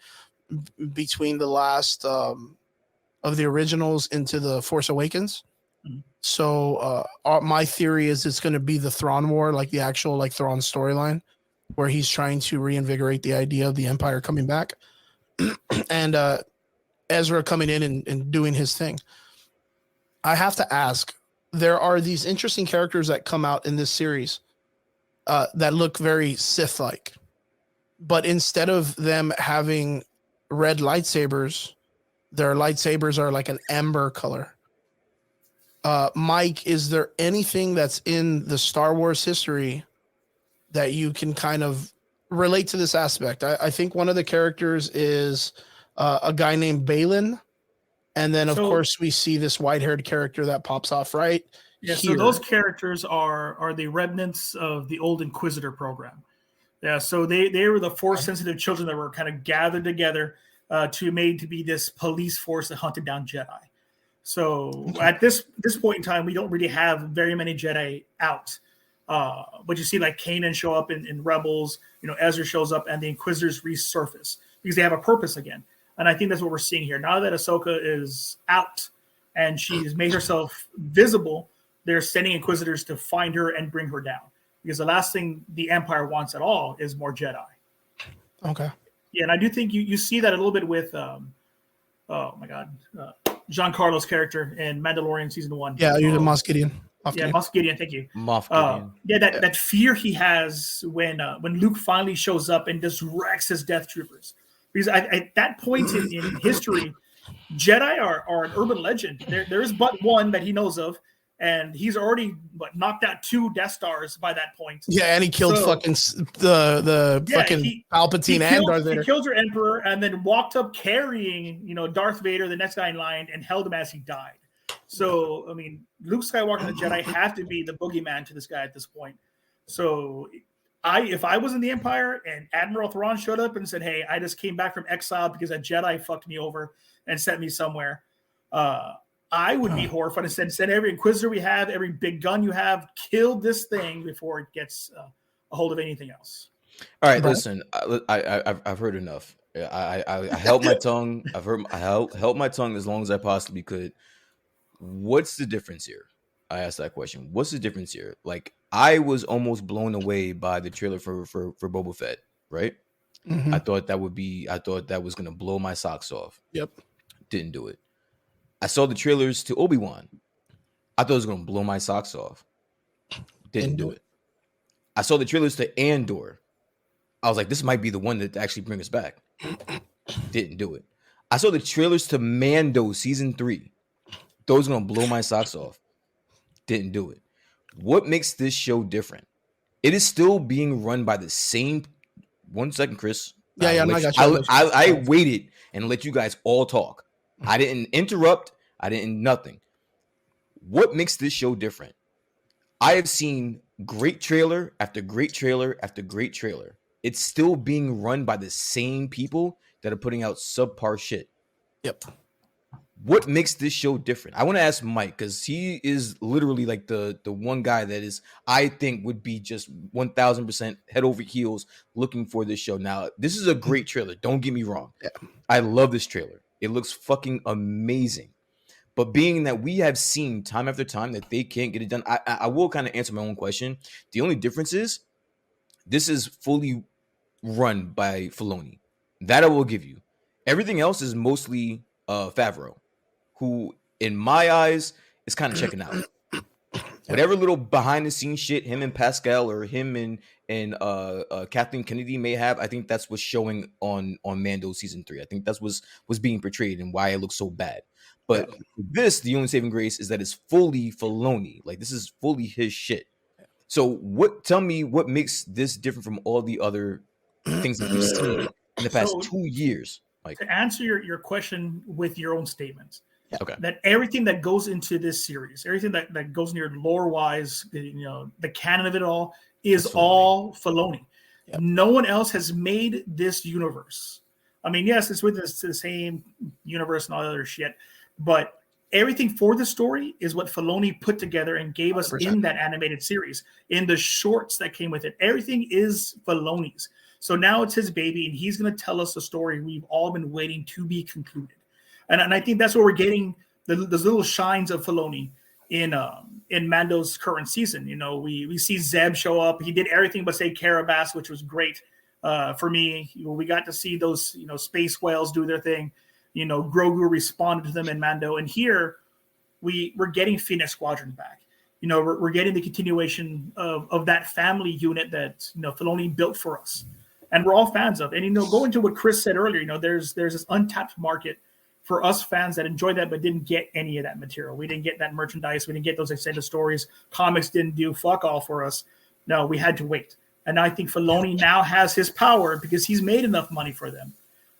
between the last of the originals into the Force Awakens. So my theory is it's going to be the Thrawn War, like the actual Thrawn storyline, where he's trying to reinvigorate the idea of the Empire coming back, and Ezra coming in and doing his thing. I have to ask, there are these interesting characters that come out in this series that look very Sith-like, but instead of them having red lightsabers, their lightsabers are like an amber color. Mike, is there anything that's in the Star Wars history that you can kind of relate to this aspect? I think one of the characters is a guy named Balin. And then, of course, we see this white-haired character that pops off right here. So those characters are the remnants of the old Inquisitor program. Yeah, so they were the Force-sensitive children that were kind of gathered together to be this police force that hunted down Jedi. So at this point in time, we don't really have very many Jedi out. But you see Kanan show up in Rebels, Ezra shows up, and the Inquisitors resurface because they have a purpose again. And I think that's what we're seeing here. Now that Ahsoka is out and she's made herself visible, they're sending Inquisitors to find her and bring her down. Because the last thing the Empire wants at all is more Jedi. Okay. Yeah, and I do think you see that a little bit with, oh my God, Giancarlo's character in Mandalorian Season 1. Yeah, you're the Moff Gideon. Moff Gideon, thank you. Moff Gideon. That fear he has when Luke finally shows up and just wrecks his Death Troopers. Because at that point in history, Jedi are an urban legend. There is but one that he knows of, and he's already knocked out 2 Death Stars by that point. Yeah, and he killed fucking Palpatine and Darth Vader. He killed your Emperor and then walked up carrying, Darth Vader, the next guy in line, and held him as he died. So, I mean, Luke Skywalker and the Jedi have to be the boogeyman to this guy at this point. So, if I was in the Empire and Admiral Thrawn showed up and said, hey, I just came back from exile because a Jedi fucked me over and sent me somewhere, I would be horrified and send every Inquisitor we have, every big gun you have, kill this thing before it gets a hold of anything else. All right, listen, I've heard enough. I held my tongue. I held my tongue as long as I possibly could. What's the difference here? I asked that question. What's the difference here? I was almost blown away by the trailer for Boba Fett, right? Mm-hmm. I thought that was gonna blow my socks off. Yep. Didn't do it. I saw the trailers to Obi-Wan. I thought it was gonna blow my socks off. Didn't do it. I saw the trailers to Andor. I was like, this might be the one that actually bring us back. Didn't do it. I saw the trailers to Mando season 3. Those are gonna blow my socks off. Didn't do it. What makes this show different? It is still being run by the same. 1 second, Chris. I got you. I waited and let you guys all talk. I didn't interrupt. I didn't nothing. What makes this show different? I have seen great trailer after great trailer after great trailer. It's still being run by the same people that are putting out subpar shit. Yep. What makes this show different? I want to ask Mike because he is literally the one guy that is, I think, would be just 1000% head over heels looking for this show. Now, this is a great trailer. Don't get me wrong. Yeah. I love this trailer. It looks fucking amazing. But being that we have seen time after time that they can't get it done, I will kind of answer my own question. The only difference is this is fully run by Filoni. That I will give you. Everything else is mostly Favreau, who, in my eyes, is kind of checking out. Whatever little behind the scenes shit him and Pascal or him and Kathleen Kennedy may have, I think that's what's showing on Mando season 3. I think that's was being portrayed and why it looks so bad. But this, the only saving grace is that it's fully Filoni. Like, this is fully his shit. So tell me what makes this different from all the other things that we've seen in the past 2 years? Like, to answer your question with your own statements. Okay. That everything that goes into this series, everything that goes in your lore-wise, the canon of it all is all Filoni. Yep. No one else has made this universe. I mean, yes, it's with the same universe and all the other shit, but everything for the story is what Filoni put together and gave us 100%. In that animated series, in the shorts that came with it. Everything is Filoni's. So now it's his baby, and he's going to tell us a story we've all been waiting to be concluded. And I think that's where we're getting those little shines of Filoni in Mando's current season. We see Zeb show up. He did everything but say Carabas, which was great for me. We got to see those space whales do their thing. Grogu responded to them in Mando, and here we're getting Phoenix Squadron back. We're getting the continuation of that family unit that Filoni built for us, and we're all fans of. And going to what Chris said earlier, there's this untapped market for us fans that enjoyed that but didn't get any of that material. We didn't get that merchandise. We didn't get those extended stories. Comics didn't do fuck all for us. No, we had to wait. And I think Filoni now has his power because he's made enough money for them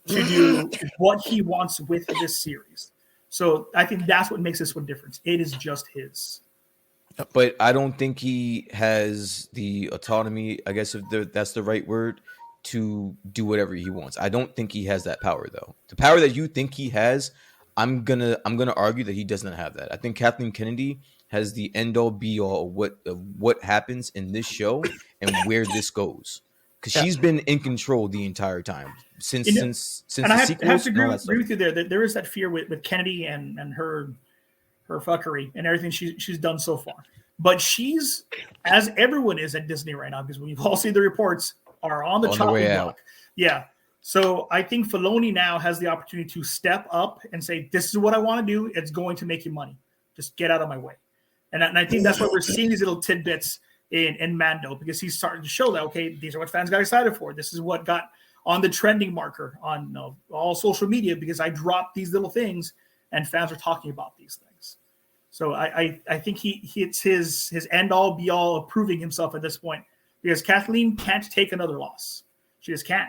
to do what he wants with this series. So I think that's what makes this one different. It is just his. But I don't think he has the autonomy, I guess if that's the right word, to do whatever he wants. I don't think he has that power, though. The power that you think he has, I'm gonna argue that he does not have that. I think Kathleen Kennedy has the end all be all of what happens in this show and where this goes, because she's been in control the entire time since and the I have sequels. to agree with you there. That there is that fear with Kennedy and her fuckery and everything she's done so far. But she's, as everyone is at Disney right now, because we've all seen the reports, are on the chopping block. Yeah. So I think Filoni now has the opportunity to step up and say, this is what I want to do. It's going to make you money. Just get out of my way. And I think that's why we're seeing these little tidbits in Mando, because he's starting to show that, okay, these are what fans got excited for. This is what got on the trending marker on all social media, because I dropped these little things and fans are talking about these things. So I think it's his end all be all of proving himself at this point, because Kathleen can't take another loss. She just can't.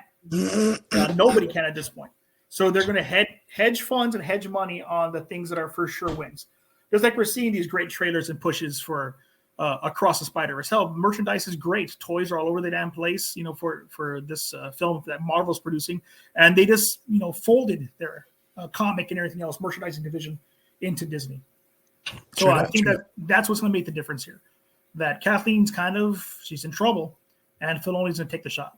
Nobody can at this point. So they're going to hedge funds and hedge money on the things that are for sure wins. Just like we're seeing these great trailers and pushes for Across the Spider-Verse. Hell, merchandise is great. Toys are all over the damn place, for this film that Marvel's producing. And they just, folded their comic and everything else, merchandising division, into Disney. So I think that's what's going to make the difference here. That Kathleen's she's in trouble, and Filoni's going to take the shot.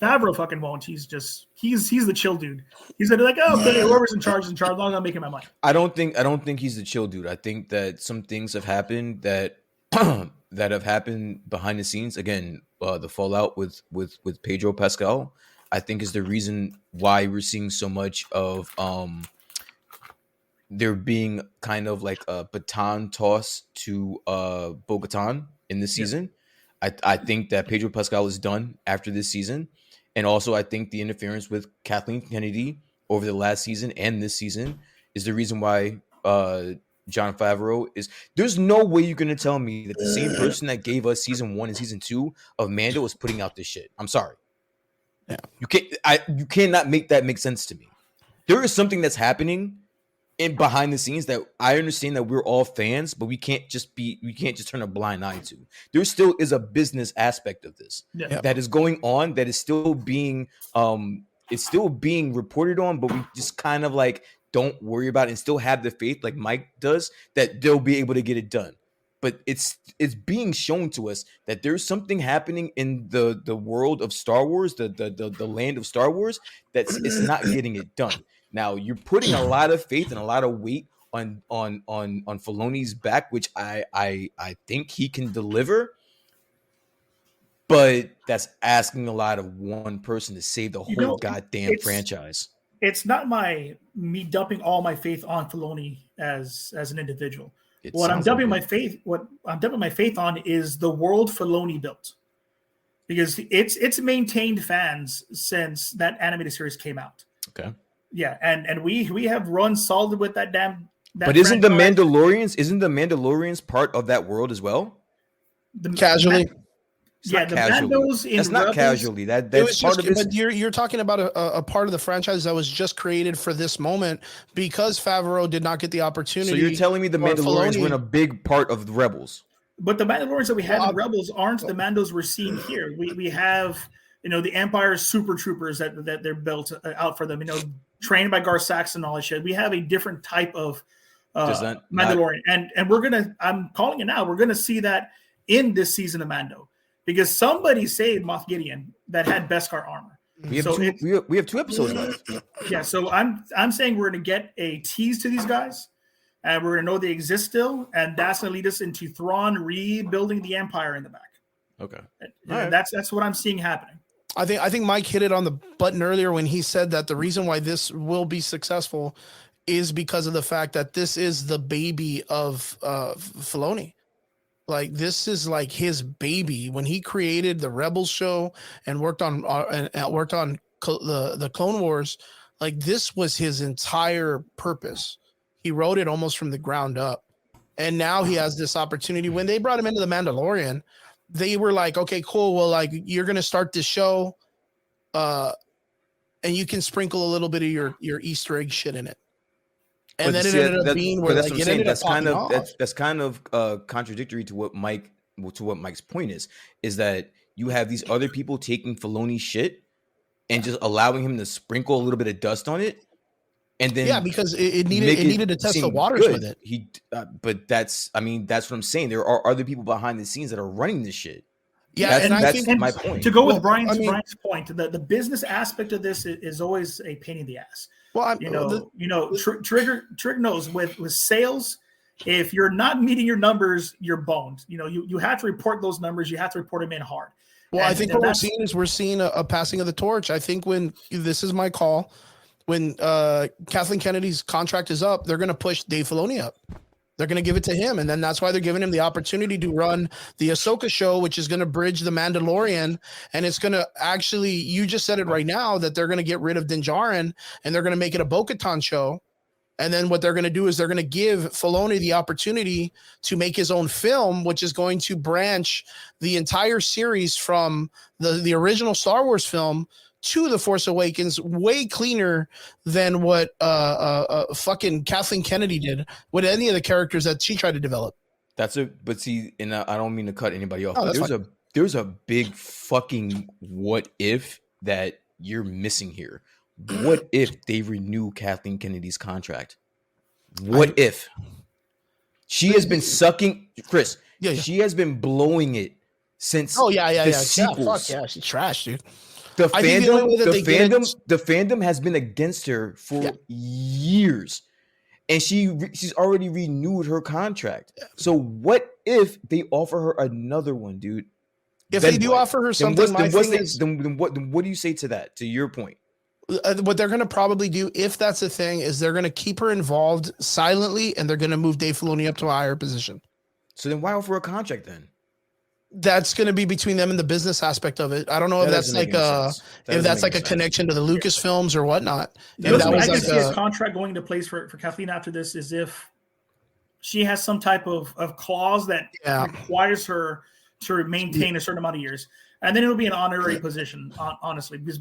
Favreau fucking won't. He's the chill dude. He's going to be like, oh, okay, whoever's in charge is in charge. I'm not making my money. I don't think he's the chill dude. I think that some things have happened that have happened behind the scenes. Again, the fallout with Pedro Pascal, I think, is the reason why we're seeing so much of there being kind of like a baton toss to Bo-Katan in this season. I think that Pedro Pascal is done after this season. And also I think the interference with Kathleen Kennedy over the last season and this season is the reason why Jon Favreau is... There's no way you're going to tell me that the same person that gave us season 1 and season 2 of Mando is putting out this shit. I'm sorry. Yeah. You cannot make that make sense to me. There is something that's happening in behind the scenes that I understand that we're all fans, but we can't just turn a blind eye to. There still is a business aspect of this that is going on, that is still being reported on, but we just kind of like don't worry about it and still have the faith, like Mike does, that they'll be able to get it done. But it's being shown to us that there's something happening in the world of Star Wars, the land of Star Wars, it's not getting it done. Now, you're putting a lot of faith and a lot of weight Filoni's back, which I think he can deliver. But that's asking a lot of one person to save the whole goddamn franchise. It's not me dumping all my faith on Filoni as an individual. What I'm dumping my faith on is the world Filoni built, because it's maintained fans since that animated series came out. Okay. Yeah, and we have run solid with that damn. But isn't the Mandalorians part of that world as well? Casually. Yeah, the Mandos in that's not Rebels, casually. That's part of it. But you're talking about a part of the franchise that was just created for this moment because Favreau did not get the opportunity. So you're telling me the Mandalorians were a big part of the Rebels? But the Mandalorians that we had in Rebels aren't the Mandos we're seeing here. We have the Empire's super troopers that they're built out for them. Trained by Gar Saxon and all that shit. We have a different type of Mandalorian, and I'm calling it now. We're gonna see that in this season of Mando. Because somebody saved Moff Gideon that had Beskar armor. We have 2 episodes left. Yeah, so I'm saying we're going to get a tease to these guys, and we're going to know they exist still, and that's going to lead us into Thrawn rebuilding the Empire in the back. Okay, right. That's what I'm seeing happening. I think Mike hit it on the button earlier when he said that the reason why this will be successful is because of the fact that this is the baby of Filoni. Like, this is like his baby. When he created the Rebels show and worked on the Clone Wars, like, this was his entire purpose. He wrote it almost from the ground up, and now he has this opportunity. When they brought him into the Mandalorian, they were like, okay, cool. Well, like, you're gonna start this show, and you can sprinkle a little bit of your Easter egg shit in it. And then it ended up being where like, that's kind of contradictory to what Mike's point is that you have these other people taking Filoni's shit and just allowing him to sprinkle a little bit of dust on it, and then because it needed to test the waters with it. But that's what I'm saying. There are other people behind the scenes that are running this shit. Yeah, that's my point. To go with Brian's point, the business aspect of this is always a pain in the ass. Well, Trigger knows with sales, if you're not meeting your numbers, you're boned. You have to report those numbers. You have to report them in hard. Well, I think what we're seeing a passing of the torch. I think when this is my call, when Kathleen Kennedy's contract is up, they're going to push Dave Filoni up. They're going to give it to him, and then that's why they're giving him the opportunity to run the Ahsoka show, which is going to bridge the Mandalorian, and it's going to actually, you just said it right now, that they're going to get rid of Din Djarin, and they're going to make it a Bo-Katan show, and then what they're going to do is they're going to give Filoni the opportunity to make his own film, which is going to branch the entire series from the original Star Wars film to The Force Awakens, way cleaner than what fucking Kathleen Kennedy did with any of the characters that she tried to develop. But see, and I don't mean to cut anybody off. Oh, But there's a big fucking what if that you're missing here. What if they renew Kathleen Kennedy's contract? What if she has been sucking, Chris? Yeah, she has been blowing it since. Oh yeah. Sequels. Fuck yeah, she's trash, dude. The fandom has been against her for years, and she's already renewed her contract. So what if they offer her another one, dude? If they do offer her something, then what do you say to that? To your point, what they're going to probably do, if that's the thing, is they're going to keep her involved silently, and they're going to move Dave Filoni up to a higher position. So then, why offer a contract then? That's going to be between them and the business aspect of it. I don't know if that's like a connection to the Lucasfilms or whatnot. I can see a contract going into place for Kathleen after this is if she has some type of clause that requires her to maintain a certain amount of years, and then it'll be an honorary position. Honestly, because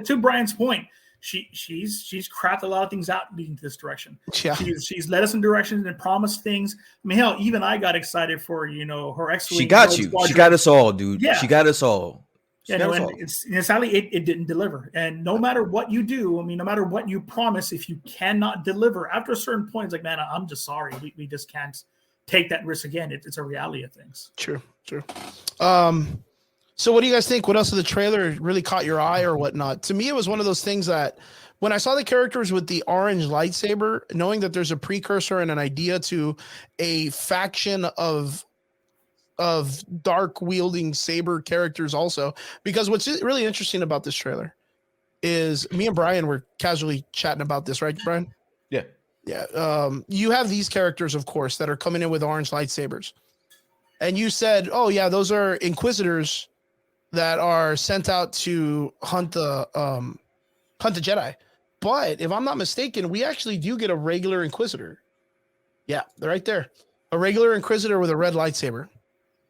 to Brian's point, she's crapped a lot of things out leading to this direction. Yeah. She's led us in directions and promised things. I mean, hell, even I got excited for her X-Wing. She got you. Squadron. She got us all, dude. Yeah. She got us all. Sadly, it didn't deliver. And no matter what you do, no matter what you promise, if you cannot deliver after a certain point, it's like, man, I'm just sorry. We just can't take that risk again. It's a reality of things. True. So what do you guys think? What else of the trailer really caught your eye or whatnot? To me, it was one of those things that when I saw the characters with the orange lightsaber, knowing that there's a precursor and an idea to a faction of dark wielding saber characters also, because what's really interesting about this trailer is me and Brian were casually chatting about this, right, Brian? Yeah. Yeah. You have these characters, of course, that are coming in with orange lightsabers. And you said, oh, yeah, those are Inquisitors that are sent out to hunt the Jedi. But if I'm not mistaken, we actually do get a regular Inquisitor. Yeah, they're right there. A regular Inquisitor with a red lightsaber.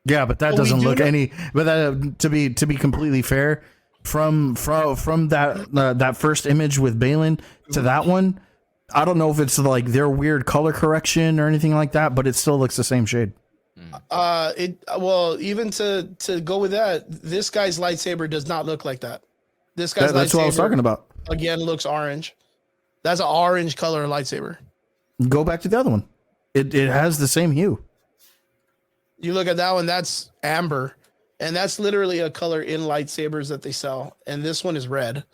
Yeah, but that doesn't look any. But that, to be completely fair, from that first image with Balin to that one, I don't know if it's like their weird color correction or anything like that, but it still looks the same shade. Even to go with that, this guy's lightsaber does not look like that. This guy's that's what I was talking about. Again, looks orange. That's an orange color lightsaber. Go back to the other one. It has the same hue. You look at that one, that's amber, and that's literally a color in lightsabers that they sell. And this one is red.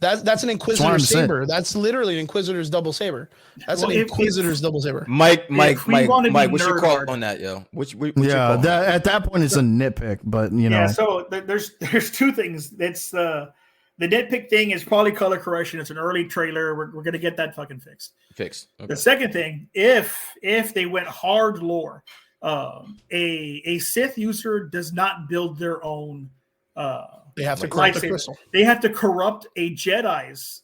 That's an Inquisitor saber. That's literally an Inquisitor's double saber. That's an Inquisitor's double saber. Mike, what's your call on that, yo? At that point, it's a nitpick, but you know. Yeah, so there's two things. It's the nitpick thing is probably color correction. It's an early trailer. We're gonna get that fucking fixed. Okay. The second thing, if they went hard lore, a Sith user does not build their own. They have to corrupt the crystal. They have to corrupt a Jedi's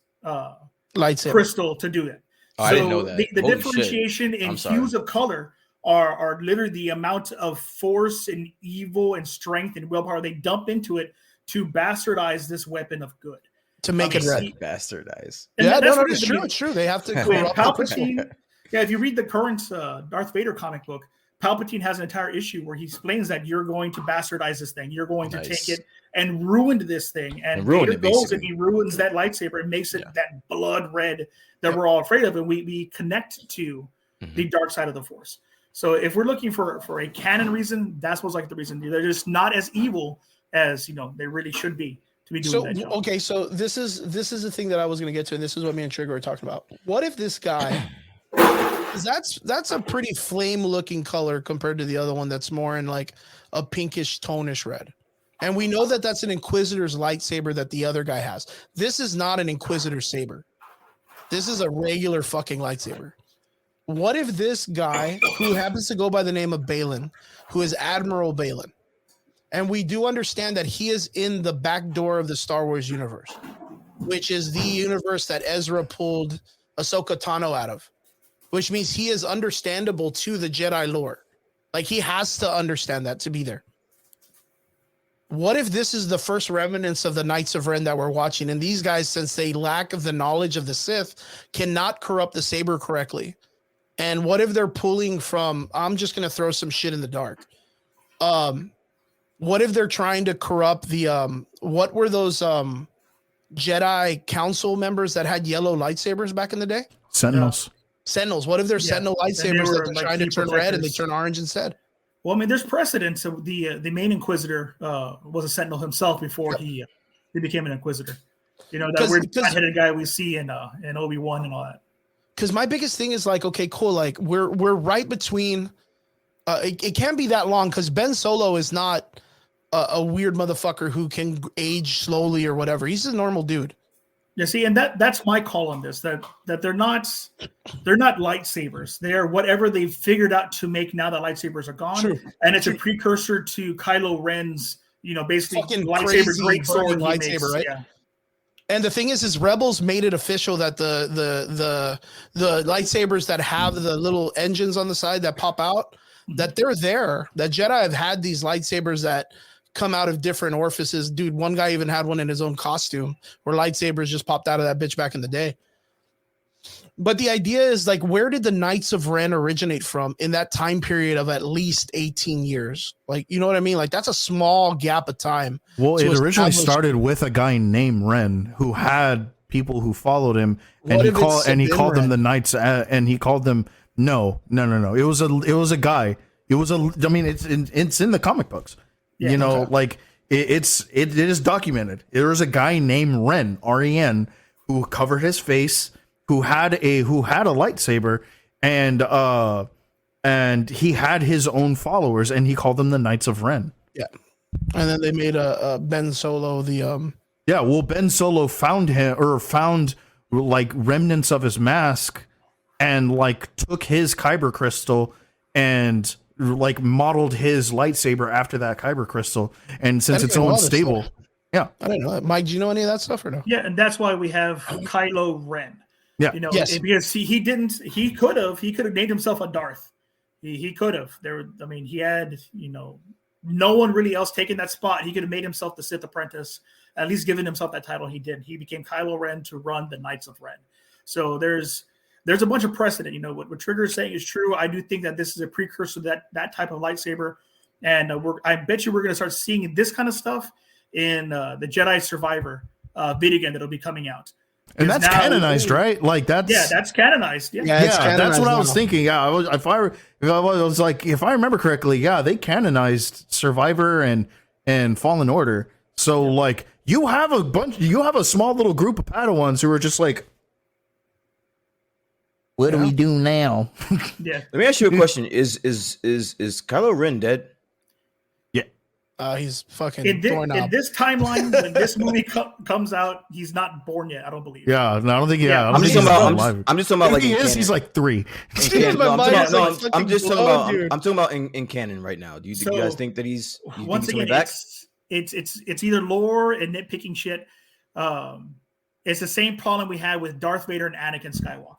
lightsaber crystal to do it. Oh, I didn't know that. The differentiation in hues of color are literally the amount of force and evil and strength and willpower they dump into it to bastardize this weapon of good. To make it red. Bastardize. Yeah, no, it's true. It's true. They have to corrupt Palpatine. Yeah, if you read the current Darth Vader comic book, Palpatine has an entire issue where he explains that you're going to bastardize this thing. You're going to take it and ruin this thing. And Vader goes and he ruins that lightsaber and makes it that blood red that we're all afraid of. And we connect to the dark side of the Force. So if we're looking for a canon reason, that's what's like the reason. They're just not as evil as they really should be to be doing that job. Okay, so this is the thing that I was going to get to, and this is what me and Trigger were talking about. What if this guy? That's a pretty flame looking color compared to the other one that's more in like a pinkish tonish red. And we know that that's an Inquisitor's lightsaber that the other guy has. This is not an Inquisitor saber. This is a regular fucking lightsaber. What if this guy, who happens to go by the name of Balin, who is Admiral Balin, and we do understand that he is in the back door of the Star Wars universe, which is the universe that Ezra pulled Ahsoka Tano out of, which means he is understandable to the Jedi lore. Like, he has to understand that to be there. What if this is the first remnants of the Knights of Ren that we're watching? And these guys, since they lack of the knowledge of the Sith, cannot corrupt the saber correctly. And what if they're pulling from, I'm just going to throw some shit in the dark. What if they're trying to corrupt the, what were those Jedi council members that had yellow lightsabers back in the day? Sentinels. Sentinels. What if they're Sentinel lightsabers that they're trying to turn red and they turn orange instead? Well, I mean, there's precedence. So the main Inquisitor was a Sentinel himself before he became an Inquisitor. That weird fat-headed guy we see in Obi-Wan and all that. Because my biggest thing is like, okay, cool. Like we're right between. It can't be that long because Ben Solo is not a weird motherfucker who can age slowly or whatever. He's a normal dude. Yeah, see, and that's my call on this. That they're not lightsabers. They are whatever they've figured out to make now that lightsabers are gone. True. And it's a precursor to Kylo Ren's, basically fucking lightsaber, great sword lightsaber, right? Yeah. And the thing is Rebels made it official that the lightsabers that have the little engines on the side that pop out, that they're there. That Jedi have had these lightsabers that come out of different orifices. Dude, one guy even had one in his own costume where lightsabers just popped out of that bitch back in the day. But the idea is like, where did the Knights of Ren originate from in that time period of at least 18 years? Like, you know what I mean? Like, that's a small gap of time. Well, it originally started with a guy named Ren who had people who followed him, and he called them the Knights, and he called them no. It was a guy. It was I mean, it's in the comic books. Yeah, you know, okay. like it is documented. There was a guy named Ren, R-E-N, who covered his face, who had a lightsaber, and he had his own followers, and he called them the Knights of Ren. Yeah, and then they made a Ben Solo Yeah, well, Ben Solo found like remnants of his mask, and like took his kyber crystal and like modeled his lightsaber after that kyber crystal. And since it's so unstable, yeah, I don't know. Mike, do you know any of that stuff or no? Yeah, and that's why we have Kylo Ren. Yeah, you know, Yes. because he could have named himself a Darth. He could have. I mean, he had, no one really else taking that spot. He could have made himself the Sith apprentice, at least given himself that title. He did. He became Kylo Ren to run the Knights of Ren. So there's a bunch of precedent. What Trigger is saying is true. I do think that this is a precursor to that type of lightsaber, and I bet you we're going to start seeing this kind of stuff in the Jedi Survivor video game that'll be coming out. and that's canonized, right? Like that's canonized. Yeah, that's what I was thinking. Yeah, if I remember correctly, yeah, they canonized Survivor and Fallen Order. So like you have a small little group of Padawans who are just like, what do we do now? Yeah. Let me ask you a question: Is Kylo Ren dead? He's fucking in this timeline when this movie comes out, he's not born yet. I don't believe. Yeah, no, I don't think. Yeah, I'm just talking about like he is. He's like 3. I'm talking about in canon right now. Do you guys think that he's once again back? It's either lore and nitpicking shit. It's the same problem we had with Darth Vader and Anakin Skywalker.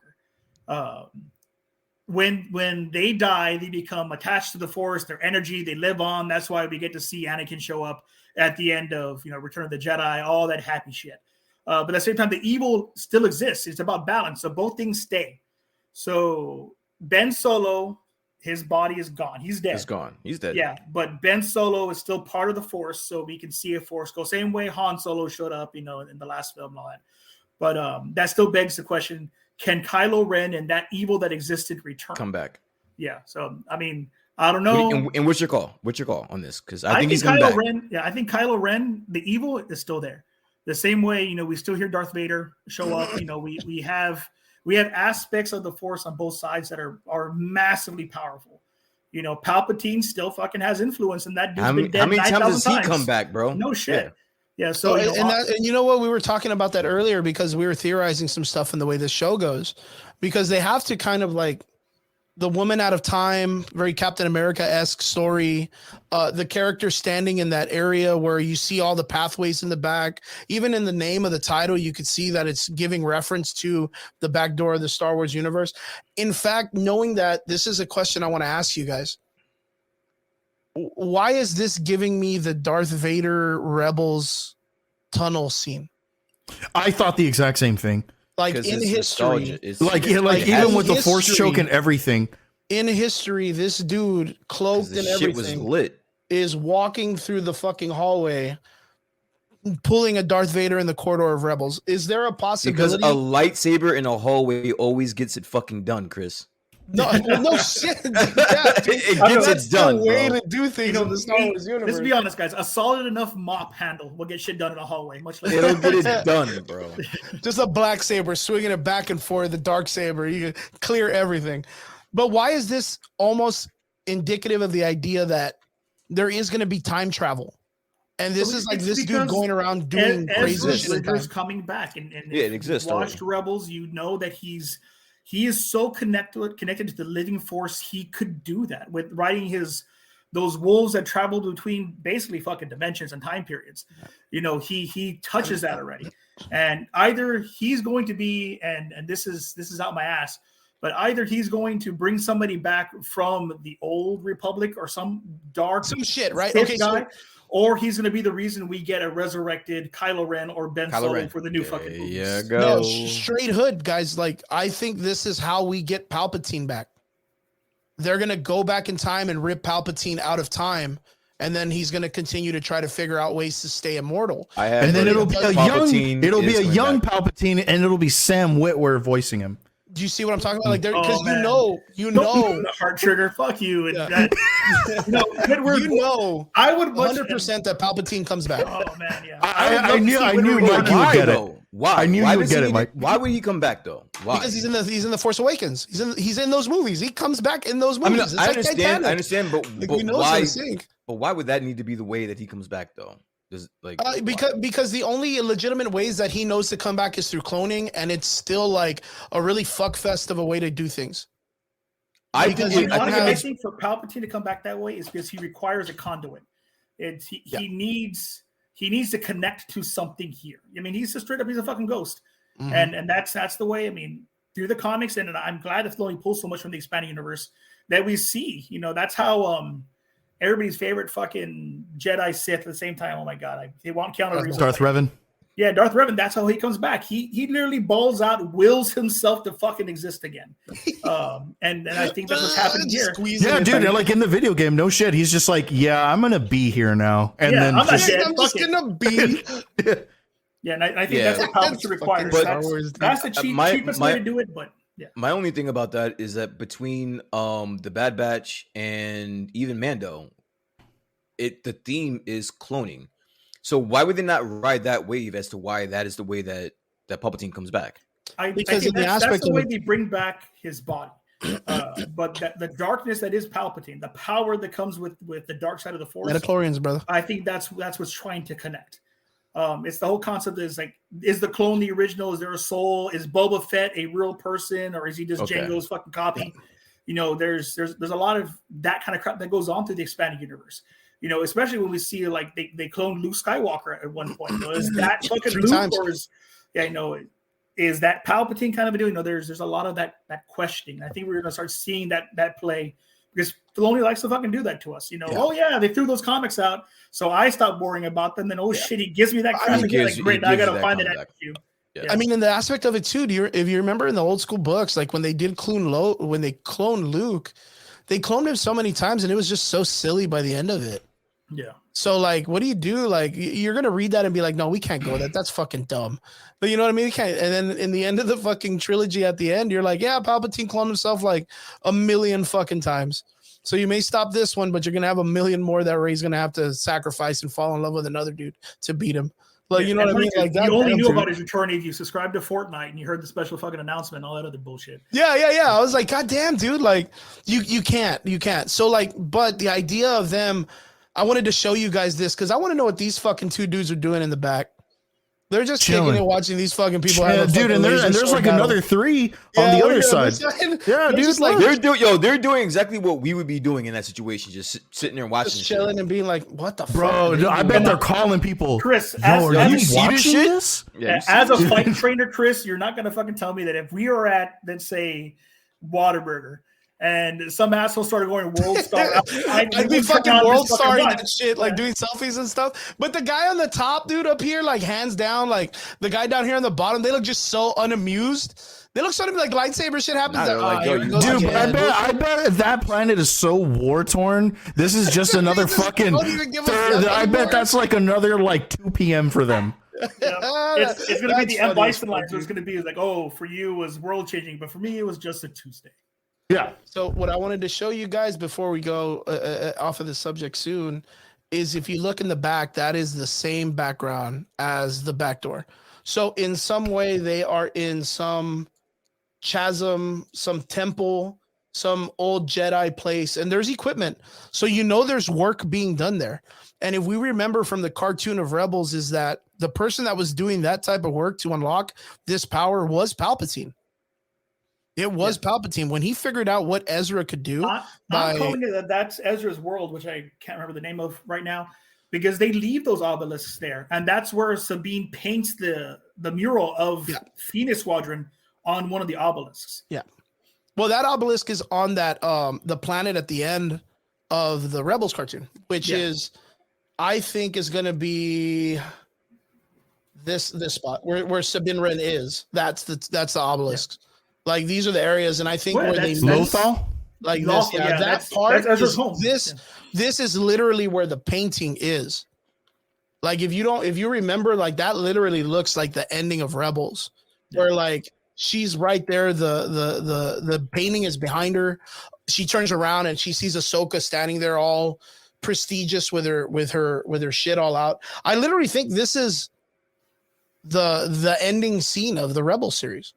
When they die, they become attached to the Force, their energy, they live on. That's why we get to see Anakin show up at the end of Return of the Jedi, all that happy shit. But at the same time, the evil still exists. It's about balance. So both things stay. So Ben Solo, his body is gone. He's dead. He's gone. He's dead. Yeah, but Ben Solo is still part of the Force, so we can see a Force go. Same way Han Solo showed up, in the last film and all that. But that still begs the question: can Kylo Ren and that evil that existed return? Come back. Yeah. So I mean, I don't know. And what's your call? What's your call on this? Because I think he's Kylo coming back. Ren. Yeah, I think Kylo Ren, the evil is still there. The same way, we still hear Darth Vader show up. We have aspects of the Force on both sides that are massively powerful. Palpatine still fucking has influence, and that dude's been dead. How many 9,000 times does he come back, bro? No shit. Yeah. Yeah, so and you know what, we were talking about that earlier because we were theorizing some stuff in the way this show goes, because they have to kind of like the woman out of time, very Captain America-esque story, the character standing in that area where you see all the pathways in the back. Even in the name of the title, you could see that it's giving reference to the back door of the Star Wars universe. In fact, knowing that, this is a question I want to ask you guys. Why is this giving me the Darth Vader Rebels tunnel scene? I thought the exact same thing. Like in history, like even with the Force choke and everything. In history, this dude cloaked and everything shit was lit. Is walking through the fucking hallway, pulling a Darth Vader in the corridor of Rebels. Is there a possibility? Because a lightsaber in a hallway always gets it fucking done, Chris. No shit. Yeah, it gets it done. The way to do things in the Star Wars universe. Let's be honest, guys. A solid enough mop handle will get shit done in a hallway. Much like it'll get it done, bro. Just a black saber swinging it back and forth. The dark saber, you can clear everything. But why is this almost indicative of the idea that there is going to be time travel? And this is like this dude going around doing crazy shit. Ezra's coming back, and yeah, it exists. Watched Rebels, that he is so connected to the living Force. He could do that with riding those wolves that travel between basically fucking dimensions and time periods. He touches that already. And either he's going to be, and this is out my ass, but either he's going to bring somebody back from the old Republic or some shit, right? Okay, guy, or he's going to be the reason we get a resurrected Kylo Ren or Ben Solo for the new fucking movies. Yeah, go. No, straight hood, guys. Like, I think this is how we get Palpatine back. They're going to go back in time and rip Palpatine out of time, and then he's going to continue to try to figure out ways to stay immortal. And then it'll be a young Palpatine, and it'll be Sam Witwer voicing him. Do you see what I'm talking about? Like, there, because man. you know, the heart trigger. Fuck you. And Yeah. I would 100% that Palpatine comes back. Oh man, yeah. I knew Mike you would get it. Why? I knew Why you would does he get it, need Mike. Why would he come back though? Why? Because he's in the Force Awakens. He's in those movies. He comes back in those I mean, movies. It's I like understand. Titanic. I understand, but, Like, but we know why? it's in sync. But why would that need to be the way that he comes back though? Does like because the only legitimate ways that he knows to come back is through cloning, and it's still like a really fuckfest of a way to do things. I think for Palpatine to come back that way is because he requires a conduit. He needs to connect to something here. I mean, he's a fucking ghost, and that's the way. I mean, through the comics, and I'm glad that Filoni pulls so much from the expanding universe that we see. You know, that's how everybody's favorite fucking Jedi Sith at the same time. Oh my god, they want Keanu Reeves. Darth Revan. Yeah, Darth Revan. That's how he comes back. He literally balls out, wills himself to fucking exist again. And I think that's what's happening here. Yeah, dude. Like in the video game, no shit. He's just like, yeah, I'm gonna be here now, and then I'm just gonna be. Yeah, and I think that's what Palpatine requires. That's the cheapest way to do it. But yeah, my only thing about that is that between the Bad Batch and even Mando, the theme is cloning. So why would they not ride that wave as to why that is the way that Palpatine comes back? Because that's the way they bring back his body. But the darkness that is Palpatine, the power that comes with the dark side of the Force. Metachlorians, brother. I think that's what's trying to connect. It's the whole concept is like, is the clone the original? Is there a soul? Is Boba Fett a real person, or is he just Jango's fucking copy? Yeah. You know, there's a lot of that kind of crap that goes on through the expanded universe. You know, especially when we see like they cloned Luke Skywalker at one point. You know, is that fucking Luke, or is that Palpatine kind of doing? You know, there's a lot of that questioning. I think we're gonna start seeing that play because Filoni likes to fucking do that to us. You know, oh yeah, they threw those comics out, so I stopped worrying about them. Then shit, he gives me that crap again. Like, great, I gotta find it at you. Yeah. I mean, in the aspect of it too, if you remember in the old school books, like when they cloned Luke, they cloned him so many times, and it was just so silly by the end of it. Yeah. So like, what do you do? Like, you're gonna read that and be like, no, we can't go that. That's fucking dumb. But you know what I mean? You can't. And then in the end of the fucking trilogy, at the end, you're like, yeah, Palpatine cloned himself like 1,000,000 fucking times. So you may stop this one, but you're gonna have 1,000,000 more that Rey's gonna have to sacrifice and fall in love with another dude to beat him. Like, you know what I mean? Like, you only knew about his return if you subscribed to Fortnite and you heard the special fucking announcement and all that other bullshit. Yeah. I was like, God damn, dude. Like, you can't. So like, but the idea of them. I wanted to show you guys this because I want to know what these fucking two dudes are doing in the back. They're just kicking and watching these fucking people. Dude, and there's like another 3 on the other side. Yeah, dude, like they're doing exactly what we would be doing in that situation, just sitting there watching, just chilling and being like, "What the bro?" fuck? I bet they're calling people. Chris, are you watching this? As a fight trainer, Chris, you're not gonna fucking tell me that if we are at, let's say, Whataburger. And some asshole started going world star. I'd be fucking world starring that shit, like doing selfies and stuff. But the guy on the top, dude, up here, like hands down, like the guy down here on the bottom, they look just so unamused. They look sort of like lightsaber shit happens. Dude, I bet if that planet is so war torn, this is just another fucking. I bet that's like another like 2 p.m. for them. It's going to be the M. Bison line. So it's going to be like, oh, for you it was world changing, but for me it was just a Tuesday. Yeah. So what I wanted to show you guys before we go off of the subject soon is if you look in the back, that is the same background as the back door. So in some way they are in some chasm, some temple, some old Jedi place, and there's equipment. So you know there's work being done there. And if we remember from the cartoon of Rebels is that the person that was doing that type of work to unlock this power was Palpatine. It was Palpatine when he figured out what Ezra could do. I'm calling it that's Ezra's world, which I can't remember the name of right now, because they leave those obelisks there, and that's where Sabine paints the mural of Phoenix Squadron on one of the obelisks. Yeah, well, that obelisk is on that the planet at the end of the Rebels cartoon, which is, I think, is going to be this spot where Sabine Wren is. That's the obelisk. Yeah. Like these are the areas, and I think where they Lothal, like this, that part is this. This is literally where the painting is. Like if you remember, like that literally looks like the ending of Rebels, where like She's right there. The painting is behind her. She turns around and she sees Ahsoka standing there, all prestigious with her shit all out. I literally think this is the ending scene of the Rebel series.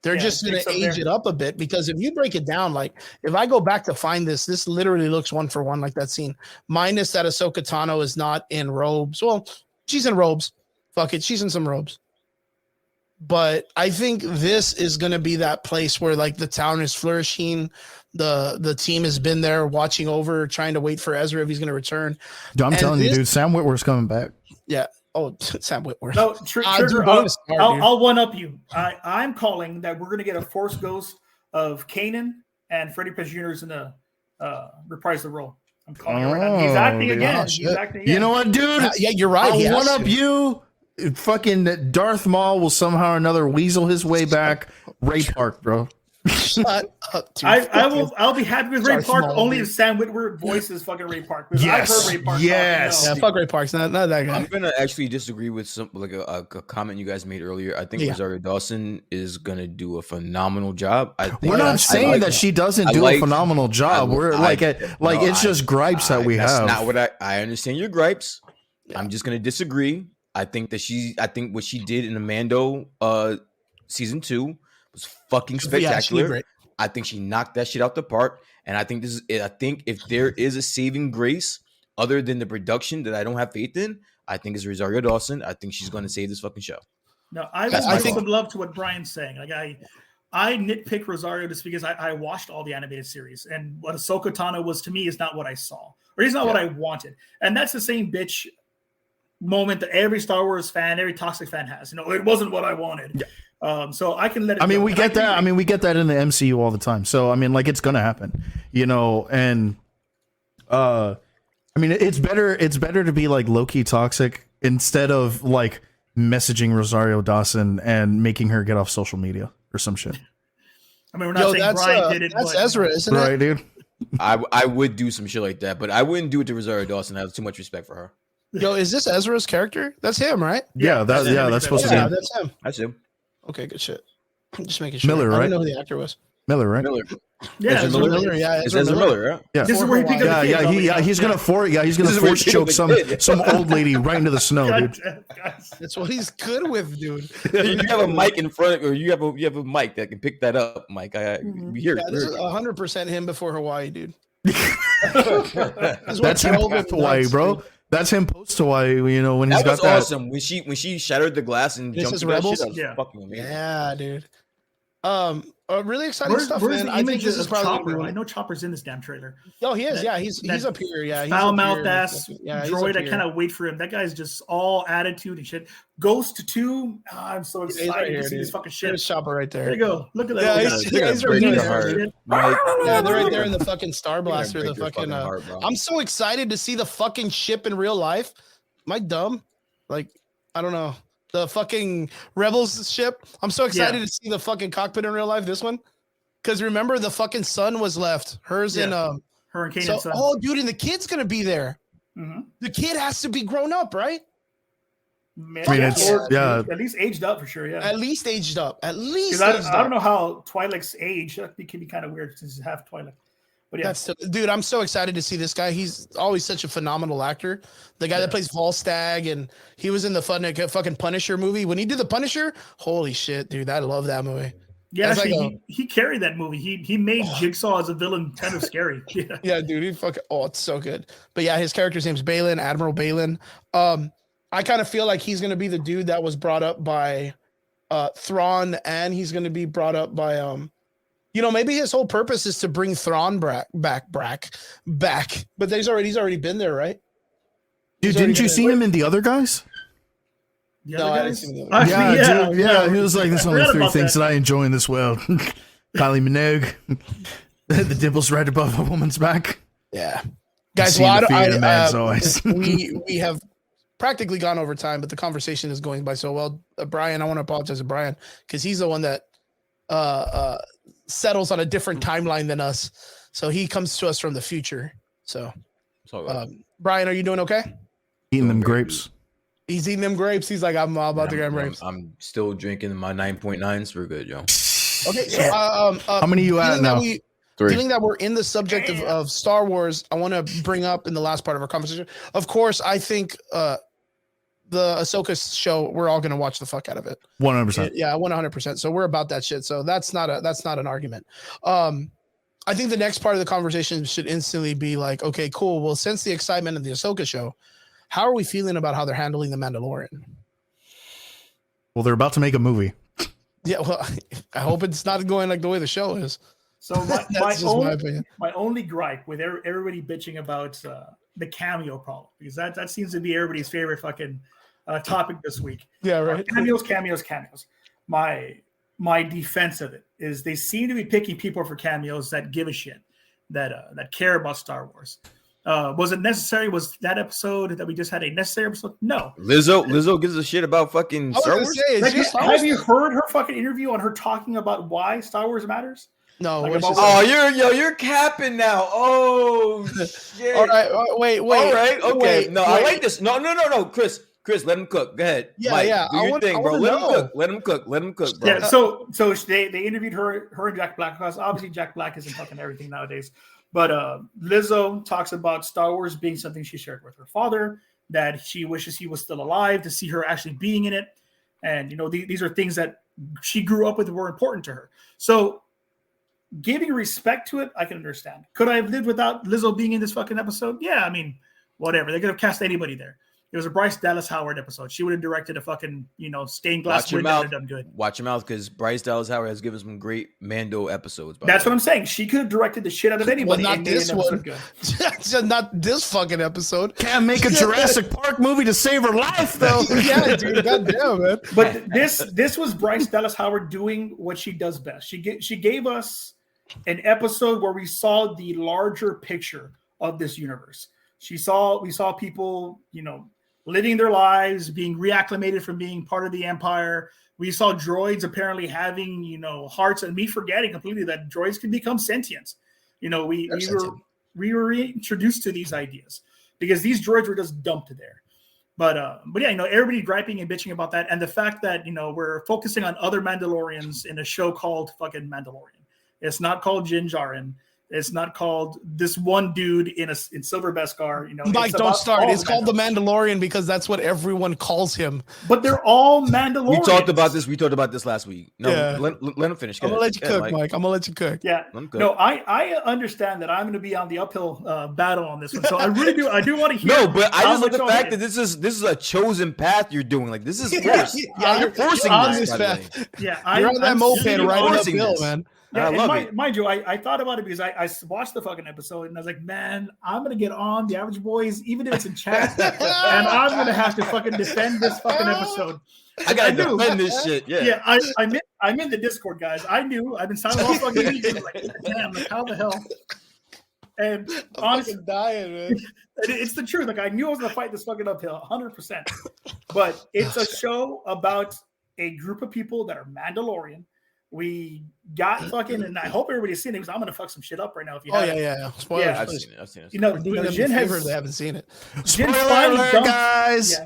They're just going to age it up a bit, because if you break it down, like if I go back to find this literally looks one for one like that scene, minus that Ahsoka Tano is not in robes. Well, she's in robes. Fuck it, she's in some robes. But I think this is going to be that place where like the town is flourishing. The team has been there watching over, trying to wait for Ezra if he's going to return. Dude, I'm telling you, dude, Sam Witwer's coming back. Yeah. Oh, Sam Witwer. No, Trigger, I'll one up you. I'm calling that we're going to get a Force Ghost of Kanan and Freddie Prinze Jr. is going to reprise the role. I'm calling it right now. He's acting again. He's acting again. You know what, dude? Yeah, you're right. I'll one up you. Fucking Darth Maul will somehow or another weasel his way back. Ray Park, bro. Shut up, dude. I'll be happy with Ray Park only if Sam Witwer voices fucking Ray Park. Yes. I've heard Ray Park. Yes. Yeah, fuck Ray Park's not that guy. I'm gonna actually disagree with some like a comment you guys made earlier. I think Rosario Dawson is gonna do a phenomenal job. I think we're not saying that she doesn't do a phenomenal job. We're it's just gripes that we have. That's not what I understand your gripes. Yeah. I'm just gonna disagree. I think what she did in the Mando season 2 was fucking spectacular. I think she knocked that shit out the park. And I think I think if there is a saving grace other than the production that I don't have faith in, I think it's Rosario Dawson. I think she's going to save this fucking show. No, I think some love to what Brian's saying. Like I nitpick Rosario just because I watched all the animated series, and what Ahsoka Tano was to me is not what I saw, or is not what I wanted. And that's the same bitch moment that every Star Wars fan, every toxic fan has. You know, it wasn't what I wanted. Yeah. So I can let it. I mean, we get that. I mean, we get that in the MCU all the time. So I mean, like, it's gonna happen, you know. And I mean, it's better to be like low key toxic instead of like messaging Rosario Dawson and making her get off social media or some shit. I mean, we're not saying Brian did it. That's Ezra, isn't it? Right, dude. I would do some shit like that, but I wouldn't do it to Rosario Dawson. I have too much respect for her. Yo, is this Ezra's character? That's him, right? Yeah, that's supposed to be. Yeah, that's him. That's him. Okay, good shit. I'm just making sure. Miller, right? I didn't know who the actor was. Miller, right? Miller. Yeah, Ezra Miller. Yeah, it's Ezra Miller. Yeah. Yeah. This is where he picked up the kids. He's gonna force choke some old lady right into the snow, dude. That's what he's good with, dude. You have a mic in front, or you have a mic that can pick that up, Mike. We hear it. This is 100% him before Hawaii, dude. That's him after Hawaii, bro. That's him post Hawaii, you know, when he's got that. That was awesome. When she shattered the glass and jumped to that shit, that was fucking amazing. Yeah, dude. Really exciting stuff, where's man. The I think this is probably Chopper. I know Chopper's in this damn trailer. Oh, he is. Yeah, he's up here. Yeah, foul-mouthed ass droid. I cannot wait for him. That guy's just all attitude and shit. Ghost 2. I'm so excited to see this fucking shit. There's Chopper right there. There you go. Look at that. Yeah, he's right there. Yeah, they're right there in the the fucking Star Blaster. The fucking. I'm so excited to see the fucking ship in real life. Am I dumb? Like, I don't know. The fucking Rebels ship. I'm so excited to see the fucking cockpit in real life. This one, because remember the fucking son was left. Hers and her and Kanan's son. Oh, dude, and the kid's gonna be there. Mm-hmm. The kid has to be grown up, right? Man, I mean, at least aged up for sure. Yeah, at least aged up. At least. I don't know how Twi'lek's age. It can be kind of weird since he's half Twi'lek. But yeah, dude, I'm so excited to see this guy. He's always such a phenomenal actor. The guy that plays Volstagg, and he was in the fucking Punisher movie. When he did the Punisher, holy shit, dude, I love that movie. Yeah, actually, he carried that movie. He made Jigsaw as a villain kind of scary. Yeah, dude, he it's so good. But yeah, his character's name's Baylan, Admiral Baylan. I kind of feel like he's gonna be the dude that was brought up by Thrawn, and he's gonna be brought up by you know, maybe his whole purpose is to bring Thrawn back. But he's already been there, right? Dude, didn't you see him in The Other Guys? No, I didn't see him in The Other Guys. Yeah. He was like, there's only 3 things that I enjoy in this world. Kylie Minogue, the dimples right above a woman's back. Yeah. Guys, we have practically gone over time, but the conversation is going by so well. Brian, I want to apologize to Brian because he's the one that settles on a different timeline than us, so he comes to us from the future. So Brian, are you doing okay? Eating them grapes. He's eating them grapes. He's like, I'm about to get grapes. I'm still drinking my 9.9s. We're good, yo. Okay, so how many you at now? Feeling that we're in the subject of Star Wars, I want to bring up in the last part of our conversation. Of course, I think the Ahsoka show, we're all going to watch the fuck out of it. 100%. Yeah, 100%. So we're about that shit. So that's not an argument. I think the next part of the conversation should instantly be like, okay, cool. Well, since the excitement of the Ahsoka show, how are we feeling about how they're handling the Mandalorian? Well, they're about to make a movie. Yeah, well, I hope it's not going like the way the show is. So my only gripe with everybody bitching about the cameo problem, because that seems to be everybody's favorite fucking topic this week. Yeah, right. Cameos. My defense of it is they seem to be picking people for cameos that give a shit, that care about Star Wars. Was it necessary? Was that episode that we just had a necessary episode? No. Lizzo gives a shit about fucking Star Wars. Have you heard her fucking interview on her talking about why Star Wars matters? No. Like you're capping now. Oh shit. All right. Wait. All right. Okay. I like this. No. Chris, let him cook. Go ahead. Yeah. Mike, Yeah. do your thing, bro. Let him cook. Bro. Yeah. So they interviewed her and Jack Black, because obviously Jack Black isn't fucking everything nowadays. But Lizzo talks about Star Wars being something she shared with her father, that she wishes he was still alive to see her actually being in it. And, these are things that she grew up with and were important to her. So giving respect to it, I can understand. Could I have lived without Lizzo being in this fucking episode? Yeah, I mean, whatever. They could have cast anybody there. It was a Bryce Dallas Howard episode. She would have directed a fucking, stained glass window and done good. Watch your mouth, because Bryce Dallas Howard has given some great Mando episodes. That's what I'm saying. She could have directed the shit out of anybody. Well, not this one. Not this fucking episode. Can't make a Jurassic Park movie to save her life, though. Yeah, dude. Goddamn, man. But this was Bryce Dallas Howard doing what she does best. She gave us an episode where we saw the larger picture of this universe. We saw people, living their lives, being reacclimated from being part of the Empire. We saw droids apparently having, hearts, and me forgetting completely that droids can become sentient. We were reintroduced to these ideas because these droids were just dumped there. But yeah, everybody griping and bitching about that, and the fact that we're focusing on other Mandalorians in a show called fucking Mandalorian. It's not called Din Djarin. It's not called this one dude in Silver Beskar. Mike, don't start. It's called the Mandalorian because that's what everyone calls him. But they're all Mandalorians. We talked about this last week. No, yeah. let him finish. I'm gonna let you cook, Mike. I'm gonna let you cook. Yeah. No, I understand that I'm gonna be on the uphill battle on this one. So I really do. I do want to hear. No, but I just like the fact that this is a chosen path you're doing. Like, this is forced. You're forcing this path. Yeah, you're on that moped right uphill, man. Yeah, mind you, I thought about it because I watched the fucking episode and I was like, man, I'm gonna get on the Average Boys, even if it's in chat, and I'm gonna have to fucking defend this fucking episode. I gotta defend this shit. Yeah, I'm in the Discord, guys. I knew I've been silent all fucking week. Like, damn, like how the hell? And honestly, dying, man. It's the truth. Like, I knew I was gonna fight this fucking uphill, 100%. But it's a show about a group of people that are Mandalorian. We got fucking, and I hope everybody's seen it because I'm gonna fuck some shit up right now. If you haven't. Yeah. Spoilers. Yeah, I've seen it. Jin they haven't seen it. Jin's finally dumped, guys.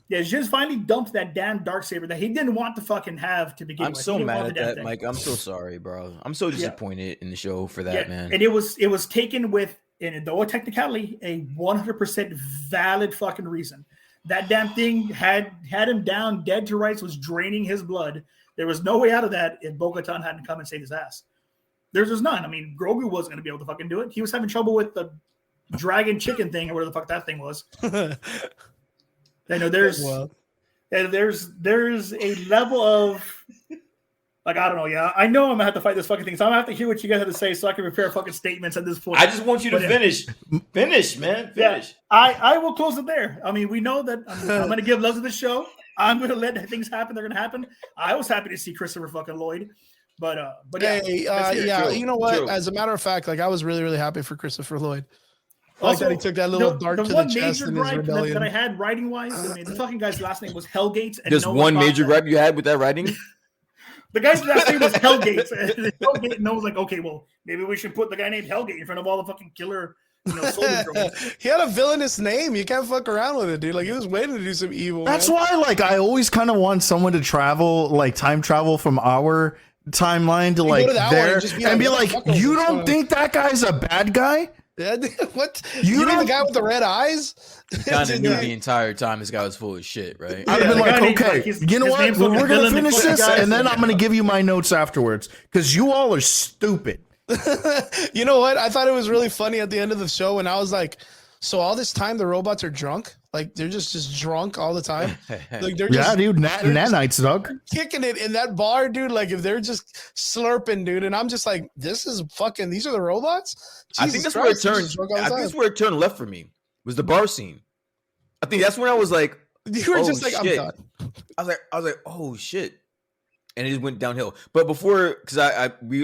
Yeah, Jin's finally dumped that damn Darksaber that he didn't want to fucking have to begin with. I'm so mad at that, Mike. I'm so sorry, bro. I'm so disappointed in the show for that, man. And it was taken with, and though a technicality, a 100% valid fucking reason. That damn thing had him down, dead to rights, was draining his blood. There was no way out of that if Bo-Katan hadn't come and saved his ass. There's none. I mean, Grogu wasn't going to be able to fucking do it. He was having trouble with the dragon chicken thing or whatever the fuck that thing was. There's a level of, like, I don't know. Yeah, I know I'm gonna have to fight this fucking thing, so I'm gonna have to hear what you guys have to say so I can prepare fucking statements at this point. I just want you to finish, man. Finish. Yeah, I will close it there. I mean, we know that I'm gonna give love to the show. I'm gonna let things happen. They're gonna happen. I was happy to see Christopher fucking Lloyd, but yeah, hey, you know what? True. As a matter of fact, like, I was really, really happy for Christopher Lloyd. Also, he took that little dart to the chest in his rebellion. That I had writing wise, I mean, the fucking guy's last name was Hellgates. And there's one major gripe you had with that writing. The guy's last name was Hellgates. And no one was like, okay, well, maybe we should put the guy named Hellgate in front of all the fucking killer soldier drones. He had a villainous name. You can't fuck around with it, dude. Like he was waiting to do some evil. That's why, like, I always kind of want someone to travel, like, time travel from our timeline to like there and be like, you don't think that guy's a bad guy? What? You mean the guy with the red eyes? Kind of knew the entire time this guy was full of shit, right? I'd have been like, okay, you know what? We're gonna finish this, and then I'm gonna give you my notes afterwards because you all are stupid. You know what? I thought it was really funny at the end of the show, and I was like, so all this time the robots are drunk? Like they're just drunk all the time? Like they're just, dude, nanites, dog. Kicking it in that bar, dude. Like if they're just slurping, dude, and I'm just like, this is fucking. These are the robots. I think that's where it turned. I think that's where it turned left for me. Was the bar scene? I think that's when I was like, you were just like, shit. I'm done. I was like, oh shit, and it just went downhill. But before, because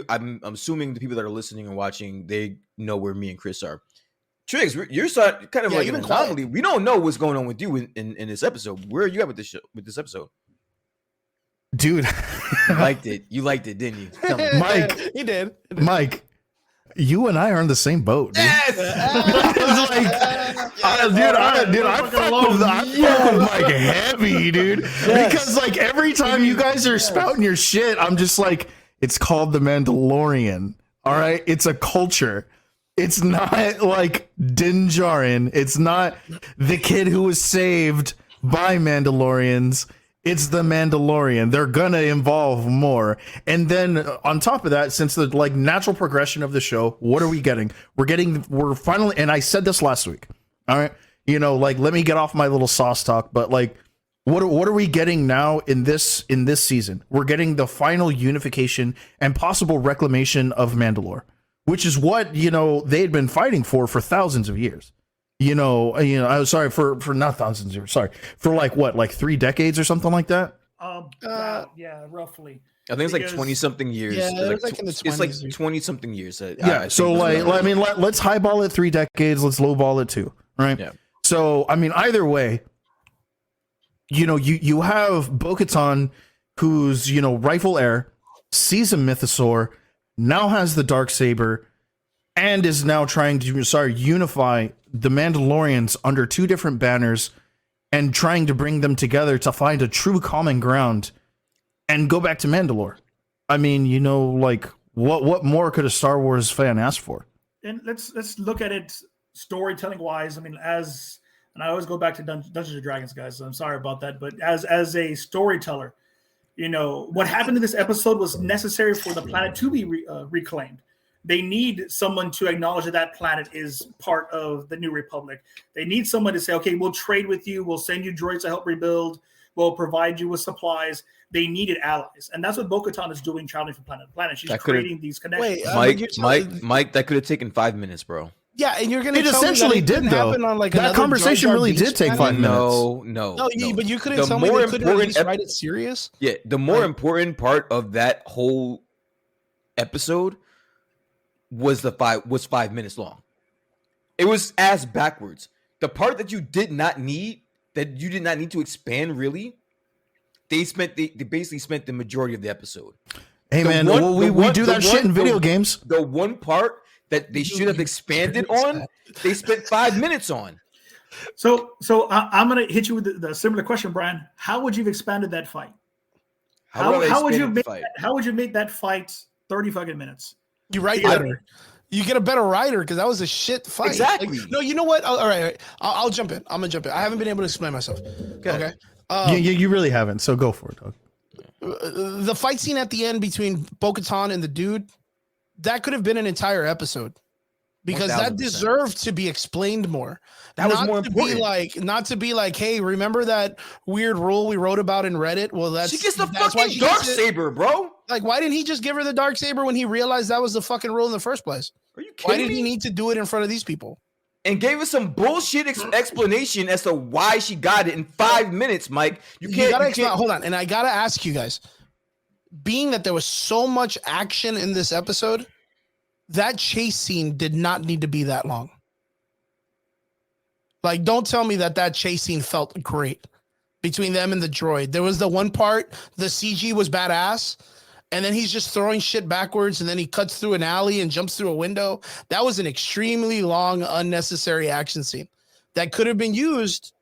I'm assuming the people that are listening and watching, they know where me and Chris are. Triggs, you're kind of like an anomaly. We don't know what's going on with you in this episode. Where are you at with this show? With this episode, dude, you liked it. You liked it, didn't you? Tell me. Mike, he did. Mike, you and I are in the same boat. Dude. Yes. I fuck with Mike heavy, dude. Yes. Because like every time you guys are spouting your shit, I'm just like, it's called the Mandalorian. All right, it's a culture. It's not like Din Djarin. It's not the kid who was saved by Mandalorians. It's the Mandalorian. They're gonna involve more. And then on top of that, since the like natural progression of the show, what are we getting? We're finally, and I said this last week. All right, you know, like let me get off my little sauce talk, but like, what are we getting now in this season? We're getting the final unification and possible reclamation of Mandalore, which is what, you know, they had been fighting for thousands of years. You know, I was sorry for not thousands of years. Sorry, for like 3 decades or something like that. Yeah, roughly. I think it's like 20 something years. Yeah, it's like 20 something years. Yeah. So like, I mean, let's highball it 3 decades. Let's lowball it 2. Right. Yeah. So I mean, either way, you know, you have Bo-Katan, who's, you know, rightful heir, sees a mythosaur, now has the Darksaber, and is now trying to unify the Mandalorians under 2 different banners and trying to bring them together to find a true common ground and go back to Mandalore. I mean, you know, like what more could a Star Wars fan ask for? And let's look at it storytelling wise. I mean, and I always go back to Dungeons and Dragons, guys. So I'm sorry about that, but as a storyteller, you know, what happened in this episode was necessary for the planet to be reclaimed. They need someone to acknowledge that planet is part of the New Republic. They need someone to say, okay, we'll trade with you. We'll send you droids to help rebuild. We'll provide you with supplies. They needed allies. And that's what Bo-Katan is doing, traveling from planet to planet. She's creating these connections. Mike, that could have taken 5 minutes, bro. Yeah, and you're gonna. It essentially did though. On like that conversation really did take 5 minutes. No. But you couldn't tell me they couldn't at least write it serious. Yeah, the more important part of that whole episode was 5 minutes long. It was ass backwards. The part that you did not need to expand really, they basically spent the majority of the episode. Hey man, we do that shit in video games. The one part that they should have expanded on, they spent 5 minutes on. So I'm gonna hit you with the similar question, Brian. How would you have expanded that fight? How would you make that fight 30 fucking minutes? You write better. You get a better writer because that was a shit fight. Exactly. Like, no, you know what? All right. I'll jump in. I'm gonna jump in. I haven't been able to explain myself. Okay. You really haven't. So go for it, dog. The fight scene at the end between Bo-Katan and the dude, that could have been an entire episode because 1000%. that deserved to be explained more. That was more important. Not to be like, hey, remember that weird rule we wrote about in Reddit? Well, she gets the fucking Darksaber, bro. Like, why didn't he just give her the Darksaber when he realized that was the fucking rule in the first place? Are you kidding me? Why did he need to do it in front of these people? And gave us some bullshit explanation as to why she got it in 5 minutes, Mike. You can't. Hold on, and I gotta ask you guys. Being that there was so much action in this episode, that chase scene did not need to be that long. Like, don't tell me that chase scene felt great between them and the droid. There was the one part, the CG was badass, and then he's just throwing shit backwards, and then he cuts through an alley and jumps through a window. That was an extremely long, unnecessary action scene that could have been used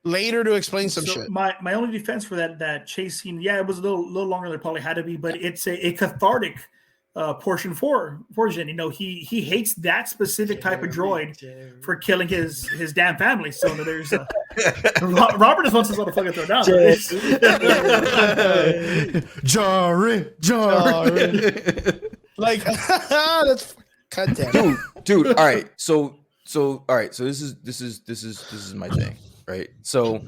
later to explain some shit. My only defense for that chase scene, yeah, it was a little longer than it probably had to be, but it's a cathartic portion for Jin. You know, he hates that specific type of droid for killing his damn family. So there's Robert just wants this motherfucker throw down. Jarring. Like that's cut down. Dude. All right. So this is my thing, right? So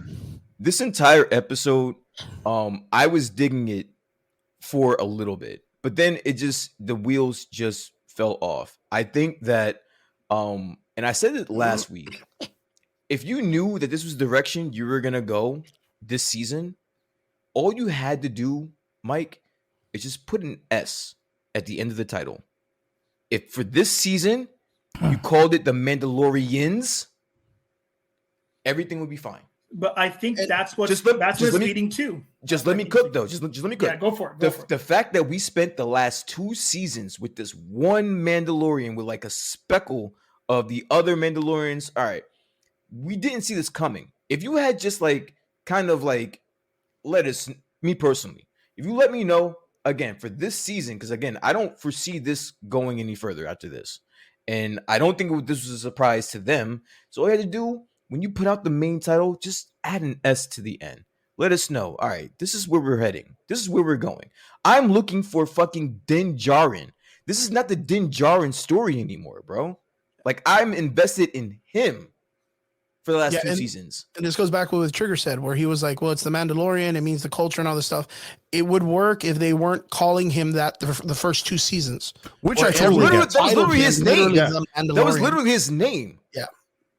this entire episode, I was digging it for a little bit. But then the wheels just fell off. I think that, and I said it last week, if you knew that this was the direction you were going to go this season, all you had to do, Mike, is just put an S at the end of the title. If for this season, you called it the Mandalorians, everything would be fine. But I think that's what it's leading to. Just let me cook, though. Just let me cook. Yeah, go for it. The fact that we spent the last 2 seasons with this one Mandalorian with like a speckle of the other Mandalorians. All right, we didn't see this coming. If you had just like kind of like me personally, if you let me know again for this season, because again, I don't foresee this going any further after this, and I don't think this was a surprise to them. So all you had to do, when you put out the main title, just add an S to the end. Let us know. All right, this is where we're heading. This is where we're going. I'm looking for fucking Din Djarin. This is not the Din Djarin story anymore, bro. Like, I'm invested in him for the last 2 seasons. And this goes back to what Trigger said, where he was like, well, it's the Mandalorian. It means the culture and all this stuff. It would work if they weren't calling him that the first 2 seasons. Which I totally get. That was literally his name. That was literally his name. Yeah.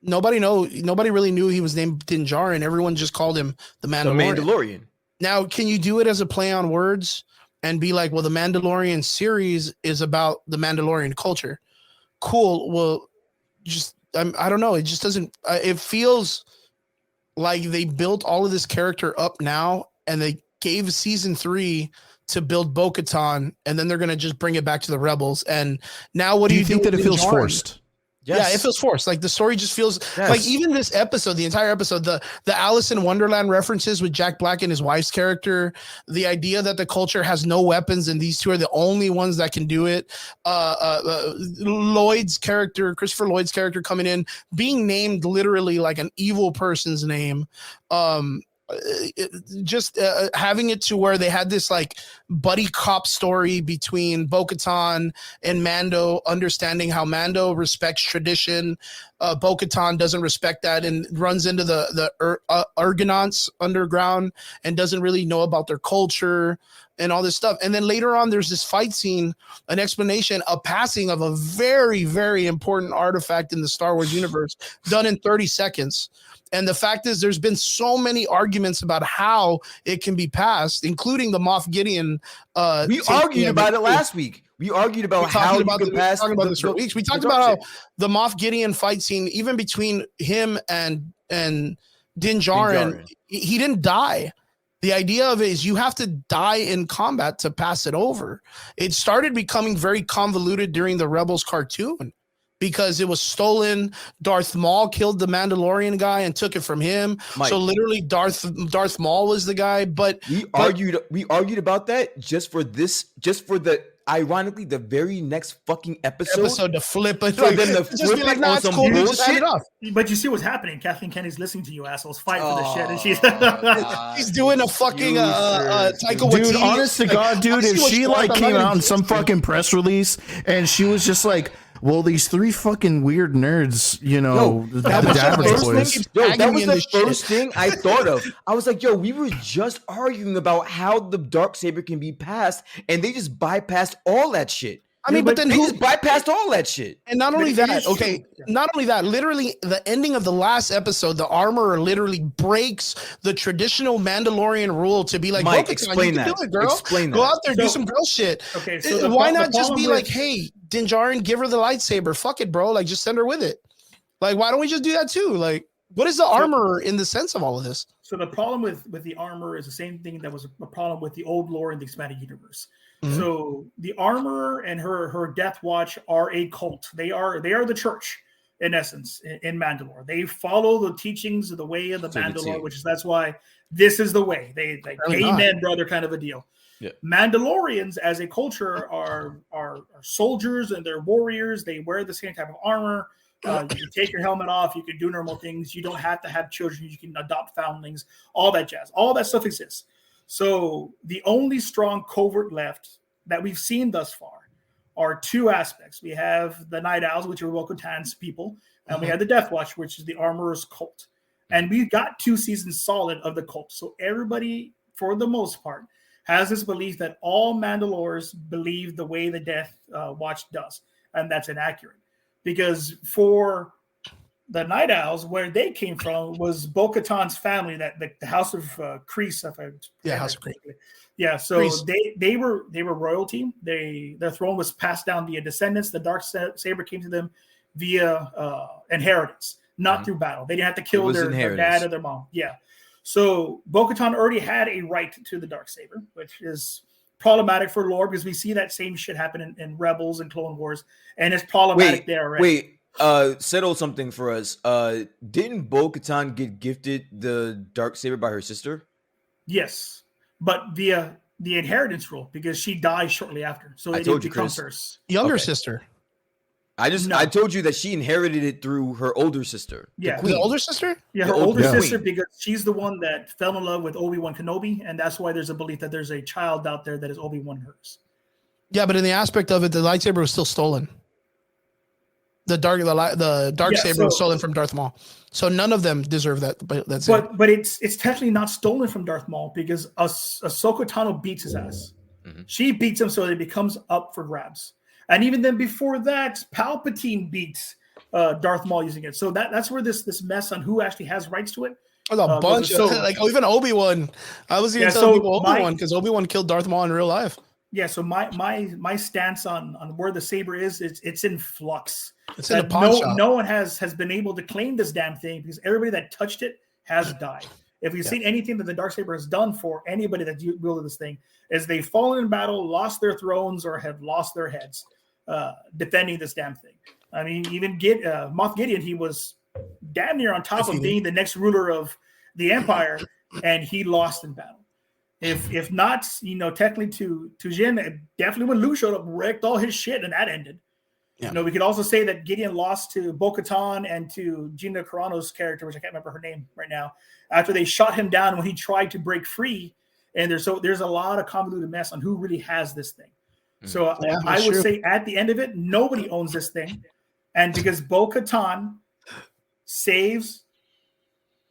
Nobody really knew he was named Din Djarin. Everyone just called him the Mandalorian. Now, can you do it as a play on words and be like, well, the Mandalorian series is about the Mandalorian culture? Cool. Well, just I don't know. It just doesn't. It feels like they built all of this character up now, and they gave season 3 to build Bo-Katan, and then they're gonna just bring it back to the Rebels. And now, what do you think that it feels forced? Yes. Yeah, it feels forced. Like the story just feels like even this episode, the entire episode, the Alice in Wonderland references with Jack Black and his wife's character, the idea that the culture has no weapons and these 2 are the only ones that can do it. Lloyd's character, Christopher Lloyd's character coming in, being named literally like an evil person's name. Having it to where they had this like buddy cop story between Bo-Katan and Mando, understanding how Mando respects tradition. Bo-Katan doesn't respect that and runs into the Argonauts underground and doesn't really know about their culture and all this stuff. And then later on, there's this fight scene, an explanation, a passing of a very, very important artifact in the Star Wars universe done in 30 seconds. And the fact is, there's been so many arguments about how it can be passed, including the Moff Gideon. We argued about it last week. We argued about how you could pass. We talked about how the Moff Gideon fight scene, even between him and Din Djarin, he didn't die. The idea of it is you have to die in combat to pass it over. It started becoming very convoluted during the Rebels cartoon, because it was stolen. Darth Maul killed the Mandalorian guy and took it from him. Mike, so literally Darth Maul was the guy. But we argued about that just for ironically the very next fucking episode to flip it. So then the flip it on some bullshit. But you see what's happening. Kathleen Kennedy's listening to you assholes fight for this shit, and she's doing a fucking Taika Waititi. Dude, honest to God, dude, if she like came out in some fucking press release and she was just like, well, these 3 fucking weird nerds, that was the first thing I thought of. I was like, yo, we were just arguing about how the Darksaber can be passed, and they just bypassed all that shit. I mean, but then they just bypassed all that shit. And not only that, literally the ending of the last episode, the armorer literally breaks the traditional Mandalorian rule to be like, Mike, explain that. Do it, girl. Explain Go out there, do some girl shit. Okay, so why not just be like, hey, Din Djarin, give her the lightsaber. Fuck it, bro. Like, just send her with it. Like, why don't we just do that too? Like, What is the armor in the sense of all of this? So the problem with the armor is the same thing that was a problem with the old lore in the expanded universe. Mm-hmm. So the armor and her Death Watch are a cult. They are the church in essence in Mandalore. They follow the teachings of the way of the Mandalore, which is that's why this is the way. They like amen, brother, kind of a deal. Yeah. Mandalorians as a culture are soldiers and they're warriors. They wear the same type of armor. You can take your helmet off. You can do normal things. You don't have to have children. You can adopt foundlings. All that jazz. All that stuff exists. So the only strong covert left that we've seen thus far are two aspects. We have the Night Owls, which are Bo-Katan's people, and we have the Death Watch, which is the Armorer's cult. And we've got 2 seasons solid of the cult. So everybody, for the most part, has this belief that all Mandalores believe the way the Death Watch does, and that's inaccurate. Because for the Night Owls, where they came from was Bo-Katan's family, that the House of Kreese, House of Kreese. Yeah, so Kreese. they were royalty. Their throne was passed down via descendants. The dark saber came to them via inheritance, not through battle. They didn't have to kill their dad or their mom. Yeah, so Bo-Katan already had a right to the dark saber, which is problematic for lore because we see that same shit happen in Rebels and Clone Wars, and it's problematic there already. Settle something for us. Didn't Bo-Katan get gifted the darksaber by her sister? Yes, but via the inheritance rule because she dies shortly after, so it becomes hers. Younger sister. I told you that she inherited it through her older sister. Yeah, the older sister. Yeah, her older sister because she's the one that fell in love with Obi-Wan Kenobi, and that's why there's a belief that there's a child out there that is Obi-Wan hers. Yeah, but in the aspect of it, the lightsaber was still stolen. The dark saber was stolen from Darth Maul, so none of them deserve that. But it's technically not stolen from Darth Maul because Ahsoka Tano beats his ass. Mm-hmm. She beats him, so it becomes up for grabs. And even then, before that, Palpatine beats Darth Maul using it. So that's where this mess on who actually has rights to it. There's a bunch of even Obi-Wan. I was even telling people Obi-Wan because Obi-Wan killed Darth Maul in real life. Yeah, so my stance on where the saber is, it's in flux. It's in a pawn shop. No one has been able to claim this damn thing because everybody that touched it has died. If we've seen anything that the Darksaber has done for anybody that wielded this thing, is they've fallen in battle, lost their thrones, or have lost their heads defending this damn thing. I mean, even Moff Gideon, he was damn near on top of being the next ruler of the Empire, and he lost in battle. If not, technically to Jin, definitely when Luke showed up, wrecked all his shit, and that ended. Yeah. We could also say that Gideon lost to Bo-Katan and to Gina Carano's character, which I can't remember her name right now, after they shot him down when he tried to break free. And there's a lot of convoluted mess on who really has this thing. So I would say at the end of it, nobody owns this thing. And because Bo-Katan saves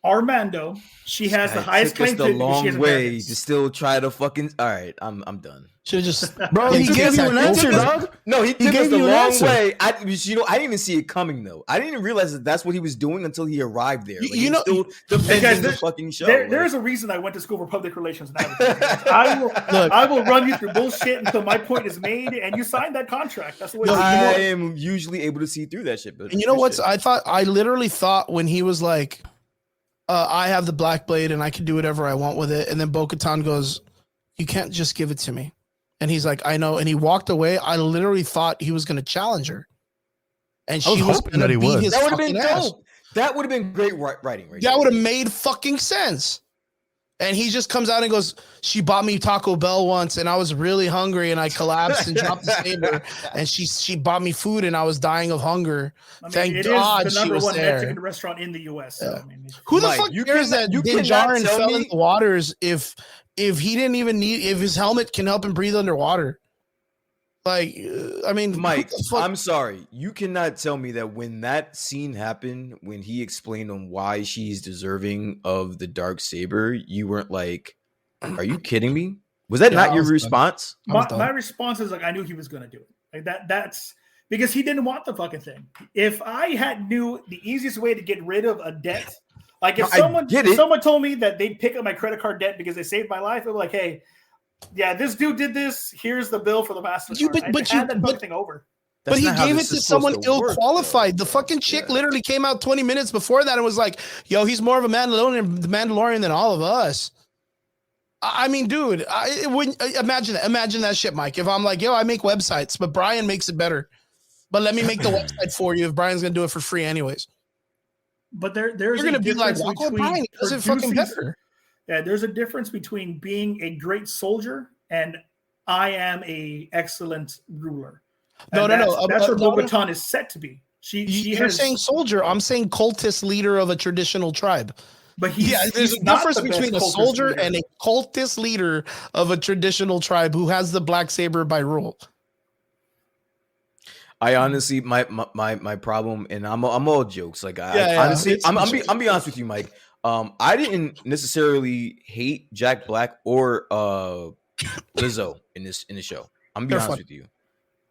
Armando, she has the highest claim to it. Took us the long way to still try to fucking. All right, I'm done. Should have just, bro. He gave you an answer, dog. No, he took us the long way. I didn't even see it coming though. I didn't even realize that that's what he was doing until he arrived there. Like, still defending the fucking show. There's a reason I went to school for public relations and advertising. I will run you through bullshit until my point is made, and you signed that contract. That's the way. I am usually able to see through that shit. But and you know what? I literally thought when he was like, I have the black blade and I can do whatever I want with it. And then Bo-Katan goes, you can't just give it to me. And he's like, I know. And he walked away. I literally thought he was going to challenge her. And she was going to beat his That would have fucking been ass. dope. That would have been great writing. That would have made fucking sense. And he just comes out and goes, she bought me Taco Bell once and I was really hungry and I collapsed and dropped the saber. And she bought me food and I was dying of hunger. Thank God she was there. Mexican restaurant in the U.S. So, who the fuck cares that Din Djarin fell in the waters if he didn't even if his helmet can help him breathe underwater? Like, I mean, Mike, I'm sorry. You cannot tell me that when that scene happened, when he explained on why she's deserving of the dark saber, you weren't like, are you kidding me? Was that not your response? My response is like, I knew he was going to do it. Like that's because he didn't want the fucking thing. If I knew the easiest way to get rid of a debt, like if someone told me that they'd pick up my credit card debt because they saved my life, I'd be like, hey, yeah, this dude did this. Here's the bill for the master. But you hand that thing over. But he gave it to someone ill-qualified. The fucking chick literally came out 20 minutes before that and was like, yo, he's more of a Mandalorian than all of us. I mean, dude, imagine that shit, Mike. If I'm like, yo, I make websites, but Brian makes it better. But let me make the website for you if Brian's going to do it for free anyways. But there's You're going to be like, why would Brian? Does it fucking better? Yeah, there's a difference between being a great soldier and I am a excellent ruler. No. That's what Bo-Katan is set to be. You're saying soldier. I'm saying cultist leader of a traditional tribe. But there's a difference between a soldier and a cultist leader of a traditional tribe who has the black saber by rule. I honestly, my problem, and I'm all jokes. Like honestly, I'm be honest with you, Mike. I didn't necessarily hate Jack Black or Lizzo in the show. I'm be honest with you.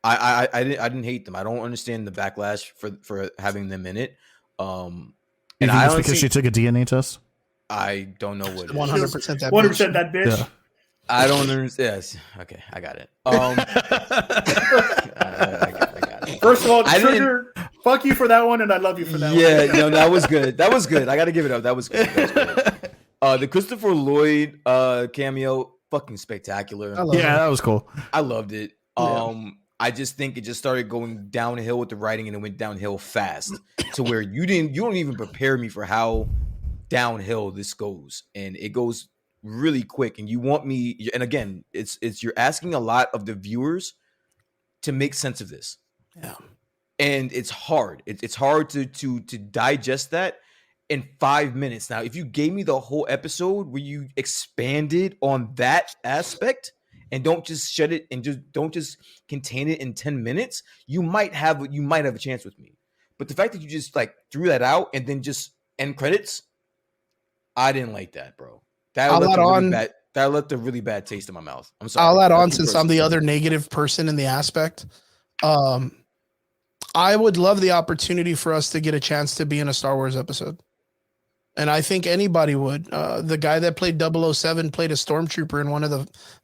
I didn't hate them. I don't understand the backlash for having them in it. And I honestly, because she took a DNA test. I don't know what 100% that 100% that bitch. Yeah. I don't understand. Yes. Okay, I got it. I got it. First of all, Trigger, fuck you for that one, and I love you for that one. Yeah, no, that was good. That was good. I got to give it up. That was good. The Christopher Lloyd cameo, fucking spectacular. That was cool. I loved it. I just think it just started going downhill with the writing, and it went downhill fast to where you don't even prepare me for how downhill this goes, and it goes really quick. And you want me, and again, it's you're asking a lot of the viewers to make sense of this. Yeah, and it's hard. It's hard to digest that in 5 minutes. Now, if you gave me the whole episode where you expanded on that aspect, and don't just shut it and don't just contain it in 10 minutes, you might have a chance with me. But the fact that you just like threw that out and then just end credits, I didn't like that, bro. That left a really bad taste in my mouth. I'm sorry. I'll add on since I'm the other negative person in the aspect. I would love the opportunity for us to get a chance to be in a Star Wars episode. And I think anybody would. The guy that played 007 played a stormtrooper in one of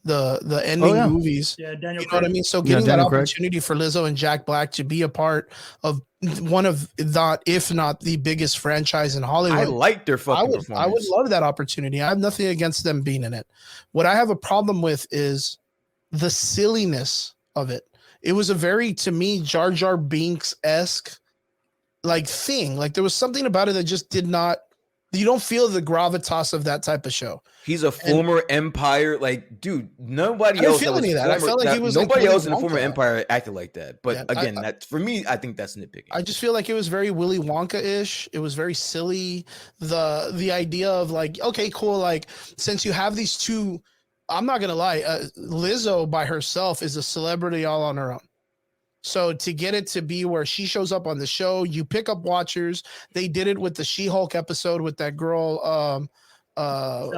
the ending movies. Yeah, Daniel. You know what I mean? So getting that opportunity for Lizzo and Jack Black to be a part of one of if not the biggest franchise in Hollywood. I like their fucking performance. I would love that opportunity. I have nothing against them being in it. What I have a problem with is the silliness of it. It was a very, to me, Jar Jar Binks-esque like thing. Like there was something about it that just did not. You don't feel the gravitas of that type of show. He's a former Empire, like, dude. Nobody else. Nobody else in the former Empire acted like that. But again, that for me, I think that's nitpicking. I just feel like it was very Willy Wonka-ish. It was very silly. The idea of like, okay, cool. Like, since you have these two, I'm not gonna lie, Lizzo by herself is a celebrity all on her own. So to get it to be where she shows up on the show, you pick up watchers. They did it with the She-Hulk episode with that girl. I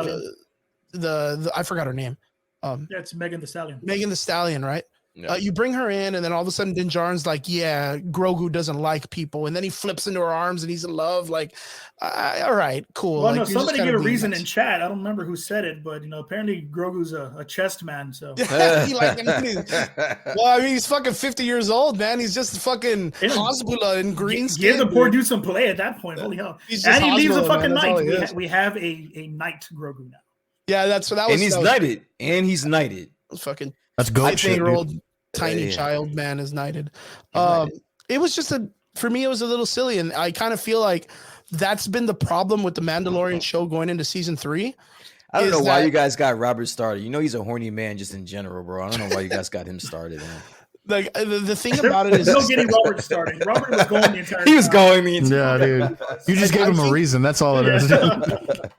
forgot her name. It's Megan Thee Stallion. Megan Thee Stallion, right? Yeah. You bring her in, and then all of a sudden, Din Djarin's like, "Yeah, Grogu doesn't like people," and then he flips into her arms, and he's in love. Like, all right, cool. Well, like, no, somebody gave a reason in chat. I don't remember who said it, but apparently Grogu's a chest man. So, well, I mean, he's fucking 50 years old, man. He's just fucking Hasbullah in green skin. Give the poor dude some play at that point. Holy hell! And he leaves a fucking knight. We have a knight Grogu now. Yeah, that was. And he's knighted. And he's knighted. Fucking. That's goat shit, 15-year-old tiny child man is knighted. It was just for me, it was a little silly, and I kind of feel like that's been the problem with the Mandalorian show going into season 3. I don't know why you guys got Robert started. You know he's a horny man just in general, bro. I don't know why you guys got him started, man. Like the thing about it is no getting Robert started. Robert was going the entire time. He was going the entire time. Yeah, dude. You just gave him a reason. That's all it is.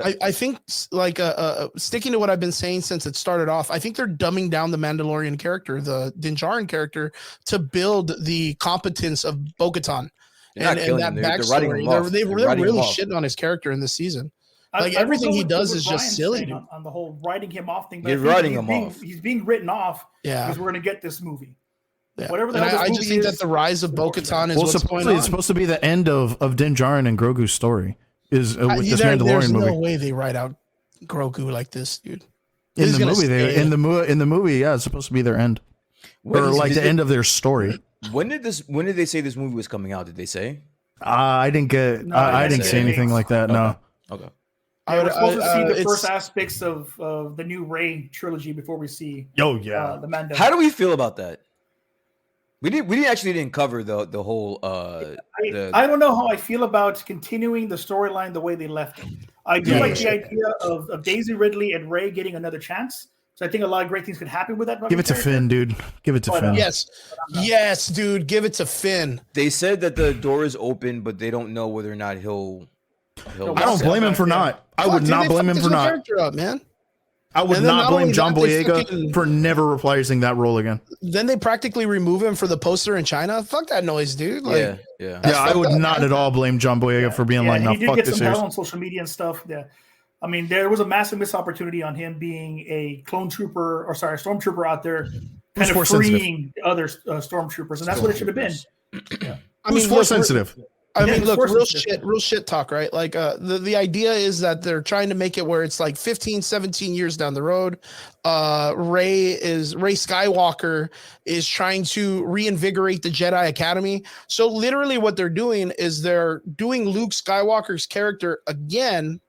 I think like sticking to what I've been saying since it started off, I think they're dumbing down the Mandalorian character, the Din Djarin character, to build the competence of Bo-Katan and that backstory. They're really shitting on his character in this season. Like everything he does is just silly. On the whole writing him off thing. He's being written off. Yeah, because we're gonna get this movie. Yeah. Whatever I just think that the rise of Bo-Katan is what's going on. It's supposed to be the end of Din Djarin and Grogu's story. Is with this Mandalorian there's movie. No way they write out Grogu like this, dude. In the movie, yeah, it's supposed to be their end, or like the end of their story. When did they say this movie was coming out? Did they say? I didn't see anything like that. No. Okay. Yeah, we're supposed to see the first aspects of the new Rey trilogy before we see. Oh yeah. The Mando. How do we feel about that? We didn't cover the whole. I don't know how I feel about continuing the storyline the way they left it. I do like the idea of Daisy Ridley and Rey getting another chance. So I think a lot of great things could happen with that. Give it to Finn, dude. Give it to Finn. Yes, dude. Give it to Finn. They said that the door is open, but they don't know whether or not he'll I don't blame him for not. I would not blame him for not. Up, man. I would not blame John Boyega for never reprising that role again. Then they practically remove him for the poster in China. Fuck that noise, dude. Like, yeah. I would not at all blame John Boyega for being like, no, fuck this. He did get some hell on social media and stuff. Yeah. I mean, there was a massive missed opportunity on him being a stormtrooper out there, kind of freeing other stormtroopers, and that's what it should have been. Yeah. I mean, more sensitive. I mean, look, real shit talk, right? Like, the idea is that they're trying to make it where it's like 15, 17 years down the road. Rey Skywalker is trying to reinvigorate the Jedi Academy. So literally what they're doing is they're doing Luke Skywalker's character again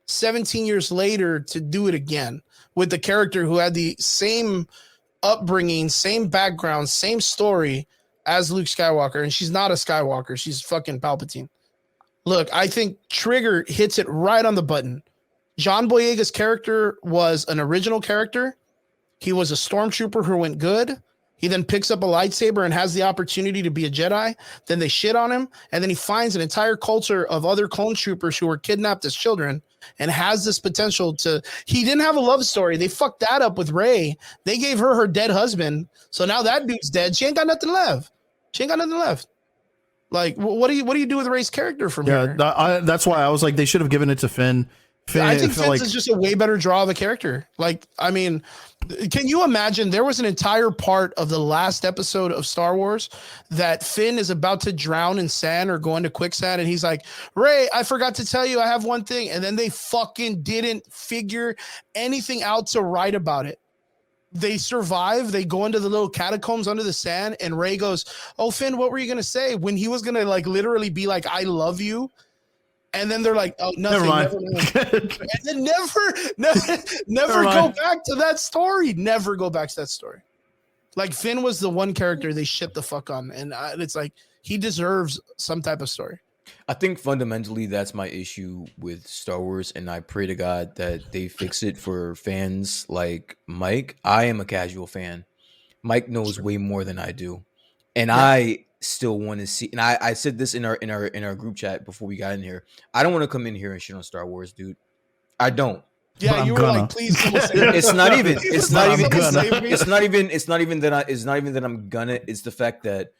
17 years later to do it again with the character who had the same upbringing, same background, same story as Luke Skywalker. And she's not a Skywalker. She's fucking Palpatine. Look, I think Trigger hits it right on the button. John Boyega's character was an original character. He was a stormtrooper who went good. He then picks up a lightsaber and has the opportunity to be a Jedi. Then they shit on him. And then he finds an entire culture of other clone troopers who were kidnapped as children and has this potential to... He didn't have a love story. They fucked that up with Rey. They gave her dead husband. So now that dude's dead. She ain't got nothing left. Like, what do you do with Rey's character from here? That's why I was like, they should have given it to Finn. I think Finn's is just a way better draw of a character. Like, I mean, can you imagine there was an entire part of the last episode of Star Wars that Finn is about to drown in sand or go into quicksand, and he's like, Rey, I forgot to tell you I have one thing, and then they fucking didn't figure anything out to write about it. They survive. They go into the little catacombs under the sand, and Rey goes, "Oh, Finn, what were you gonna say?" When he was gonna like literally be like, "I love you." And then they're like, "Oh, nothing." Never mind. And then never go back to that story. Never go back to that story. Like, Finn was the one character they shit the fuck on, and it's like he deserves some type of story. I think fundamentally that's my issue with Star Wars, and I pray to God that they fix it for fans like Mike. I am a casual fan. Mike knows way more than I do, and I still want to see. And I said this in our group chat before we got in here. I don't want to come in here and shit on Star Wars, dude. I don't. Yeah, you were like, please. It's not even that I'm gonna. It's the fact that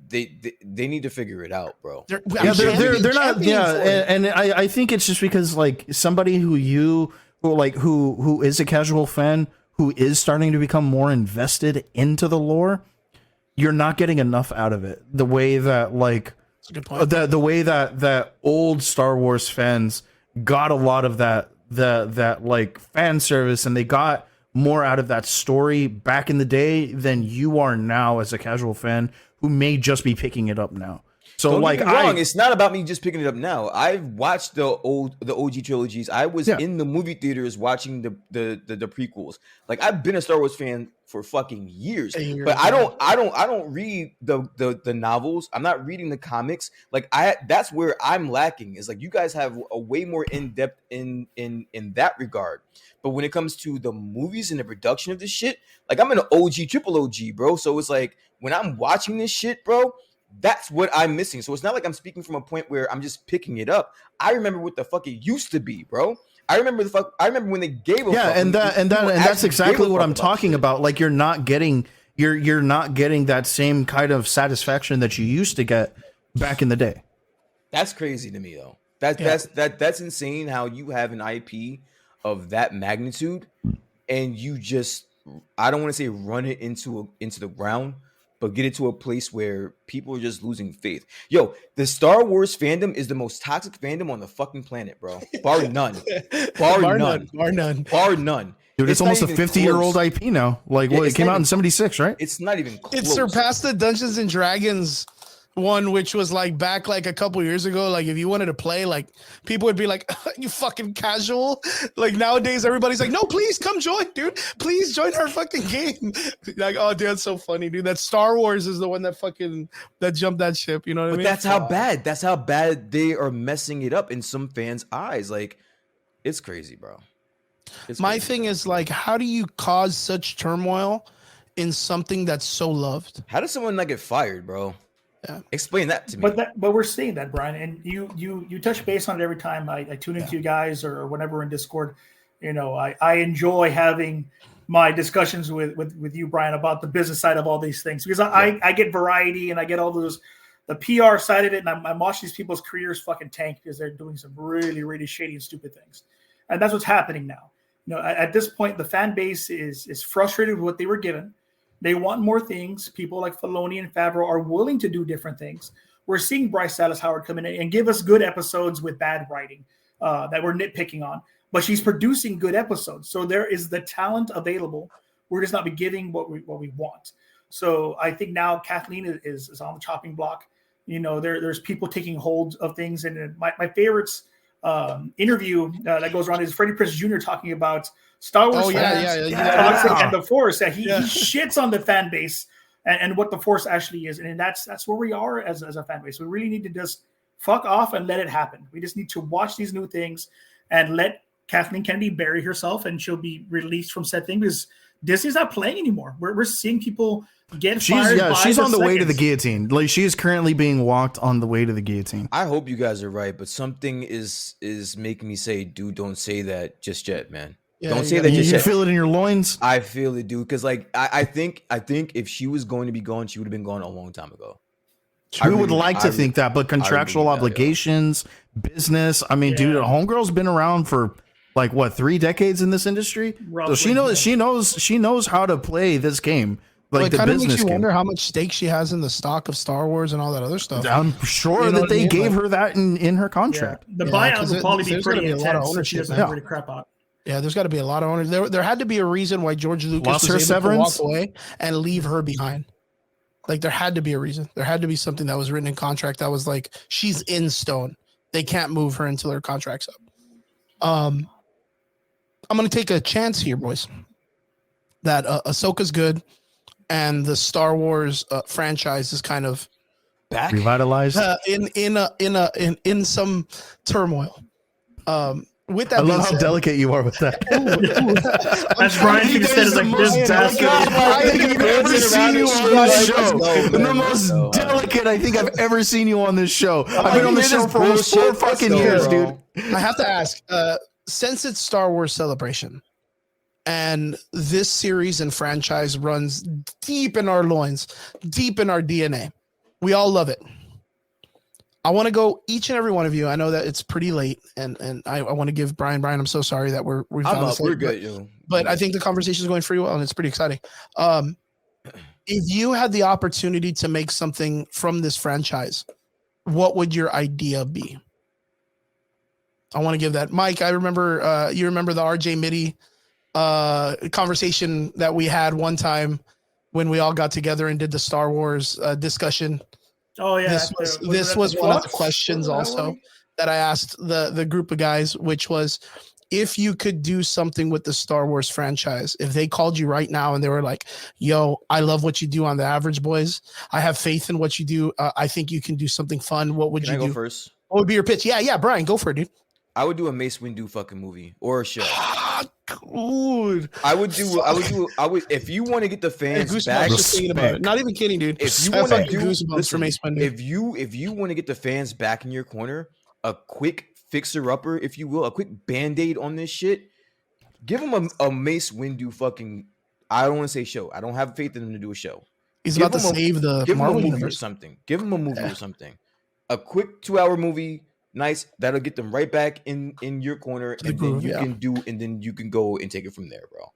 they need to figure it out, bro. They're not. Yeah, and I think it's just because like somebody who is a casual fan who is starting to become more invested into the lore, you're not getting enough out of it. The way that like the way that old Star Wars fans got a lot of that like fan service, and they got more out of that story back in the day than you are now as a casual fan who may just be picking it up now. So don't like, get me wrong, it's not about me just picking it up now. I've watched the OG trilogies. I was in the movie theaters watching the prequels. Like, I've been a Star Wars fan for fucking years, but I don't read the novels. I'm not reading the comics. Like, that's where I'm lacking. Is like, you guys have a way more in depth in that regard. But when it comes to the movies and the production of this shit, like, I'm an OG, triple OG, bro. So it's like, when I'm watching this shit, bro, that's what I'm missing. So it's not like I'm speaking from a point where I'm just picking it up. I remember what the fuck it used to be, bro. I remember when they gave a fuck. And that's exactly what I'm talking about. Like, you're not getting that same kind of satisfaction that you used to get back in the day. That's crazy to me, though. That's insane how you have an IP of that magnitude and you just, I don't want to say run it into the ground, but get it to a place where people are just losing faith. Yo, the Star Wars fandom is the most toxic fandom on the fucking planet, bro. Bar none. Bar none. Dude, it's almost a 50-year-old IP now. Like, Yeah, it it's came not out in even- 76, right? It's not even close. It surpassed the Dungeons and Dragons one, which was like back like a couple years ago. Like if you wanted to play, like people would be like, "You fucking casual." Like nowadays, everybody's like, "No, please come join, dude. Please join our fucking game." Like, oh, dude, that's so funny, dude. That Star Wars is the one that jumped that ship. You know what I But mean? that's how bad. That's how bad they are messing it up in some fans' eyes. Like, it's crazy, bro. It's My crazy. thing is like, how do you cause such turmoil in something that's so loved? How does someone not get fired, bro? Yeah. Explain that to me. But we're seeing that, Brian, and you touch base on it every time I tune into you guys or whenever in Discord. You know, I enjoy having my discussions with you, Brian, about the business side of all these things because I get variety and I get all those the PR side of it, and I'm watching these people's careers fucking tank because they're doing some really, really shady and stupid things, and that's what's happening now. You know, at this point, the fan base is frustrated with what they were given. They want more things. People like Filoni and Favreau are willing to do different things. We're seeing Bryce Dallas Howard come in and give us good episodes with bad writing that we're nitpicking on. But she's producing good episodes. So there is the talent available. We're just not be giving what we want. So I think now Kathleen is on the chopping block. You know, there's people taking hold of things. And my favorites interview that goes around is Freddie Prinze Jr. talking about Star Wars fans and the Force. That he shits on the fan base and what the Force actually is, and that's where we are as a fan base. We really need to just fuck off and let it happen. We just need to watch these new things and let Kathleen Kennedy bury herself, and she'll be released from said thing because Disney's not playing anymore. We're seeing people get fired. Yeah, she's on the way to the guillotine. Like she is currently being walked on the way to the guillotine. I hope you guys are right, but something is making me say, dude, don't say that just yet, man. Yeah, don't say that just you yet. Feel it in your loins? I feel it, dude. Because like I think if she was going to be gone, she would have been gone a long time ago. We would like to think that, but contractual obligations, business. I mean, dude, homegirl's been around for like what 3 decades in this industry, so she knows how to play this game. Like the kind of business makes you game. wonder how much stake she has in the stock of Star Wars and all that other stuff. I'm sure that they gave her that in her contract. The buyout will probably be pretty a lot of intense. ownership. She doesn't have to crap out. Yeah, there's got to be a lot of owners. There had to be a reason why George Lucas Lost her was able to severance? walk away and leave her behind. Like there had to be a reason. There had to be something that was written in contract that was like she's in stone. They can't move her until her contract's up. I'm going to take a chance here, boys, that Ahsoka's good and the Star Wars franchise is kind of back revitalized in some turmoil. With that, I love how delicate you are with that. That's Brian should have said is like this bastard. I think I've ever seen you on this show. The most delicate I think I've ever seen you on this show. I've been on the show for almost 4 fucking years, dude. I have to ask, since it's Star Wars Celebration, and this series and franchise runs deep in our loins, deep in our DNA, we all love it. I want to go each and every one of you. I know that it's pretty late, and I want to give Brian, I'm so sorry that we're good, but I think the conversation is going pretty well, and it's pretty exciting. If you had the opportunity to make something from this franchise, what would your idea be? I want to give that. Mike, I remember, you remember the RJ Mitty conversation that we had one time when we all got together and did the Star Wars discussion. Oh yeah, this was one of the questions also that I asked the group of guys, which was, if you could do something with the Star Wars franchise, if they called you right now and they were like, yo, I love what you do on The Average Boys. I have faith in what you do. I think you can do something fun. What would you do? Go first? What would be your pitch? Yeah, Brian, go for it, dude. I would do a Mace Windu fucking movie or a show. Dude. I would if you want to get the fans back. Not even kidding, dude. If you want to do goosebumps for Mace Windu. If you want to get the fans back in your corner, a quick fixer-upper, if you will, a quick band-aid on this shit, give them a Mace Windu fucking, I don't want to say show. I don't have faith in them to do a show. He's about to save the Marvel movie universe. or something. Give them a movie or something. A quick 2-hour movie. Nice. That'll get them right back in your corner, and then you can go and take it from there, bro.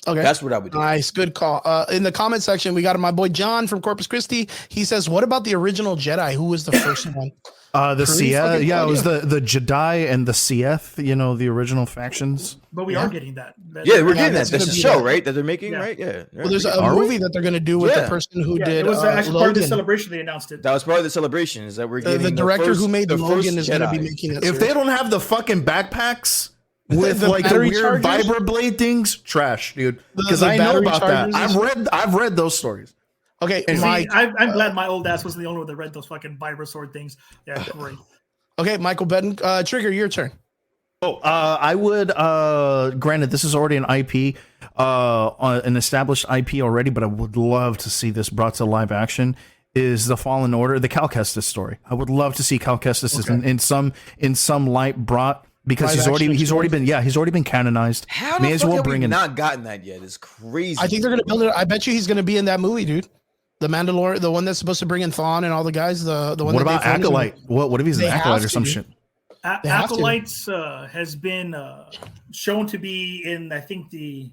Okay, that's what I would do. Nice, good call. In the comment section, we got my boy John from Corpus Christi. He says, "What about the original Jedi? Who was the first one?" The Sieth, yeah, it was the Jedi and the Sieth, you know, the original factions. But we are getting that. Yeah, we're getting that. That's a show, right? That they're making, right? Yeah. Well, there's a movie that they're going to do with the person who did. It was actually Logan. part of the celebration. They announced it. That was part of the celebration. Is that we're getting the director who made the Logan is first going to be Jedi. making it. If they don't have the fucking backpacks with like the weird vibroblade things, trash, dude. Because I know about that. I've read those stories. Okay, and I'm glad my old ass wasn't the only one that read those fucking vibro-sword things. Yeah, great. Okay, Michael Betten, Trigger, your turn. Oh, I would. Granted, this is already an IP, an established IP already, but I would love to see this brought to live action. Is the Fallen Order, the Cal Kestis story? I would love to see Cal Kestis in some light brought, because he's already been canonized. How May the as fuck well have bring we in. not gotten that yet? It's crazy. I think they're going to build it. I bet you he's going to be in that movie, dude. The Mandalorian, the one that's supposed to bring in Thawne and all the guys. The one. What about Acolyte? What if he's an Acolyte or some shit? Acolytes has been shown to be in, I think, the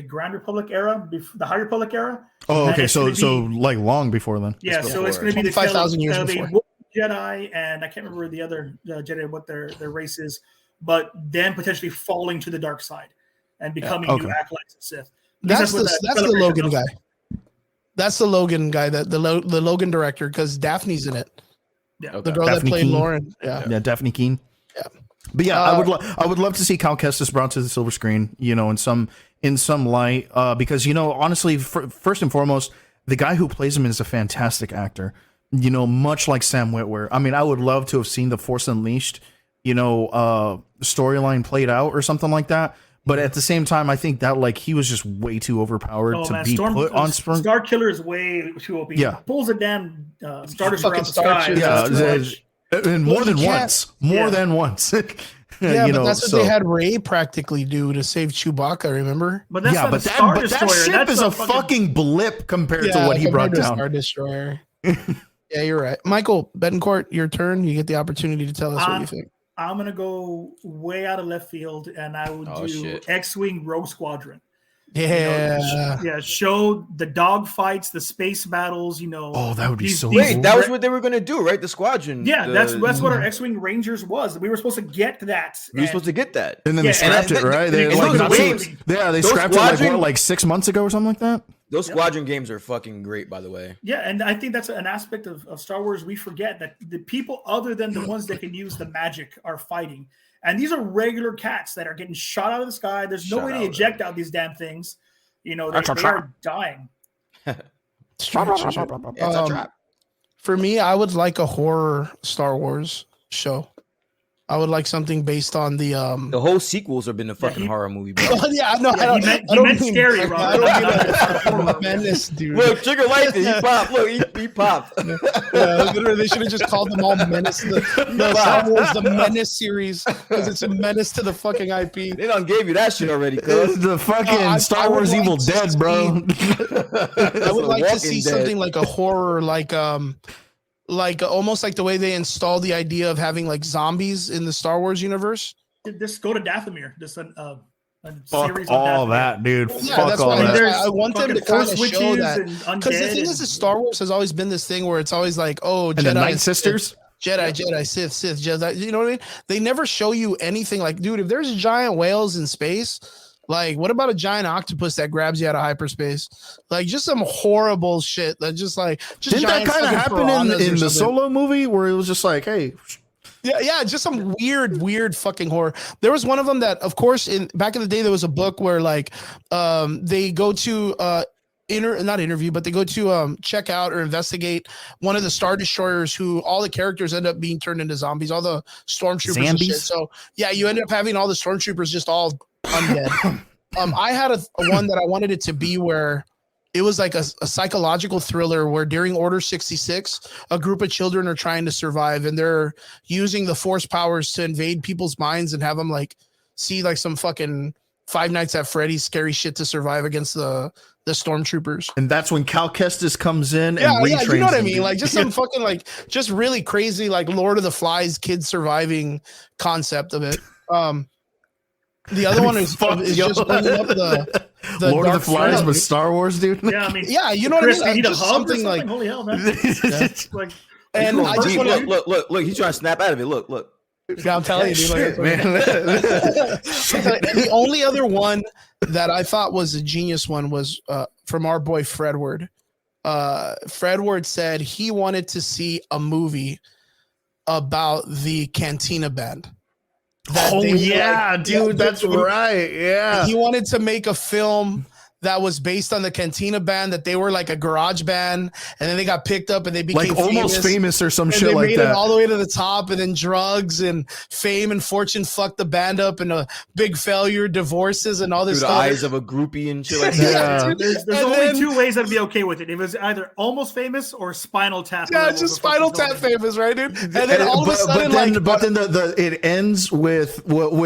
Grand Republic era, the High Republic era. Oh, okay. So like long before then. Yeah. So it's going to be the 5,000 years before. Jedi, and I can't remember the other Jedi, what their race is, but then potentially falling to the dark side and becoming new Acolytes and Sith. That's the Logan guy. That's the Logan guy, the Logan director, because Daphne's in it. Yeah, the girl Daphne that played Keane. Lauren. Yeah, Daphne Keane. Yeah, but yeah, I would love to see Cal Kestis brought to the silver screen, you know, in some light, because, you know, honestly, first and foremost, the guy who plays him is a fantastic actor. You know, much like Sam Witwer. I mean, I would love to have seen the Force Unleashed, you know, storyline played out or something like that. But at the same time, I think that like he was just way too overpowered to be put on Sprung. Star Killer is way too OP. Yeah, he pulls a damn Star Destroyer out the sky. Yeah, and more than once. Yeah, you but know, that's what they had Rey practically do to save Chewbacca. Remember? But that's that ship is a fucking blip compared to what he brought down. Star Destroyer. Yeah, you're right. Michael Betancourt, your turn. You get the opportunity to tell us what you think. I'm gonna go way out of left field, and I would do X-Wing Rogue Squadron. Yeah, you know, show the dog fights, the space battles. You know, oh, that would be so. Wait, that was what they were gonna do, right? The squadron. Yeah, that's what our X-Wing Rangers was. We were supposed to get that. We were supposed to get that, and then they scrapped it, right? They scrapped it like 6 months ago or something like that. Those squadron games are fucking great, by the way. Yeah, and I think that's an aspect of Star Wars we forget, that the people other than the ones that can use the magic are fighting. And these are regular cats that are getting shot out of the sky. There's no way to eject out these damn things. You know, they are dying. It's a trap. For me, I would like a horror Star Wars show. I would like something based on the whole sequels have been a fucking horror movie, bro. Yeah, no, I don't mean scary, bro. I don't mean menace, dude. Look, Trigger liked it. He popped. Look, he popped. Yeah, literally, they should have just called them all Menace. The Star Wars, the Menace series, because it's a menace to the fucking IP. They done gave you that shit already, cuz. The fucking Star Wars Evil Dead, bro. I would like to see something like a horror, like almost like the way they installed the idea of having like zombies in the Star Wars universe. Just go to Dathomir. Just a fuck series all on that, dude. Yeah, fuck that's all why that. I want them to kind of show that, because the thing is Star Wars has always been this thing where it's always like, oh, and Jedi, the Night Sisters. Jedi, Sith, Jedi. You know what I mean? They never show you anything like, dude, if there's giant whales in space, like, what about a giant octopus that grabs you out of hyperspace? Like, just some horrible shit that just didn't that kind of happen in the Solo movie where it was just like, hey, yeah, just some weird fucking horror. There was one of them that, of course, back in the day, there was a book where like they go to not interview, but they go to check out or investigate one of the Star Destroyers who all the characters end up being turned into zombies, all the stormtroopers and shit. So yeah, you end up having all the stormtroopers just all undead. I had a one that I wanted it to be where it was like a psychological thriller where during Order 66, a group of children are trying to survive and they're using the force powers to invade people's minds and have them like see like some fucking Five Nights at Freddy's scary shit to survive against the stormtroopers. And that's when Cal Kestis comes in and retrains you know what I them, mean? dude. Like just some fucking like just really crazy like Lord of the Flies kids surviving concept of it. The other one is just bringing up Lord of the Flies, but Star Wars, dude. Yeah, I mean, yeah, you know what I mean. Need a Just hub or something like, Holy hell, man! Like, and I just want to look. He's trying to snap out of it. Look. Yeah, I'm telling you, dude. Like, the only other one that I thought was a genius one was from our boy Fredward. Fredward said he wanted to see a movie about the Cantina Band. Dude, that's right. Yeah, he wanted to make a film that was based on the Cantina Band, that they were like a garage band, and then they got picked up and they became like almost famous or some shit like that. They made it that. all the way to the top, and then drugs and fame and fortune fucked the band up, and a big failure, divorces, and all this Through stuff. the eyes of a groupie and shit like that. Yeah. There's only two ways I'd be okay with it. It was either almost famous or Spinal Tap. Yeah, just Spinal Tap famous, right, dude? And then all of a sudden, but then it ends with Luke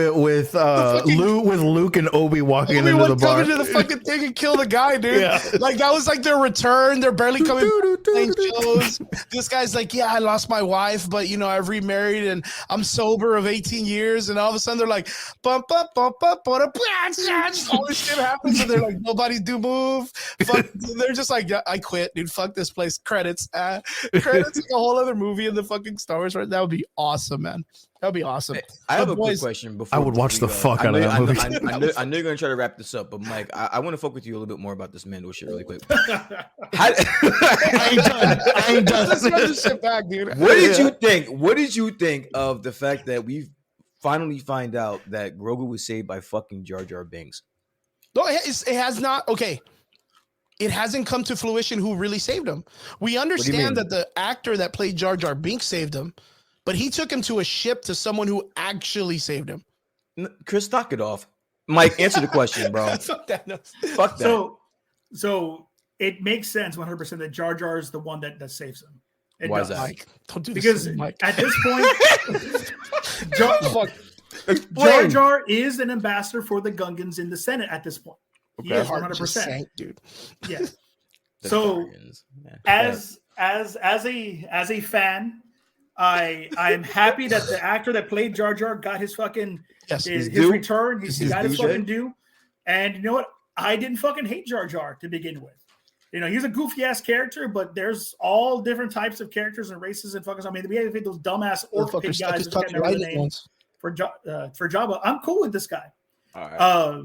and Obi walking into the bar. Coming to the fucking thing and kill the guy, dude. Yeah. Like that was like their return. They're barely coming playing shows. This guy's like, yeah, I lost my wife, but you know, I've remarried and I'm sober of 18 years. And all of a sudden they're like, all this shit happens, and they're like, nobody do move. Fuck. They're just like, yeah, I quit, dude. Fuck this place. Credits. Credits like a whole other movie in the fucking Star Wars. Right? That would be awesome, man. That'd be awesome. Hey, I have a quick question. Before I would watch the fuck out of that movie. I know you're gonna try to wrap this up, but Mike, I want to fuck with you a little bit more about this Mando shit really quick. I ain't done. Let's run this shit back, dude. What did you think? What did you think of the fact that we finally find out that Grogu was saved by fucking Jar Jar Binks? No, it has not. Okay. It hasn't come to fruition who really saved him. We understand that the actor that played Jar Jar Binks saved him, but he took him to a ship to someone who actually saved him. Chris, knock it off. Mike, answer the question, bro. Fuck that. Fuck that. So it makes sense 100% that Jar Jar is the one that saves him. Why is that? Mike, don't do because this, Mike. At this point, Jar Jar is an ambassador for the Gungans in the Senate at this point. He is 100%, dude. Yeah. So as a fan, I'm happy that the actor that played Jar Jar got his fucking his return. He got his fucking due. And you know what? I didn't fucking hate Jar Jar to begin with. You know, he's a goofy ass character, but there's all different types of characters and races and fucking. I mean, we have those dumbass orc pig guys that can't remember the name for Jabba. I'm cool with this guy. All right.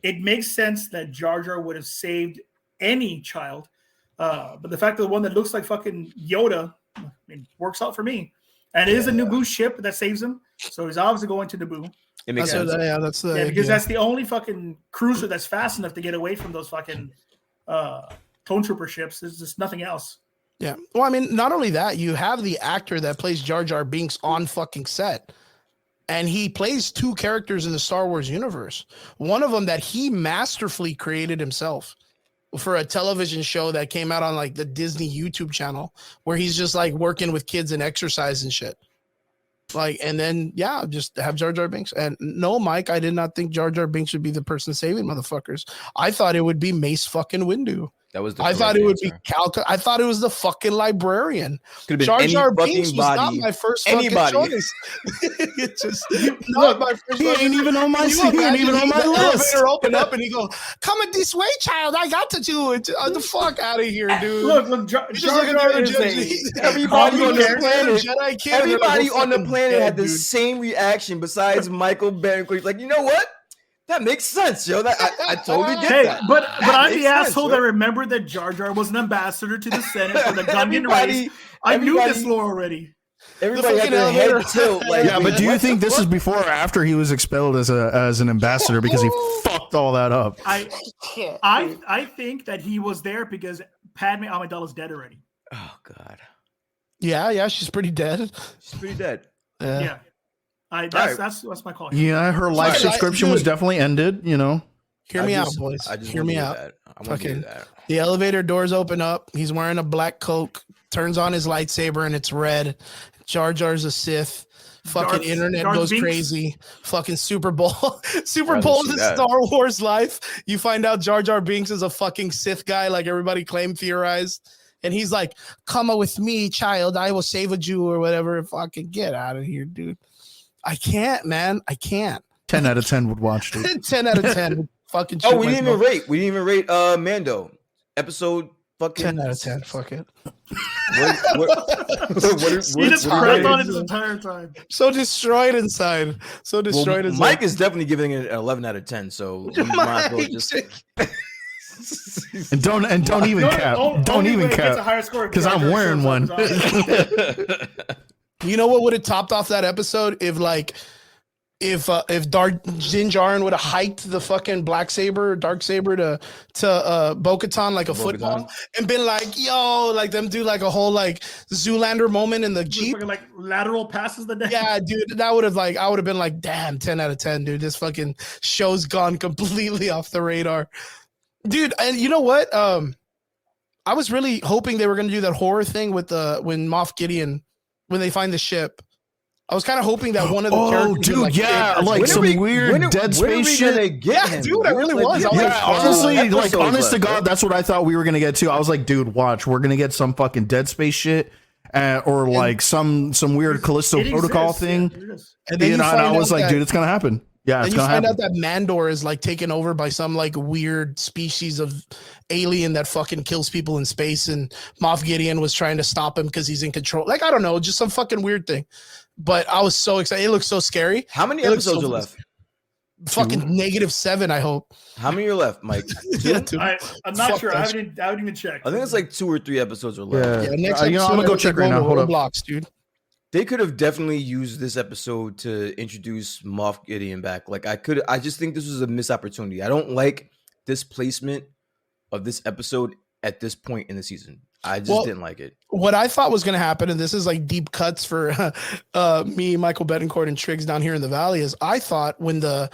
It makes sense that Jar Jar would have saved any child, but the fact that the one that looks like fucking Yoda, I mean, works out for me. And it is a Naboo ship that saves him, so he's obviously going to Naboo. It makes sense. Because that's the only fucking cruiser that's fast enough to get away from those fucking clone trooper ships. There's just nothing else. Yeah. Well, I mean, not only that, you have the actor that plays Jar Jar Binks on fucking set. And he plays two characters in the Star Wars universe. One of them that he masterfully created himself for a television show that came out on like the Disney YouTube channel, where he's just like working with kids and exercise and shit. Like, and then, yeah, just have Jar Jar Binks. And no, Mike, I did not think Jar Jar Binks would be the person saving motherfuckers. I thought it would be Mace fucking Windu. That was the I thought it would be I thought it was the fucking librarian. Jar Jar Binks was not my first fucking choice. It's just not my first. He ain't even on my list. The elevator opened up and he go, "Coming this way, child. I got to do it. The fuck out of here, dude." Look, Jar Jar is everybody on the planet. Everybody on the planet had the same reaction besides Michael Betancourt. Like, you know what? That makes sense, yo. I totally get that. But I'm the asshole that remembered that Jar Jar was an ambassador to the Senate for the Gungan race. I knew this lore already. Everybody had their head tilt. Like, yeah, but do you think this is before or after he was expelled as an ambassador because he fucked all that up? I think that he was there because Padme Amidala's dead already. Oh God. Yeah, she's pretty dead. She's pretty dead. Yeah. That's my call. Yeah, her life subscription was definitely ended, you know. Hear me out, boys. Hear me out. I want to do that. The elevator doors open up. He's wearing a black coat, turns on his lightsaber, and it's red. Jar Jar's a Sith. Fucking internet goes crazy. Fucking Super Bowl. Super Bowl is Star Wars life. You find out Jar Jar Binks is a fucking Sith guy, like everybody theorized. And he's like, "Come with me, child. I will save a Jew," or whatever. Fucking get out of here, dude. I can't, man. I can't. 10 out of 10 would watch, dude. 10 out of 10. fucking. Oh, we didn't even rate. We didn't even rate. Mando episode. Fucking 10 out of 10. Fuck it. He just cracked on it this entire time. So destroyed inside. So destroyed inside. Mike is definitely giving it an 11 out of 10. So we might as well just. And don't even cap. Don't even cap. Because I'm wearing one. You know what would have topped off that episode if Din Djarin would have hiked the fucking dark saber to Bo-Katan like a football and been like, yo, like them do like a whole like Zoolander moment in the Jeep, like lateral passes the day. Yeah, dude, that would have like I would have been like, damn, 10 out of 10, dude. This fucking show's gone completely off the radar, dude. And you know what? I was really hoping they were gonna do that horror thing with when Moff Gideon, when they find the ship. I was kind of hoping that one of the characters. Dude, like some weird Dead Space shit. Yeah, dude, I really was. Honestly, like, honest to God, that's what I thought we were gonna get to. I was like, dude, watch, we're gonna get some fucking Dead Space shit, or like some weird Callisto Protocol thing. And then I was like, dude, it's gonna happen. Yeah, it's gonna happen. And you find out that Mandor is like taken over by some like weird species of alien that fucking kills people in space, and Moff Gideon was trying to stop him because he's in control. Like, I don't know, just some fucking weird thing. But I was so excited. It looks so scary. How many episodes are left? Fucking -7, I hope. How many are left, Mike? Yeah, I'm not sure. I haven't even checked. I think it's like 2 or 3 episodes are left. Yeah, next episode, I'm gonna go check right now. Hold up. Blocks, dude. They could have definitely used this episode to introduce Moff Gideon back. Like I just think this was a missed opportunity. I don't like this placement of this episode at this point in the season. I just didn't like it. What I thought was going to happen, and this is like deep cuts for me, Michael Betancourt, and Triggs down here in the valley, is I thought when the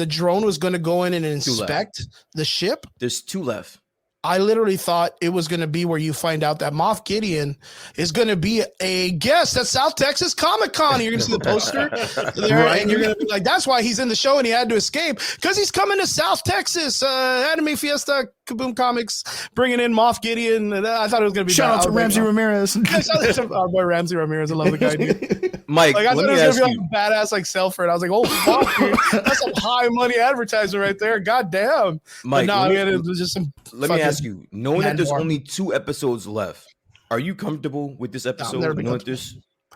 drone was going to go in and inspect the ship, there's 2 left. I literally thought it was going to be where you find out that Moff Gideon is going to be a guest at South Texas Comic-Con. You're going to see the poster there, right. And you're going to be like, that's why he's in the show and he had to escape, because he's coming to South Texas. Anime Fiesta, Kaboom Comics, bringing in Moff Gideon. And I thought it was going to be shout out to Ramsey Ramirez. Our boy Ramsey Ramirez. I love the guy, dude. Mike, like, I thought it was going to be like a badass like Selford. I was like, oh, fuck, dude. That's some high money advertising right there. God damn. Mike, but no, it was just some. Let me ask you, knowing that there's only 2 episodes left, are you comfortable with this episode?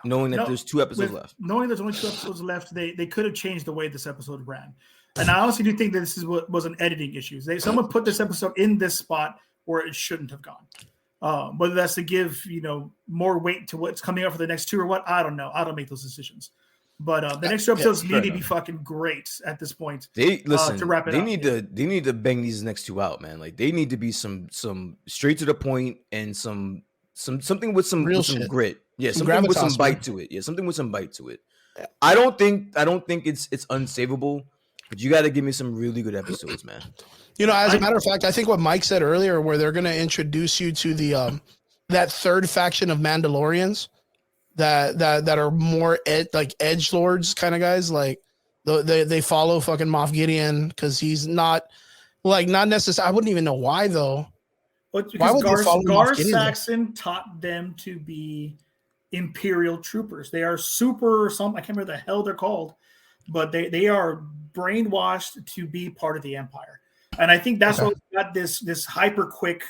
Knowing that there's 2 episodes left. Knowing there's only 2 episodes left, they could have changed the way this episode ran. And I honestly do think that this was an editing issue. Someone put this episode in this spot where it shouldn't have gone. Whether that's to give more weight to what's coming up for the next 2 or what, I don't know. I don't make those decisions. But the next 2 episodes need to be fucking great at this point. They listen. To wrap it up. They need to bang these next 2 out, man. Like, they need to be some straight to the point and something with some grit. Yeah, something with some bite to it. Yeah, something with some bite to it. I don't think it's unsavable, but you got to give me some really good episodes, man. As a matter of fact, I think what Mike said earlier, where they're going to introduce you to the that third faction of Mandalorians that are more like edgelords kind of guys, like they follow fucking Moff Gideon because he's not necessarily. I wouldn't even know why though. Why would Gar Saxon taught them to be Imperial troopers. They are super something. I can't remember the hell they're called, but they are brainwashed to be part of the Empire. And I think that's what got this hyper quick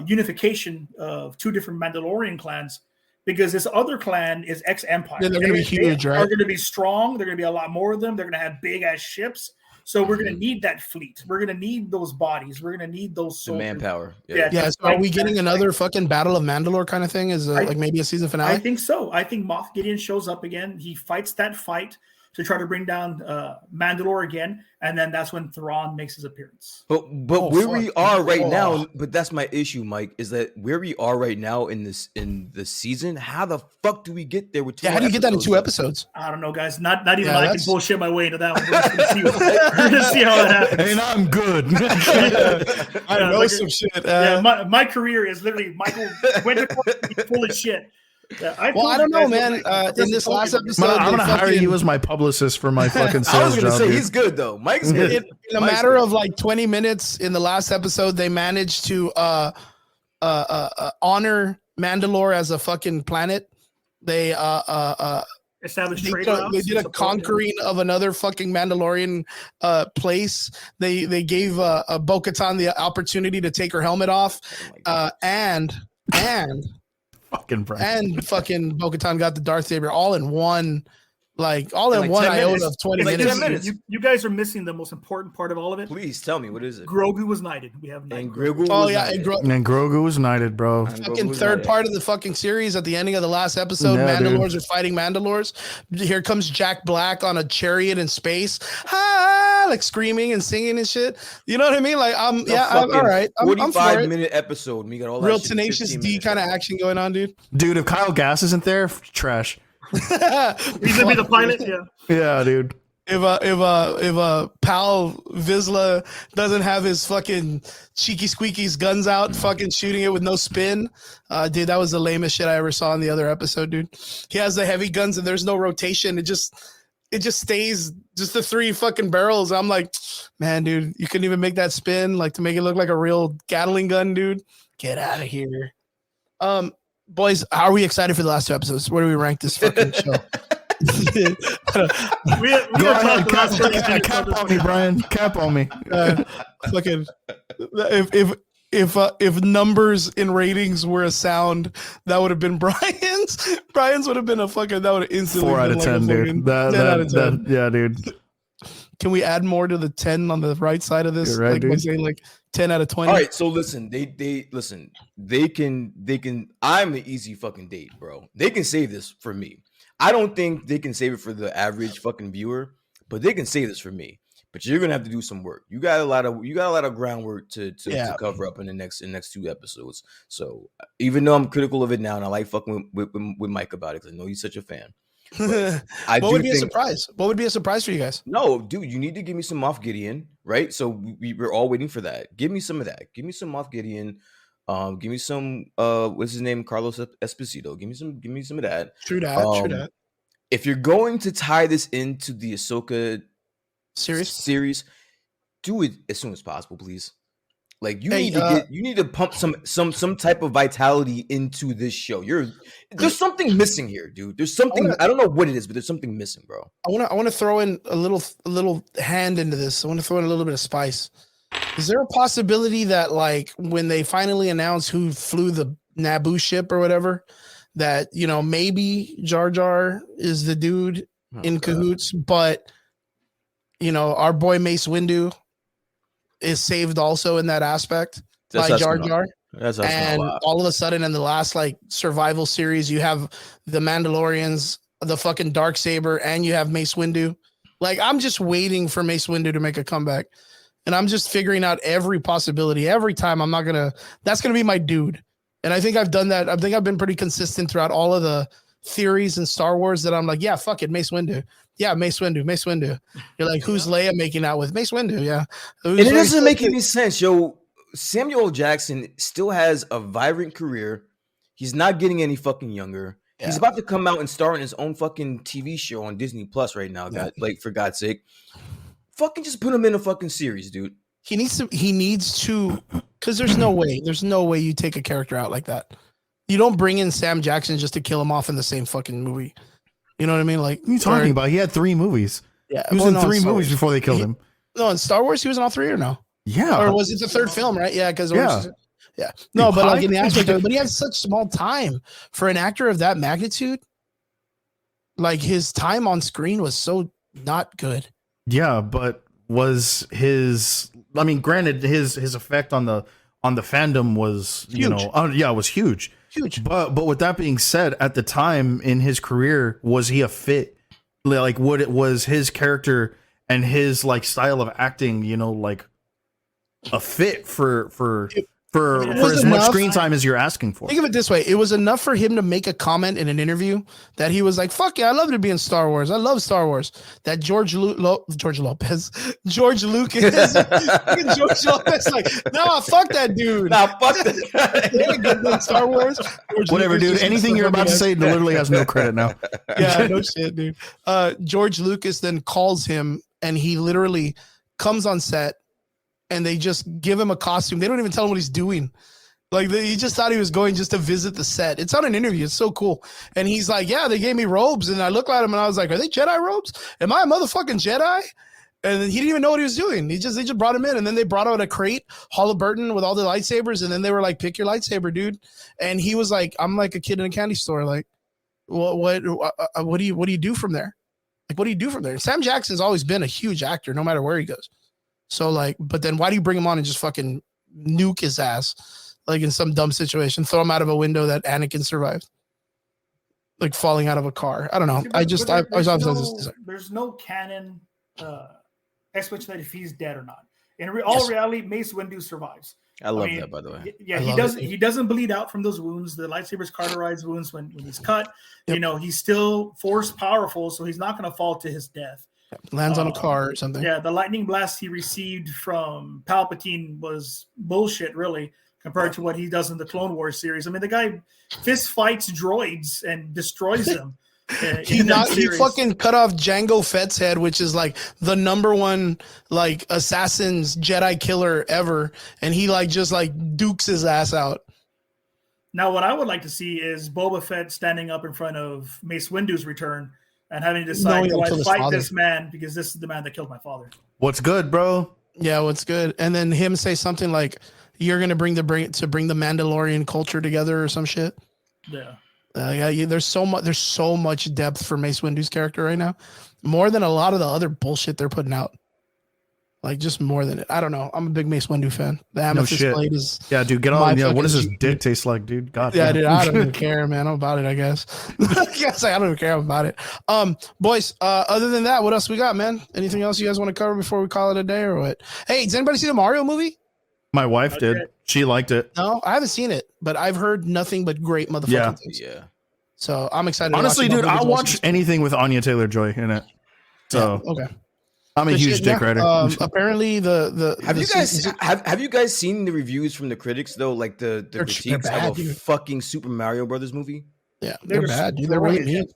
unification of 2 different Mandalorian clans, because this other clan is ex-Empire. Yeah, they're going to be huge, right? They're going to be strong. They're going to be a lot more of them. They're going to have big ass ships. So we're going to need that fleet. We're going to need those bodies. We're going to need those soldiers. The manpower. Yeah. So are we getting another fucking Battle of Mandalore kind of thing? Is like maybe a season finale? I think so. I think Moff Gideon shows up again. He fights that fight to try to bring down Mandalore again, and then that's when Thrawn makes his appearance. But where we are right now, but that's my issue, Mike, is that where we are right now in the season, how the fuck do we get there with 2 how do you get that in 2 episodes? I don't know, guys. Not even I can bullshit my way into that one. We're gonna see how that happens. And I'm good. I don't know some shit. My career is literally Michael went to full of shit. Yeah, I don't know, man. In this last episode, I'm gonna hire you as my publicist for my fucking sales I was gonna job. say dude. he's good though. Mike's good. In a matter of like 20 minutes in the last episode, they managed to honor Mandalore as a fucking planet. They establish They trade did a- routes. they did and a support them. conquering of another fucking Mandalorian place. They gave Bo-Katan the opportunity to take her helmet off, and fucking Bo-Katan got the Darth Saber all in one, all in like one 10 iota minutes. of 20 Like 10 minutes. minutes. You guys are missing the most important part of all of it. Please tell me, what is it? Grogu was knighted. We have knighted. And Grogu Oh was yeah, knighted. and And Grogu was knighted, bro. fucking third part of the fucking series at the ending of the last episode, Yeah, Mandalores dude. are fighting Mandalores. Here comes Jack Black on a chariot in space, like screaming and singing and shit. You know what I mean? I'm all right. I'm for 45-minute episode. We got all that Real shit in Tenacious 15 D minutes, kind of bro. action going on, dude. Dude, if Kyle Gass isn't there, trash. He's gonna be the pilot. Yeah. Yeah, dude. If Pal Vizsla doesn't have his fucking cheeky squeakies guns out, fucking shooting it with no spin, dude, that was the lamest shit I ever saw in the other episode, dude. He has the heavy guns and there's no rotation. It just stays just the 3 fucking barrels. I'm like, man, dude, you couldn't even make that spin to make it look like a real Gatling gun, dude. Get out of here. Boys, how are we excited for the last 2 episodes? Where do we rank this fucking show? We Go ahead, cap on me, Brian. Cap on me. Fucking if numbers in ratings were a sound, that would have been Brian's. Brian's would have been that would have instantly 4 out been of 10, dude. 10 out of 10. Yeah, dude. Can we add more to the 10 on the right side of this? You're right, dude. Say 10 out of 20. All right, so listen, they can. I'm the easy fucking date, bro. They can save this for me. I don't think they can save it for the average fucking viewer, but they can save this for me. But you're gonna have to do some work. You got a lot of groundwork to cover up in the next 2 episodes. So even though I'm critical of it now, and I like fucking with Mike about it because I know he's such a fan. What would be a surprise? What would be a surprise for you guys? No, dude, you need to give me some Moff Gideon, right? So we're all waiting for that. Give me some of that. Give me some Moff Gideon. Give me some what's his name? Carlos Esposito. Give me some of that. True that. If you're going to tie this into the Ahsoka series, do it as soon as possible, please. You need to pump some type of vitality into this show. There's something missing here, dude. There's something I don't know what it is, but there's something missing, bro. I want to throw in a little hand into this. I want to throw in a little bit of spice. Is there a possibility that when they finally announce who flew the Naboo ship or whatever, that maybe Jar Jar is the dude in cahoots, but our boy Mace Windu is saved also in that aspect by Jar Jar. And all of a sudden in the last survival series, you have the Mandalorians, the fucking Darksaber, and you have Mace Windu. I'm just waiting for Mace Windu to make a comeback. And I'm just figuring out every possibility. Every time that's going to be my dude. And I think I've done that. I think I've been pretty consistent throughout all of the theories in Star Wars that I'm like, yeah, fuck it, Mace Windu. Yeah, Mace Windu. You're like, who's Leia making out with? Mace Windu, yeah. And it doesn't make any sense, yo. Samuel L. Jackson still has a vibrant career. He's not getting any fucking younger. Yeah. He's about to come out and star in his own fucking TV show on Disney Plus right now. God, for God's sake. Fucking just put him in a fucking series, dude. He needs to, because there's no way you take a character out like that. You don't bring in Sam Jackson just to kill him off in the same fucking movie. You know what I mean? What are you talking about? He had 3 movies. Yeah, he was in 3 movies before they killed him. No, in Star Wars, he was in all 3 or no? Yeah. Or was it the 3rd film, right? Yeah, because yeah. No, but in the aspect of it, but he had such small time for an actor of that magnitude. His time on screen was so not good. Yeah, but was his? I mean, granted, his effect on the fandom was huge. It was huge. But with that being said, at the time in his career, was he a fit? What it was his character and his style of acting, a fit for as much screen time as you're asking for. Think of it this way. It was enough for him to make a comment in an interview that he was like, fuck yeah, I love to be in Star Wars. I love Star Wars. That George Lucas, George Lopez, George Lopez, nah, fuck that dude. Nah, fuck that guy. Star Wars. Whatever, dude. Anything you're about to say literally has no credit now. Yeah, no shit, dude. George Lucas then calls him and he literally comes on set and they just give him a costume. They don't even tell him what he's doing. Like he just thought he was going just to visit the set. It's on an interview. It's so cool. And he's like, yeah, they gave me robes. And I looked at him and I was like, are they Jedi robes? Am I a motherfucking Jedi? And he didn't even know what he was doing. They just brought him in, and then they brought out a crate, Halliburton with all the lightsabers, and then they were like, pick your lightsaber, dude. And he was like, I'm like a kid in a candy store. Like, what do you do from there? Like, what do you do from there? Sam Jackson's always been a huge actor, no matter where he goes. So like, but then why do you bring him on and just fucking nuke his ass? Like in some dumb situation, throw him out of a window that Anakin survived, like falling out of a car. I don't know. There's no canon explanation that if he's dead or not. In reality, Mace Windu survives. I love that, by the way. Yeah, he doesn't bleed out from those wounds. The lightsabers cauterize wounds when he's cut. Yep. You know, he's still force powerful, so he's not going to fall to his death. Lands on a car or something. Yeah, the lightning blast he received from Palpatine was bullshit, really, compared to what he does in the Clone Wars series. I mean, the guy fist fights droids and destroys them. He fucking cut off Jango Fett's head, which is like the #1 like assassin's Jedi killer ever, and he like just like dukes his ass out. Now, what I would like to see is Boba Fett standing up in front of Mace Windu's return and having to decide, do I fight this man because this is the man that killed my father? What's good, bro? Yeah, what's good? And then him say something like, "You're gonna bring the Mandalorian culture together" or some shit. Yeah. There's so much depth for Mace Windu's character right now, more than a lot of the other bullshit they're putting out. Like just more than it. I don't know. I'm a big Mace Windu fan. The Amethyst blade is dude. Get on. Yeah, what does his dick taste like, dude? God. Yeah, dude. I don't even care, man. I'm about it. I guess. I don't even care about it. Boys. Other than that, what else we got, man? Anything else you guys want to cover before we call it a day or what? Hey, does anybody see the Mario movie? My wife did. She liked it. No, I haven't seen it, but I've heard nothing but great motherfucking things. Yeah. So I'm excited. Honestly, dude, I'll watch anything with Anya Taylor-Joy in it. So okay. I'm a huge dick rider. Apparently, have you guys seen the reviews from the critics though? Like the critiques of a fucking Super Mario Brothers movie. Yeah, they're bad. Dude. They're really mean.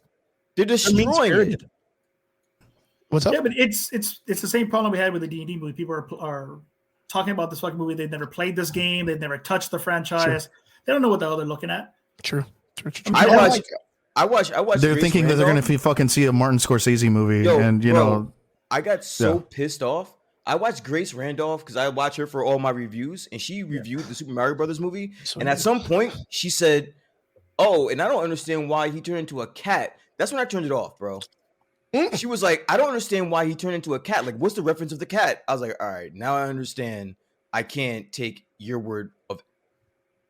They're destroying it. What's up? Yeah, but it's the same problem we had with the D&D movie. People are talking about this fucking movie. They've never played this game. They've never touched the franchise. Sure. They don't know what the hell they're looking at. True. I watched. They're thinking that they're going to fucking see a Martin Scorsese movie, and you know. I got so pissed off. I watched Grace Randolph because I watch her for all my reviews, and she reviewed the Super Mario Brothers movie. And at some point, she said, "Oh, and I don't understand why he turned into a cat." That's when I turned it off, bro. She was like, "I don't understand why he turned into a cat. Like, what's the reference of the cat?" I was like, "All right, now I understand. I can't take your word of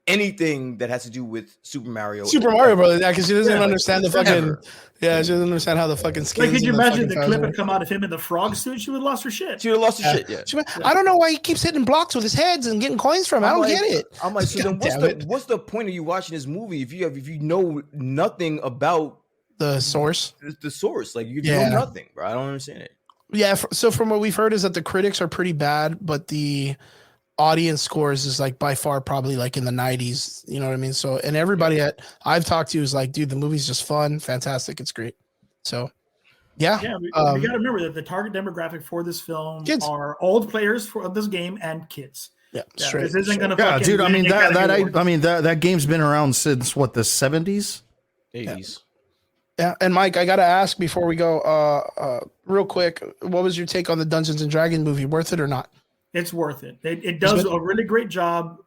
anything that has to do with Super Mario Brothers." Yeah, because she doesn't understand the fucking. Yeah, she doesn't understand how the fucking skins. Like, could you imagine the clip had come out of him in the frog suit? She would have lost her shit. She would have lost her shit. Yeah. I don't know why he keeps hitting blocks with his heads and getting coins from. I don't get it. I'm like, so then what's the point of you watching this movie if you know nothing about the source? The source, like you know nothing, bro. I don't understand it. Yeah. So from what we've heard is that the critics are pretty bad, but the audience scores is like by far probably like in the 90s. You know what I mean? So, and everybody I've talked to is like, dude, the movie's just fun, fantastic, it's great. So, we got to remember that the target demographic for this film are old players of this game and kids. Yeah, straight. This isn't going to. Yeah, dude. I mean that game's been around since what, the 70s, 80s. Yeah, and Mike, I gotta ask before we go, real quick, what was your take on the Dungeons and Dragons movie? Worth it or not? It's worth it. It does a really great job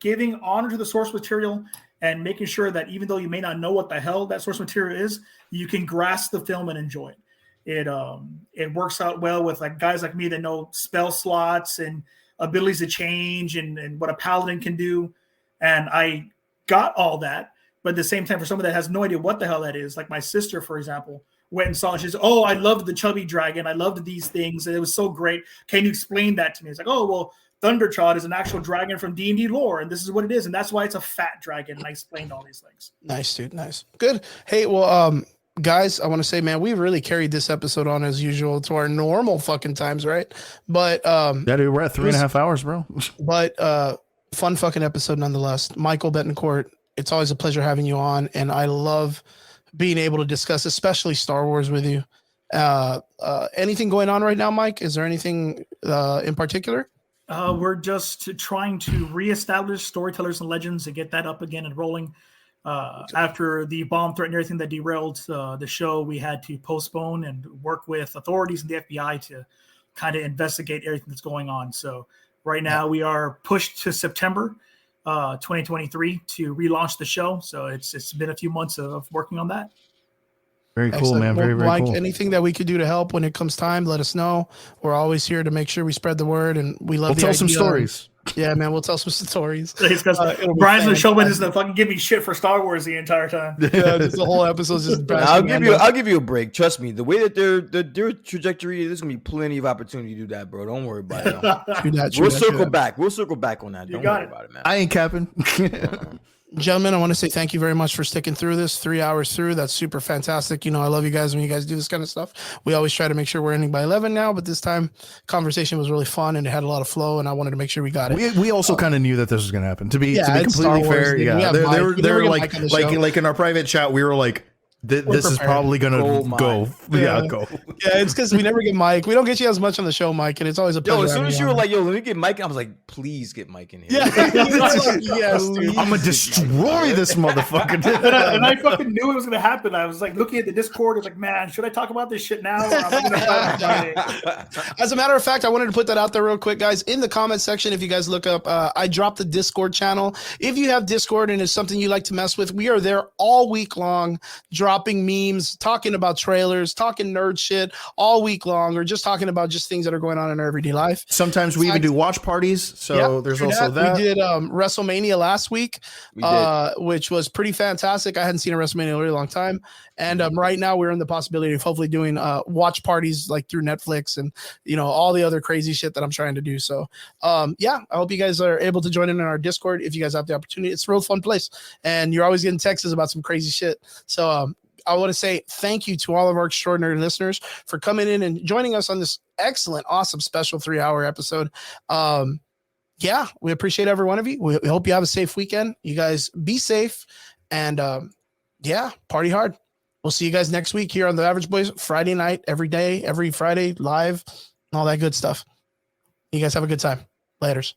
giving honor to the source material and making sure that even though you may not know what the hell that source material is, you can grasp the film and enjoy it. It works out well with like guys like me that know spell slots and abilities to change and what a paladin can do. And I got all that, but at the same time, for someone that has no idea what the hell that is, like my sister, for example, went and saw it. She said, "Oh, I loved the chubby dragon. I loved these things. And it was so great. Can you explain that to me?" It's like, "Oh, well, Thunderchild is an actual dragon from D&D lore, and this is what it is, and that's why it's a fat dragon." And I explained all these things. Nice, dude. Nice. Good. Hey, well, guys, I want to say, man, we really carried this episode on as usual to our normal fucking times, right? But yeah, dude, we're at 3.5 hours, bro. But fun fucking episode nonetheless. Michael Betancourt, it's always a pleasure having you on, and I love being able to discuss, especially Star Wars with you. Anything going on right now, Mike? Is there anything in particular? We're just trying to reestablish Storytellers and Legends to get that up again and rolling. After the bomb threat and everything that derailed the show, we had to postpone and work with authorities and the FBI to kind of investigate everything that's going on. So right now we are pushed to September 2023 to relaunch the show. So it's been a few months of working on that. Very cool, man. Very, very Mike, cool. anything that we could do to help when it comes time, let us know. We're always here to make sure we spread the word, and we love. We'll tell some stories. Yeah, man, we'll tell some stories. Because Brian's gonna show me this to fucking give me shit for Star Wars the entire time. Yeah, just the whole episode just. I'll give you a break. Trust me, the way that their trajectory, there's gonna be plenty of opportunity to do that, bro. Don't worry about it. We'll circle back. We'll circle back on that. Don't worry about it, man. I ain't capping. Gentlemen, I want to say thank you very much for sticking through this 3 hours through. That's super fantastic. You know, I love you guys when you guys do this kind of stuff. We always try to make sure we're ending by 11 now, but this time conversation was really fun and it had a lot of flow, and I wanted to make sure we got it. We also kind of knew that this was going to happen. To be completely fair, they were like in our private chat, we were like, this is probably gonna go. Yeah, go. Yeah, it's because we never get Mike. We don't get you as much on the show, Mike, and it's always a pleasure. As soon as you were like, "Yo, let me get Mike," I was like, "Please get Mike in here." Yeah, yes, dude. I'm gonna destroy this motherfucker. And I fucking knew it was gonna happen. I was like looking at the Discord. I was like, "Man, should I talk about this shit now?" Or am I gonna As a matter of fact, I wanted to put that out there real quick, guys. In the comment section, if you guys look up, I dropped the Discord channel. If you have Discord and it's something you like to mess with, we are there all week long, dropping memes, talking about trailers, talking nerd shit all week long, or just talking about just things that are going on in our everyday life. Sometimes we even do watch parties. So there's also that. We did WrestleMania last week, which was pretty fantastic. I hadn't seen a WrestleMania in a really long time. And right now we're in the possibility of hopefully doing watch parties like through Netflix and, you know, all the other crazy shit that I'm trying to do. So I hope you guys are able to join in our Discord if you guys have the opportunity. It's a real fun place. And you're always getting texts about some crazy shit. So I want to say thank you to all of our extraordinary listeners for coming in and joining us on this excellent, awesome, special 3-hour episode. We appreciate every one of you. We hope you have a safe weekend. You guys be safe and party hard. We'll see you guys next week here on The Average Boys, Friday night, every day, every Friday, live, all that good stuff. You guys have a good time. Laters.